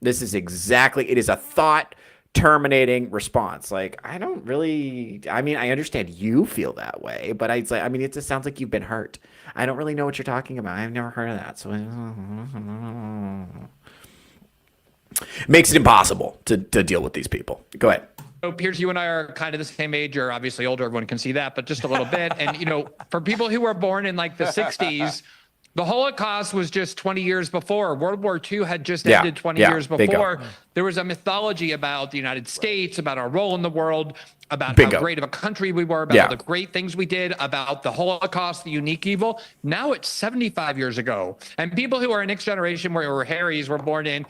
It is a thought terminating response. Like, I understand you feel that way, but it just sounds like you've been hurt. I don't really know what you're talking about. I've never heard of that. So it makes it impossible to deal with these people. Go ahead. So Piers, you and I are kind of the same age. You're obviously older. Everyone can see that, but just a little bit. And, for people who were born in like the 60s, The Holocaust was just 20 years before. World War II had just ended 20 years before. There was a mythology about the United States, about our role in the world, about how great of a country we were, about all the great things we did, about the Holocaust, the unique evil. Now it's 75 years ago. And people who are next generation, where Harrys were born in,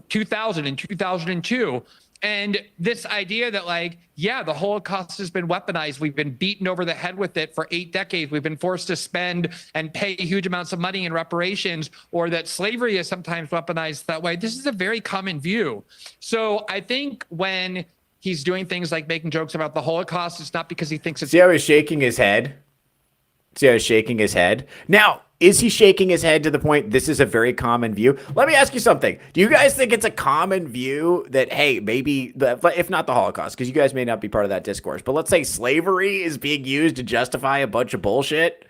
2000 and 2002. And this idea that, like, yeah, the Holocaust has been weaponized. We've been beaten over the head with it for 8 decades. We've been forced to spend and pay huge amounts of money in reparations, or that slavery is sometimes weaponized that way. This is a very common view. So I think when he's doing things like making jokes about the Holocaust, it's not because he thinks it's... See how he's shaking his head? Now, is he shaking his head to the point this is a very common view? Let me ask you something. Do you guys think it's a common view that, hey, maybe, if not the Holocaust, because you guys may not be part of that discourse, but let's say slavery is being used to justify a bunch of bullshit?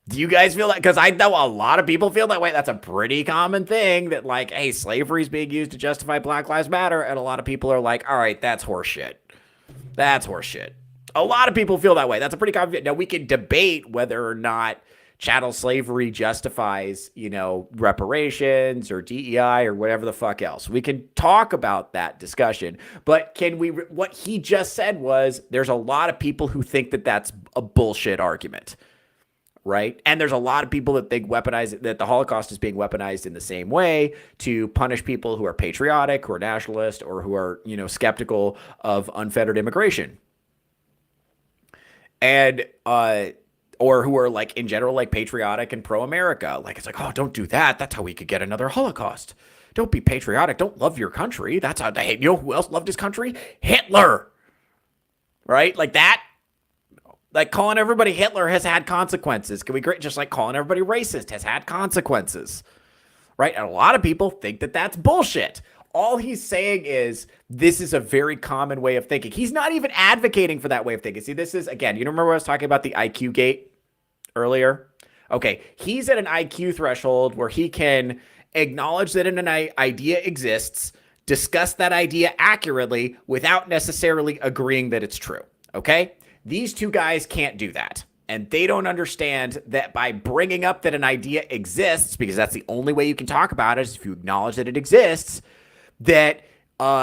Do you guys feel that? Because I know a lot of people feel that way. That's a pretty common thing, that, like, hey, slavery is being used to justify Black Lives Matter, and a lot of people are like, all right, that's horseshit. That's horseshit. A lot of people feel that way. That's a pretty common... Now, we can debate whether or not chattel slavery justifies, reparations or DEI or whatever the fuck else. We can talk about that discussion, but what he just said was, there's a lot of people who think that that's a bullshit argument, right? And there's a lot of people that think that the Holocaust is being weaponized in the same way to punish people who are patriotic, who are nationalist, or who are, skeptical of unfettered immigration. And, or who are, like, in general, like, patriotic and pro-America. Like, it's like, oh, don't do that. That's how we could get another Holocaust. Don't be patriotic. Don't love your country. That's how they hate. You know who else loved his country? Hitler. Right? Like that. Like, calling everybody Hitler has had consequences. Can we great? Just like calling everybody racist has had consequences. Right? And a lot of people think that that's bullshit. All he's saying is, this is a very common way of thinking. He's not even advocating for that way of thinking. See, this is, again, you remember I was talking about the IQ gate earlier? Okay, he's at an IQ threshold where he can acknowledge that an idea exists, discuss that idea accurately without necessarily agreeing that it's true, okay? These two guys can't do that. And they don't understand that by bringing up that an idea exists, because that's the only way you can talk about it, is if you acknowledge that it exists, that they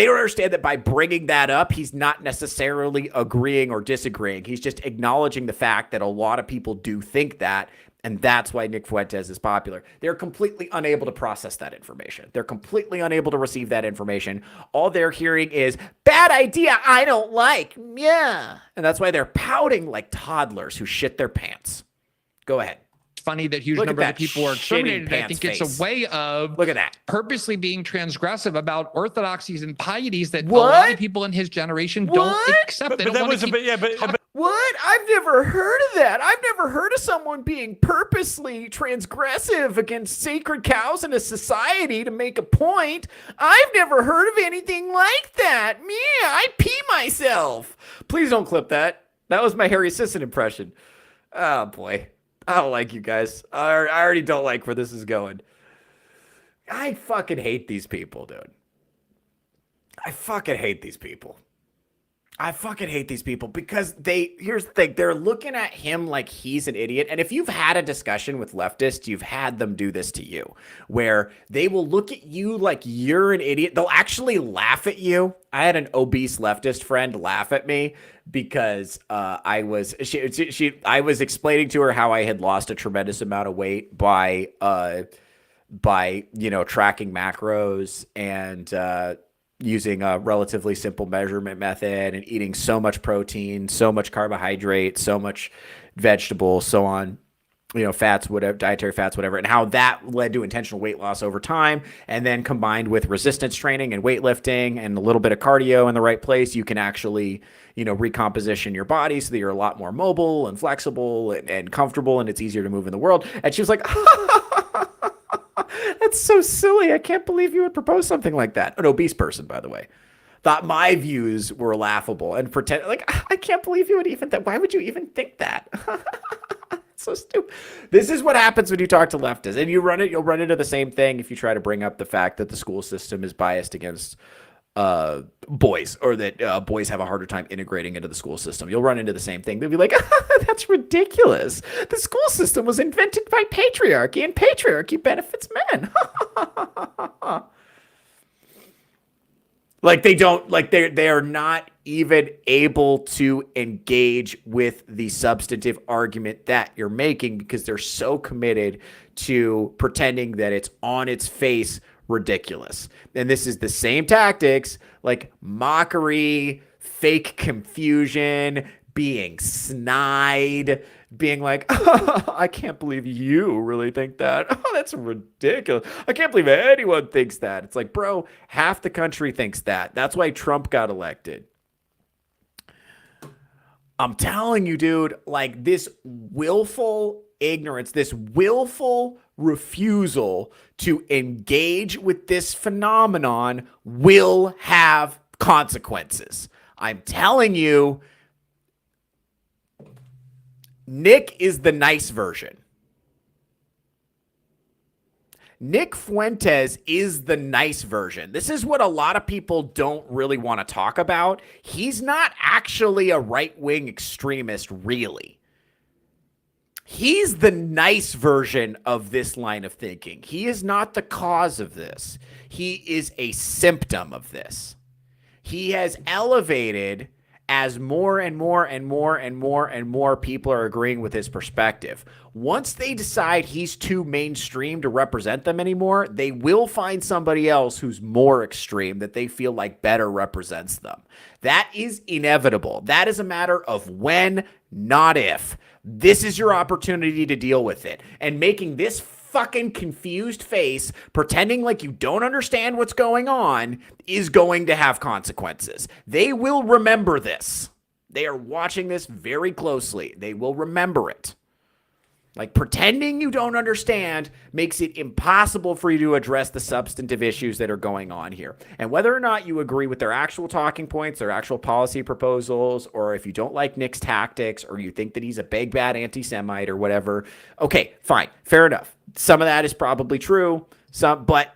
don't understand that by bringing that up, he's not necessarily agreeing or disagreeing. He's just acknowledging the fact that a lot of people do think that, and that's why Nick Fuentes is popular. They're completely unable to process that information. They're completely unable to receive that information. All they're hearing is, bad idea, I don't like. Yeah. And that's why they're pouting like toddlers who shit their pants. Go ahead. Funny that huge number of people are exterminated. I think it's a way of purposely being transgressive about orthodoxies and pieties that a lot of people in his generation don't accept. They don't want to keep... What? I've never heard of that. I've never heard of someone being purposely transgressive against sacred cows in a society to make a point. I've never heard of anything like that. Man, I pee myself. Please don't clip that. That was my Harry Sisson impression. Oh, boy. I don't like you guys. I already don't like where this is going. I fucking hate these people, dude. I fucking hate these people. Because here's the thing, they're looking at him like he's an idiot. And if you've had a discussion with leftists, you've had them do this to you, where they will look at you like you're an idiot. They'll actually laugh at you. I had an obese leftist friend laugh at me because I was explaining to her how I had lost a tremendous amount of weight by tracking macros and using a relatively simple measurement method and eating so much protein, so much carbohydrate, so much vegetable, so on, fats, whatever, dietary fats, whatever, and how that led to intentional weight loss over time. And then combined with resistance training and weightlifting and a little bit of cardio in the right place, you can actually, recomposition your body so that you're a lot more mobile and flexible and comfortable, and it's easier to move in the world. And she was like, that's so silly. I can't believe you would propose something like that. An obese person, by the way, thought my views were laughable and pretend like, I can't believe you would even think. Why would you even think that? So stupid. This is what happens when you talk to leftists, and you'll run into the same thing if you try to bring up the fact that the school system is biased against boys, or that boys have a harder time integrating into the school system. You'll run into the same thing. They'll be like, that's ridiculous. The school system was invented by patriarchy, and patriarchy benefits men. Like they are not even able to engage with the substantive argument that you're making because they're so committed to pretending that it's on its face ridiculous. And this is the same tactics, like mockery, fake confusion, being snide, being like, I can't believe you really think that. Oh, that's ridiculous. I can't believe anyone thinks that. It's like, bro, half the country thinks that. That's why Trump got elected. I'm telling you, dude, like this willful ignorance, this willful refusal to engage with this phenomenon will have consequences. I'm telling you, Nick is the nice version. Nick Fuentes is the nice version. This is what a lot of people don't really want to talk about. He's not actually a right-wing extremist, really. He's the nice version of this line of thinking. He is not the cause of this. He is a symptom of this. He has elevated as more and more and more and more and more people are agreeing with his perspective. Once they decide he's too mainstream to represent them anymore, they will find somebody else who's more extreme that they feel like better represents them. That is inevitable. That is a matter of when, not if. This is your opportunity to deal with it. And making this fucking confused face, pretending like you don't understand what's going on, is going to have consequences. They will remember this. They are watching this very closely. They will remember it. Like, pretending you don't understand makes it impossible for you to address the substantive issues that are going on here. And whether or not you agree with their actual talking points, their actual policy proposals, or if you don't like Nick's tactics, or you think that he's a big bad anti-Semite or whatever, okay, fine, fair enough. Some of that is probably true, but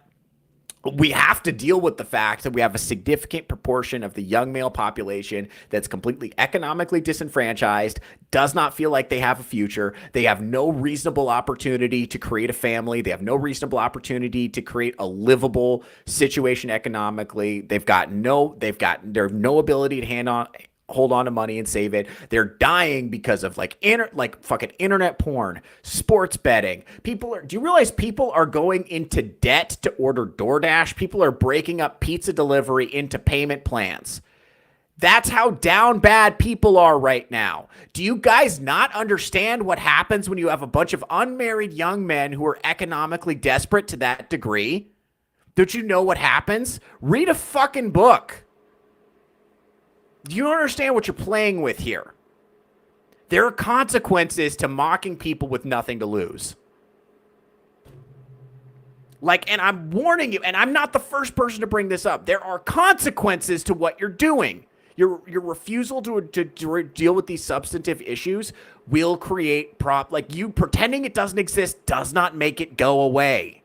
we have to deal with the fact that we have a significant proportion of the young male population that's completely economically disenfranchised, does not feel like they have a future. They have no reasonable opportunity to create a family. They have no reasonable opportunity to create a livable situation economically. They have no ability to hold on to money and save it. They're dying because of fucking internet porn, sports betting. Do you realize people are going into debt to order DoorDash? People are breaking up pizza delivery into payment plans. That's how down bad people are right now. Do you guys not understand what happens when you have a bunch of unmarried young men who are economically desperate to that degree? Don't you know what happens? Read a fucking book. Do you understand what you're playing with here? There are consequences to mocking people with nothing to lose. And I'm warning you, and I'm not the first person to bring this up. There are consequences to what you're doing. Your refusal to deal with these substantive issues will create you pretending it doesn't exist does not make it go away.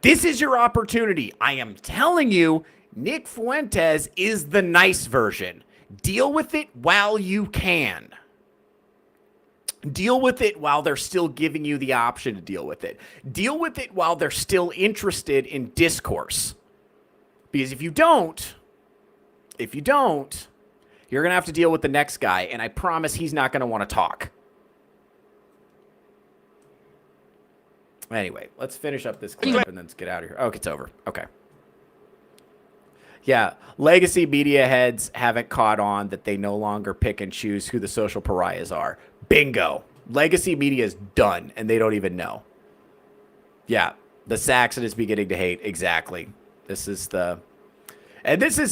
This is your opportunity. I am telling you, Nick Fuentes is the nice version. Deal with it while you can. Deal with it while they're still giving you the option to deal with it. Deal with it while they're still interested in discourse. Because if you don't, you're going to have to deal with the next guy, and I promise he's not going to want to talk. Anyway, let's finish up this clip and then let's get out of here. Oh, it's over. Okay. Yeah, legacy media heads haven't caught on that they no longer pick and choose who the social pariahs are. Bingo. Legacy media is done, and they don't even know. Yeah, the Saxon is beginning to hate. Exactly. This is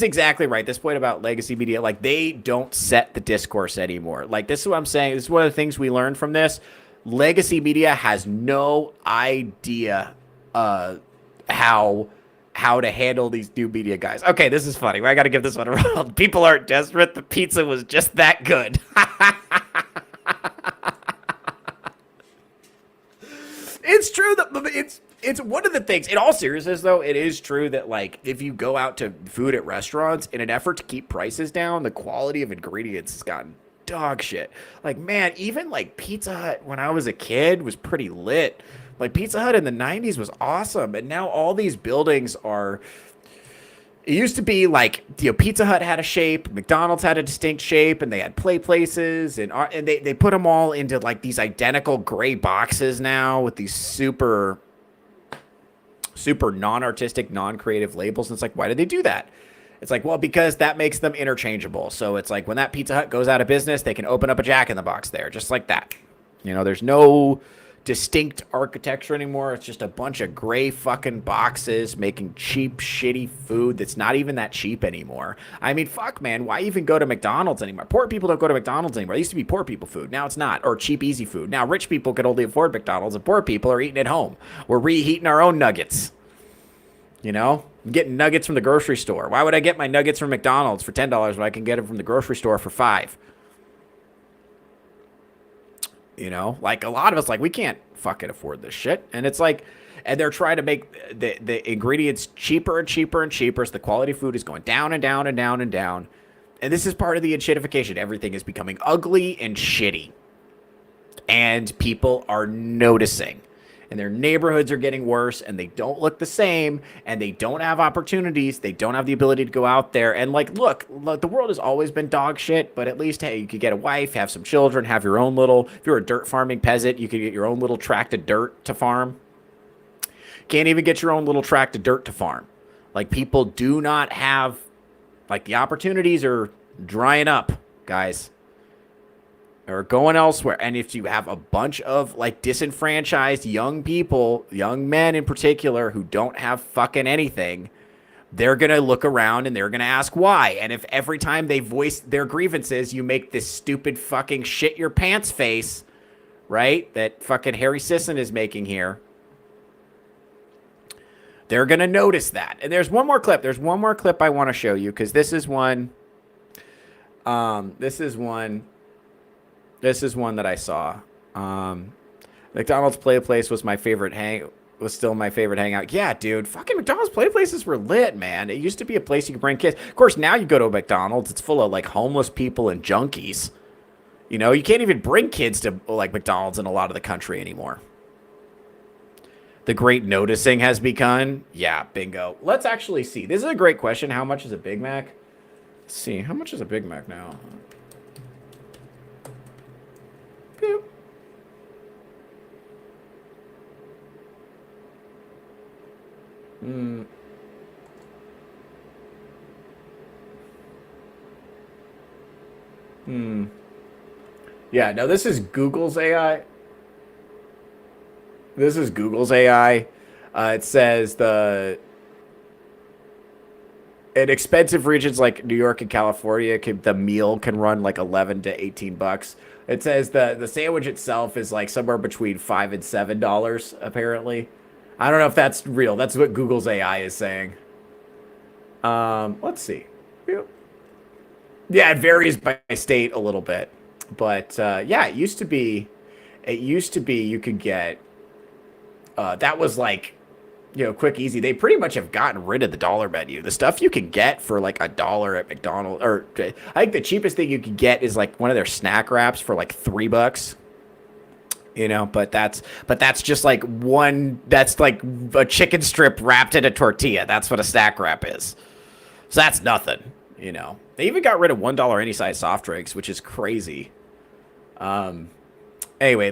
exactly right. This point about legacy media, they don't set the discourse anymore. This is what I'm saying. This is one of the things we learned from this. Legacy media has no idea how to handle these new media guys. Okay, this is funny. I got to give this one a round. People aren't desperate. The pizza was just that good. it's true that it's one of the things. In all seriousness, though, it is true that like if you go out to food at restaurants in an effort to keep prices down, the quality of ingredients has gotten dog shit. Like, man, even like Pizza Hut when I was a kid was pretty lit. Like Pizza Hut in the 90s was awesome, and now all these buildings are. It used to be like, you know, Pizza Hut had a shape, McDonald's had a distinct shape, and they had play places, and they put them all into like these identical gray boxes now with these super non-artistic, non-creative labels. And it's like, why did they do that? It's like, well, because that makes them interchangeable. So it's like when that Pizza Hut goes out of business, they can open up a Jack in the Box there, just like that. You know, there's no distinct architecture anymore. It's just a bunch of gray fucking boxes making cheap, shitty food that's not even that cheap anymore. I mean, fuck, man, why even go to McDonald's anymore? Poor people don't go to McDonald's anymore. It used to be poor people food. Now it's not. Or cheap, easy food. Now rich people can only afford McDonald's, and poor people are eating at home. We're reheating our own nuggets. You know? I'm getting nuggets from the grocery store. Why would I get my nuggets from McDonald's for $10 when I can get them from the grocery store for $5? You know, like a lot of us, like, we can't fucking afford this shit. And it's like, and they're trying to make the ingredients cheaper and cheaper and cheaper. So the quality of food is going down and down and down and down. And this is part of the shitification. Everything is becoming ugly and shitty. And people are noticing. And their neighborhoods are getting worse, and they don't look the same, and they don't have opportunities. They don't have the ability to go out there. And like, look, the world has always been dog shit, but at least, hey, you could get a wife, have some children, have your own little, if you're a dirt farming peasant, you could get your own little tract of dirt to farm. Can't even get your own little tract of dirt to farm. Like, people do not have, like, the opportunities are drying up, guys. Or going elsewhere. And if you have a bunch of like disenfranchised young people, young men in particular, who don't have fucking anything, they're going to look around and they're going to ask why. And if every time they voice their grievances, you make this stupid fucking shit your pants face, right? That fucking Harry Sisson is making here. They're going to notice that. And there's one more clip. There's one more clip I want to show you, because this is one. This is one that I saw. McDonald's Play Place was still my favorite hangout. Yeah, dude, fucking McDonald's Play Places were lit, man. It used to be a place you could bring kids. Of course, now you go to a McDonald's, it's full of like homeless people and junkies. You know, you can't even bring kids to like McDonald's in a lot of the country anymore. The great noticing has begun. Yeah, bingo. Let's actually see. This is a great question. How much is a Big Mac? Let's see. How much is a Big Mac now? Yeah, no, this is Google's AI. It says in expensive regions like New York and California, the meal can run like $11 to $18. It says the sandwich itself is like somewhere between $5 and $7, apparently. I don't know if that's real. That's what Google's AI is saying. Let's see. Yeah, it varies by state a little bit. But yeah, it used to be you could get that was like, you know, quick, easy. They pretty much have gotten rid of the dollar menu. The stuff you can get for like $1 at McDonald's, or I think the cheapest thing you could get is like one of their snack wraps for like $3. You know, but that's just like that's like a chicken strip wrapped in a tortilla. That's what a snack wrap is. So that's nothing, you know. They even got rid of $1 any size soft drinks, which is crazy. Anyway,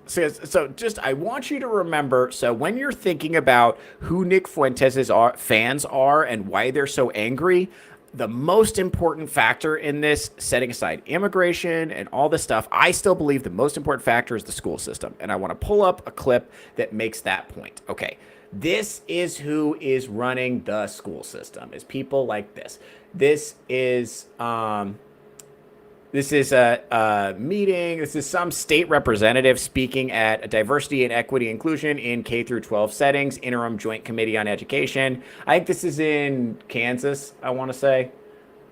so just, I want you to remember, so when you're thinking about who Nick Fuentes' fans are and why they're so angry, the most important factor in this, setting aside immigration and all this stuff, I still believe the most important factor is the school system. And I want to pull up a clip that makes that point. Okay, this is who is running the school system, is people like this. This is a meeting. This is some state representative speaking at a diversity and equity inclusion in K through 12 settings, interim joint committee on education. I think this is in Kansas, I want to say.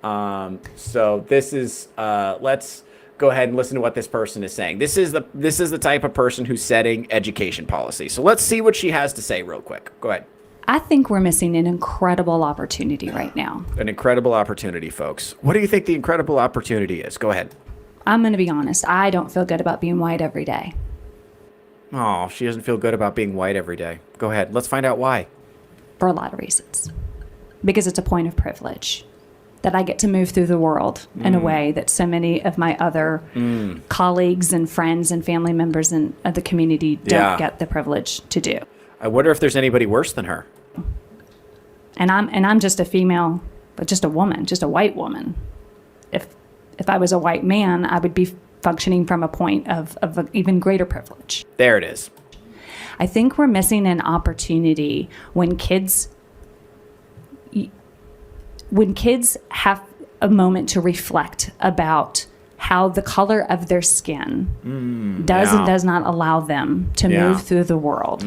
So this is, let's go ahead and listen to what this person is saying. This is the type of person who's setting education policy. So let's see what she has to say real quick. Go ahead. I think we're missing an incredible opportunity right now. An incredible opportunity, folks. What do you think the incredible opportunity is? Go ahead. I'm going to be honest. I don't feel good about being white every day. Oh, she doesn't feel good about being white every day. Go ahead. Let's find out why. For a lot of reasons. Because it's a point of privilege that I get to move through the world in a way that so many of my other colleagues and friends and family members of the community don't get the privilege to do. I wonder if there's anybody worse than her. And I'm just a female, but just a woman, just a white woman. If I was a white man, I would be functioning from a point of an even greater privilege. There it is. I think we're missing an opportunity when kids have a moment to reflect about how the color of their skin does and does not allow them to move through the world.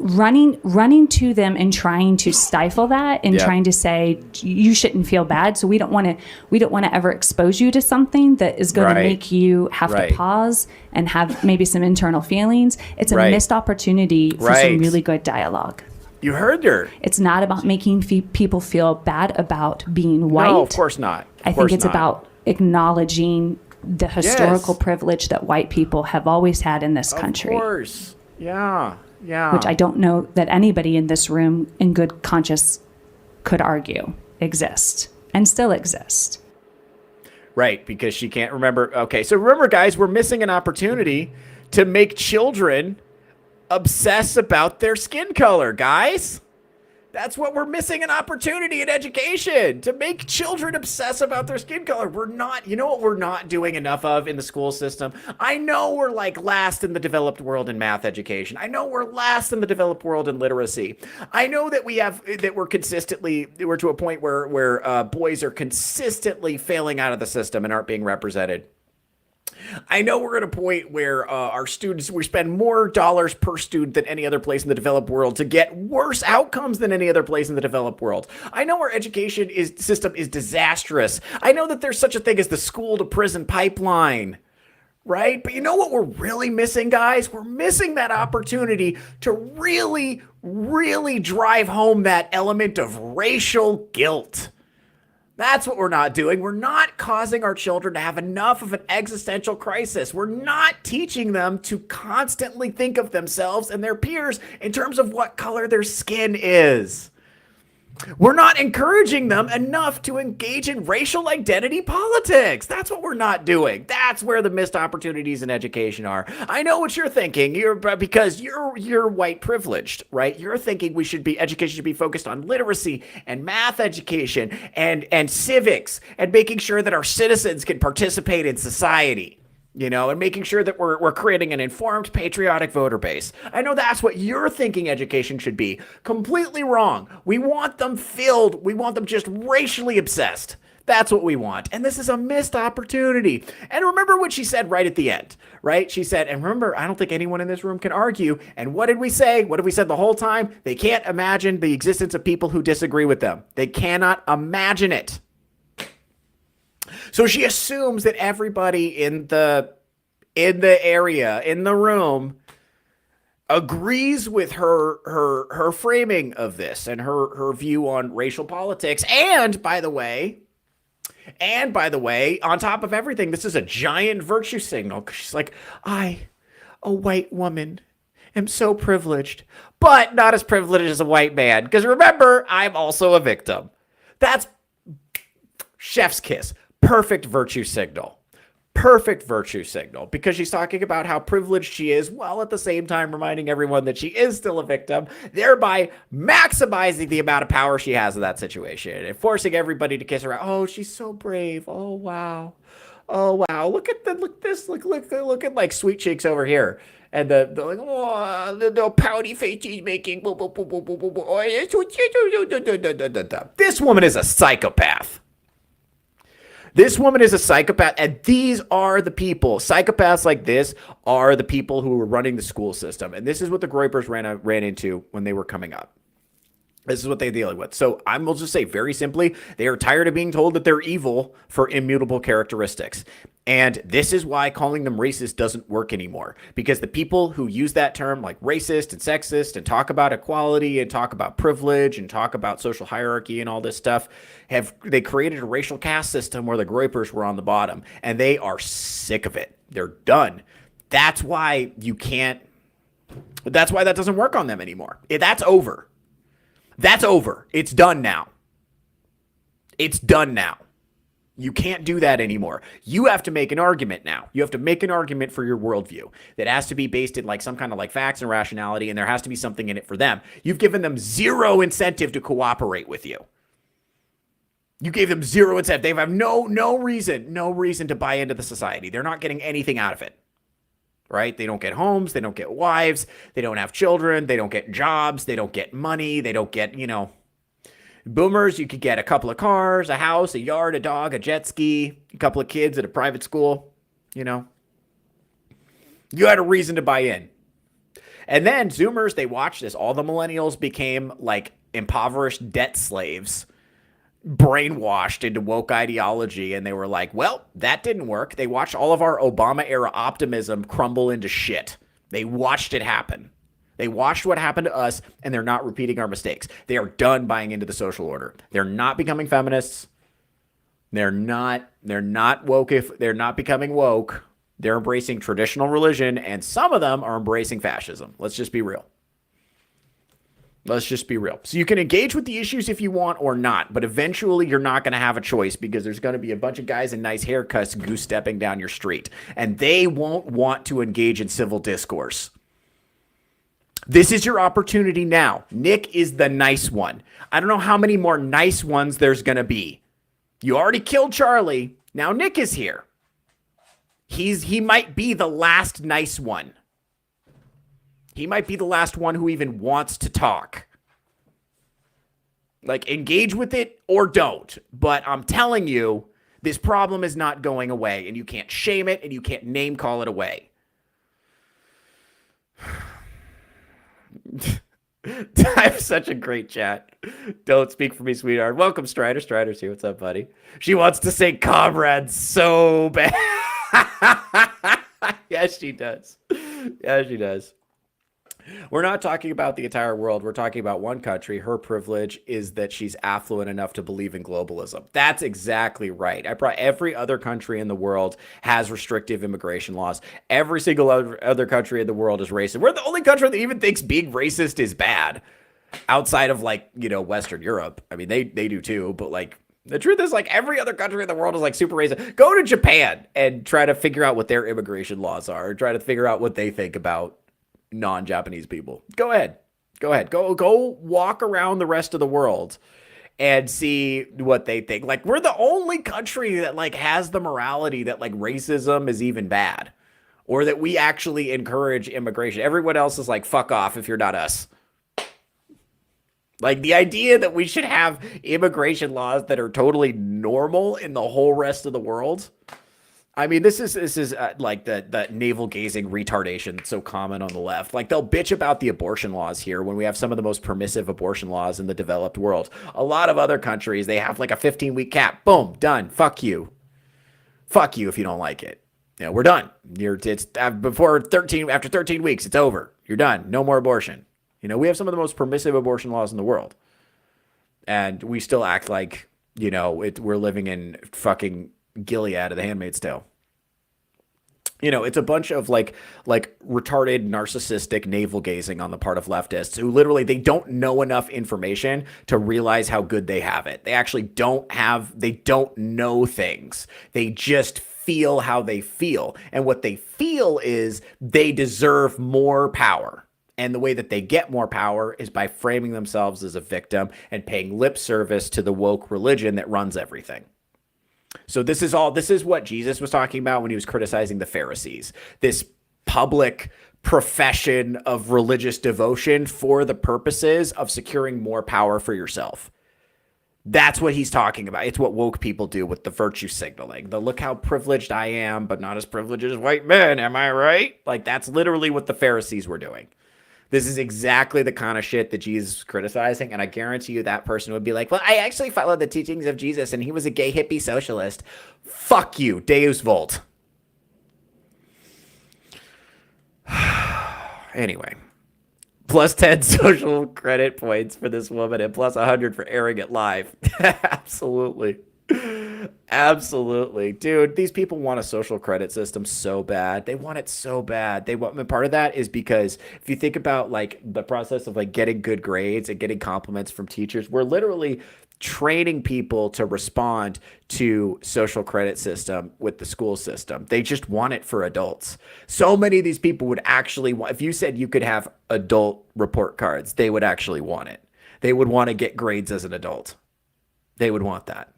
Running to them and trying to stifle that and trying to say you shouldn't feel bad, so we don't want to ever expose you to something that is going to make you have to pause and have maybe some internal feelings. It's a missed opportunity for some really good dialogue. You heard her. It's not about making people feel bad about being white. No, of course not. I think it's about acknowledging the historical privilege that white people have always had in this country. Of course. Yeah. Yeah. Which I don't know that anybody in this room in good conscience could argue exist and still exist. Right, because she can't remember. Okay, so remember, guys, we're missing an opportunity to make children obsess about their skin color, guys. That's what we're missing, an opportunity in education, to make children obsess about their skin color. You know what we're not doing enough of in the school system? I know we're like last in the developed world in math education. I know we're last in the developed world in literacy. I know that we're to a point where boys are consistently failing out of the system and aren't being represented. I know we're at a point where our students, we spend more dollars per student than any other place in the developed world to get worse outcomes than any other place in the developed world. I know our education system is disastrous. I know that there's such a thing as the school to prison pipeline, right? But you know what we're really missing, guys? We're missing that opportunity to really, really drive home that element of racial guilt. That's what we're not doing. We're not causing our children to have enough of an existential crisis. We're not teaching them to constantly think of themselves and their peers in terms of what color their skin is. We're not encouraging them enough to engage in racial identity politics. That's what we're not doing. That's where the missed opportunities in education are. I know what you're thinking. Because you're white privileged, right? You're thinking education should be focused on literacy and math education and civics and making sure that our citizens can participate in society. And making sure that we're creating an informed, patriotic voter base. I know that's what you're thinking education should be. Completely wrong. We want them filled. We want them just racially obsessed. That's what we want. And this is a missed opportunity. And remember what she said right at the end, right? She said, and remember, I don't think anyone in this room can argue. And what did we say? What have we said the whole time? They can't imagine the existence of people who disagree with them. They cannot imagine it. So she assumes that everybody in the area, in the room, agrees with her framing of this and her view on racial politics. And by the way, on top of everything, this is a giant virtue signal. She's like, I, a white woman, am so privileged, but not as privileged as a white man. Because remember, I'm also a victim. That's chef's kiss. Perfect virtue signal. Perfect virtue signal, because she's talking about how privileged she is while at the same time reminding everyone that she is still a victim, thereby maximizing the amount of power she has in that situation and forcing everybody to kiss her out. Oh, she's so brave. Oh, wow. Oh, wow. Look at like Sweet Cheeks over here. And the like, oh, the pouty face she's making. This woman is a psychopath. This woman is a psychopath, and these are the people. Psychopaths like this are the people who are running the school system, and this is what the Groypers ran into when they were coming up. This is what they're dealing with. So I will just say very simply, they are tired of being told that they're evil for immutable characteristics. And this is why calling them racist doesn't work anymore, because the people who use that term like racist and sexist and talk about equality and talk about privilege and talk about social hierarchy and all this stuff they created a racial caste system where the groypers were on the bottom, and they are sick of it. They're done. That's why that doesn't work on them anymore. That's over. That's over. It's done now. It's done now. You can't do that anymore. You have to make an argument now. You have to make an argument for your worldview that has to be based in like some kind of like facts and rationality, and there has to be something in it for them. You've given them zero incentive to cooperate with you. You gave them zero incentive. They have no reason to buy into the society. They're not getting anything out of it. Right? They don't get homes. They don't get wives. They don't have children. They don't get jobs. They don't get money. They don't get, boomers. You could get a couple of cars, a house, a yard, a dog, a jet ski, a couple of kids at a private school. You had a reason to buy in. And then Zoomers, they watched this. All the millennials became like impoverished debt slaves, brainwashed into woke ideology, and they were like, well, that didn't work. They watched all of our Obama era optimism crumble into shit. They watched it happen. They watched what happened to us, and they're not repeating our mistakes. They are done buying into the social order. They're not becoming feminists. They're not woke. If they're not becoming woke, they're embracing traditional religion, and some of them are embracing fascism. Let's just be real. Let's just be real. So you can engage with the issues if you want or not, but eventually you're not going to have a choice, because there's going to be a bunch of guys in nice haircuts goose stepping down your street, and they won't want to engage in civil discourse. This is your opportunity now. Nick is the nice one. I don't know how many more nice ones there's going to be. You already killed Charlie. Now Nick is here. He might be the last nice one. He might be the last one who even wants to talk. Like, engage with it or don't. But I'm telling you, this problem is not going away, and you can't shame it, and you can't name call it away. I have such a great chat. Don't speak for me, sweetheart. Welcome, Strider. Strider's here. What's up, buddy? She wants to say comrade so bad. Yes, she does. Yeah, she does. We're not talking about the entire world. We're talking about one country. Her privilege is that she's affluent enough to believe in globalism. That's exactly right. Every other country in the world has restrictive immigration laws. Every single other country in the world is racist. We're the only country that even thinks being racist is bad, outside of Western Europe. I mean, they do too, but the truth is, every other country in the world is super racist. Go to Japan and try to figure out what their immigration laws are. Try to figure out what they think about non-Japanese people. Go ahead. Go walk around the rest of the world and see what they think. We're the only country that has the morality that racism is even bad, or that we actually encourage immigration. Everyone else is fuck off if you're not us. The idea that we should have immigration laws that are totally normal in the whole rest of the world. I mean, this is the navel gazing retardation that's so common on the left. They'll bitch about the abortion laws here when we have some of the most permissive abortion laws in the developed world. A lot of other countries, they have a 15-week cap. Boom, done. Fuck you. Fuck you if you don't like it. We're done. After 13 weeks, it's over. You're done. No more abortion. We have some of the most permissive abortion laws in the world, and we still act like we're living in fucking Gilead of The Handmaid's Tale. It's a bunch of retarded, narcissistic navel gazing on the part of leftists who literally, they don't know enough information to realize how good they have it. They actually don't know things. They just feel how they feel. And what they feel is they deserve more power. And the way that they get more power is by framing themselves as a victim and paying lip service to the woke religion that runs everything. So this is what Jesus was talking about when he was criticizing the Pharisees. This public profession of religious devotion for the purposes of securing more power for yourself. That's what he's talking about. It's what woke people do with the virtue signaling. The look how privileged I am, but not as privileged as white men. Am I right? That's literally what the Pharisees were doing. This is exactly the kind of shit that Jesus was criticizing, and I guarantee you that person would be like, well, I actually followed the teachings of Jesus, and he was a gay hippie socialist. Fuck you, Deus Vult. Anyway, plus 10 social credit points for this woman and plus 100 for airing it live. Absolutely. Absolutely. Dude, these people want a social credit system so bad. They want it so bad. They want, and part of that is because if you think about like the process of like getting good grades and getting compliments from teachers, we're literally training people to respond to social credit system with the school system. They just want it for adults. So many of these people would actually want, if you said you could have adult report cards, they would actually want it. They would want to get grades as an adult. They would want that.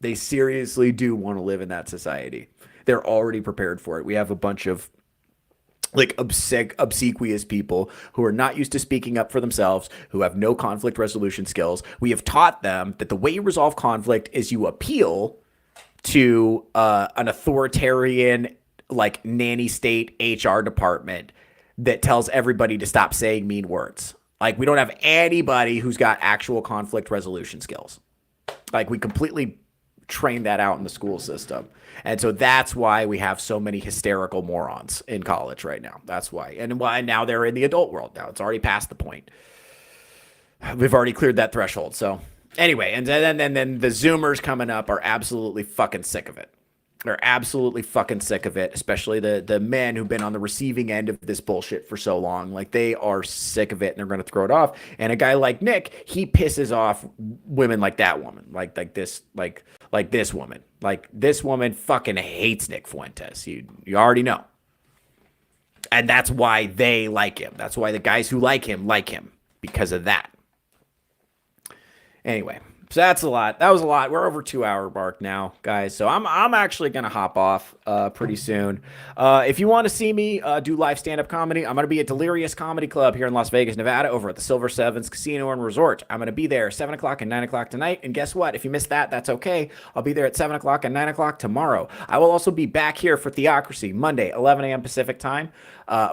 They seriously do want to live in that society. They're already prepared for it. We have a bunch of like obsequious people who are not used to speaking up for themselves, who have no conflict resolution skills. We have taught them that the way you resolve conflict is you appeal to an authoritarian, like nanny state HR department that tells everybody to stop saying mean words. Like we don't have anybody who's got actual conflict resolution skills. Like we completely train that out in the school system. And so that's why we have so many hysterical morons in college right now. That's why. And why now they're in the adult world now. It's already past the point. We've already cleared that threshold. So anyway, and then the Zoomers coming up are absolutely fucking sick of it. They're absolutely fucking sick of it, especially the men who've been on the receiving end of this bullshit for so long. Like they are sick of it and they're going to throw it off. And a guy like Nick, he pisses off women like that woman, like this woman. Like this woman fucking hates Nick Fuentes. You already know. And that's why they like him. That's why the guys who like him because of that. Anyway. So that's a lot. That was a lot. We're over 2 hour mark now, guys. So I'm actually going to hop off pretty soon. If you want to see me do live stand-up comedy, I'm going to be at Delirious Comedy Club here in Las Vegas, Nevada, over at the Silver Sevens Casino and Resort. I'm going to be there 7 o'clock and 9 o'clock tonight. And guess what? If you missed that, that's okay. I'll be there at 7 o'clock and 9 o'clock tomorrow. I will also be back here for Theocracy, Monday, 11 a.m. Pacific time.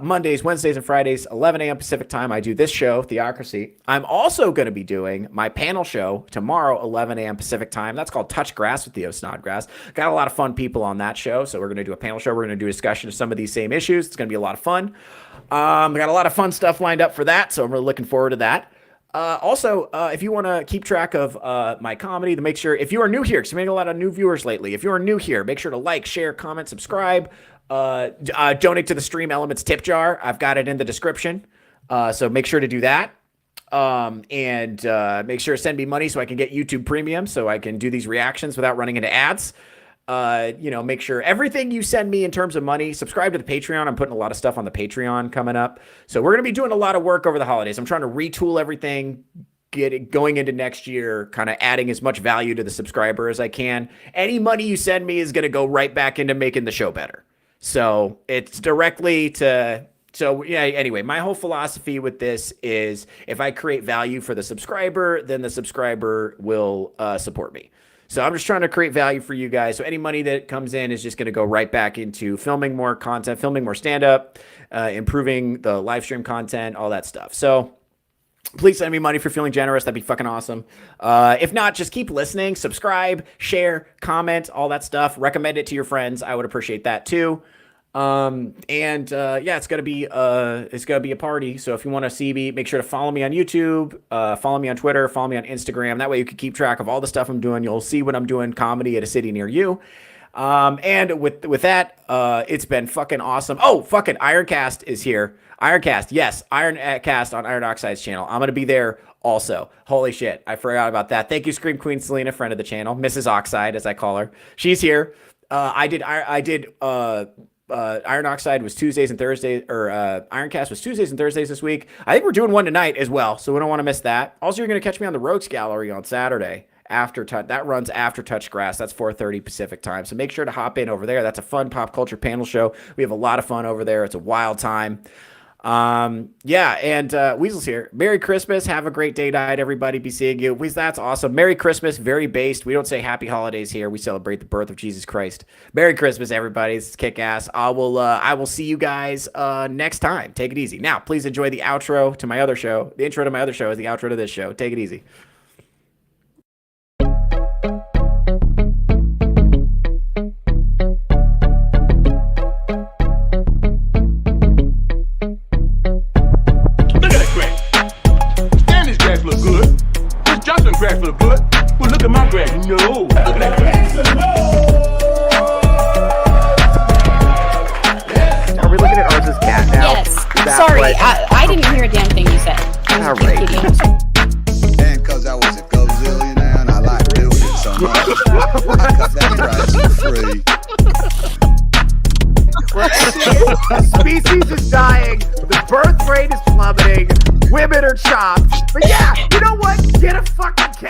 Mondays, Wednesdays, and Fridays, 11 a.m. Pacific time. I do this show, Theocracy. I'm also going to be doing my panel show tomorrow, 11 a.m. Pacific time. That's called Touch Grass with Theo Snodgrass. Got a lot of fun people on that show. So we're going to do a panel show. We're going to do a discussion of some of these same issues. It's going to be a lot of fun. Got a lot of fun stuff lined up for that. So I'm really looking forward to that. Also, if you want to keep track of my comedy, to make sure, if you are new here, because we're getting a lot of new viewers lately, if you are new here, make sure to like, share, comment, subscribe, donate to the Stream Elements tip jar. I've got it in the description. So make sure to do that. And make sure to send me money so I can get YouTube Premium, so I can do these reactions without running into ads. Make sure everything you send me in terms of money, subscribe to the Patreon. I'm putting a lot of stuff on the Patreon coming up. So we're going to be doing a lot of work over the holidays. I'm trying to retool everything, get it going into next year, kind of adding as much value to the subscriber as I can. Any money you send me is going to go right back into making the show better. So it's directly to... So yeah, anyway, my whole philosophy with this is if I create value for the subscriber, then the subscriber will support me. So I'm just trying to create value for you guys. So any money that comes in is just going to go right back into filming more content, filming more stand-up, improving the live stream content, all that stuff. So please send me money for feeling generous. That'd be fucking awesome. If not, just keep listening, subscribe, share, comment, all that stuff. Recommend it to your friends. I would appreciate that too. It's gonna be a party. So if you want to see me, make sure to follow me on YouTube, follow me on Twitter, follow me on Instagram. That way you can keep track of all the stuff I'm doing. You'll see when I'm doing comedy at a city near you. And with that, it's been fucking awesome. Oh, fucking Ironcast is here. Ironcast, yes, Ironcast on Iron Oxide's channel. I'm gonna be there also. Holy shit, I forgot about that. Thank you, Scream Queen Selena, friend of the channel, Mrs. Oxide as I call her. She's here. Iron Oxide was Tuesdays and Thursdays, or Ironcast was Tuesdays and Thursdays this week. I think we're doing one tonight as well, so we don't want to miss that. Also, you're going to catch me on the Rogues Gallery on Saturday. That runs after Touch Grass. That's 4:30 Pacific time. So make sure to hop in over there. That's a fun pop culture panel show. We have a lot of fun over there. It's a wild time. Yeah, and Weasel's here. Merry Christmas. Have a great day night, everybody. Be seeing you. Weasel, that's awesome. Merry Christmas. Very based. We don't say happy holidays here. We celebrate the birth of Jesus Christ. Merry Christmas, everybody. It's kick ass. I will see you guys next time. Take it easy. Now, please enjoy the outro to my other show. The intro to my other show is the outro to this show. Take it easy. Johnson crack look good. Well, look at my crack. No. Look at that crack. Are we looking at Arz's cat now? Yes. Sorry, I didn't hear a damn thing you said. All right. And because I was a gazillionaire and I like building so much, I cut that price for free. Species is dying. The birth rate is plummeting. Women are chopped. But yeah, you know what? Get a fucking cat.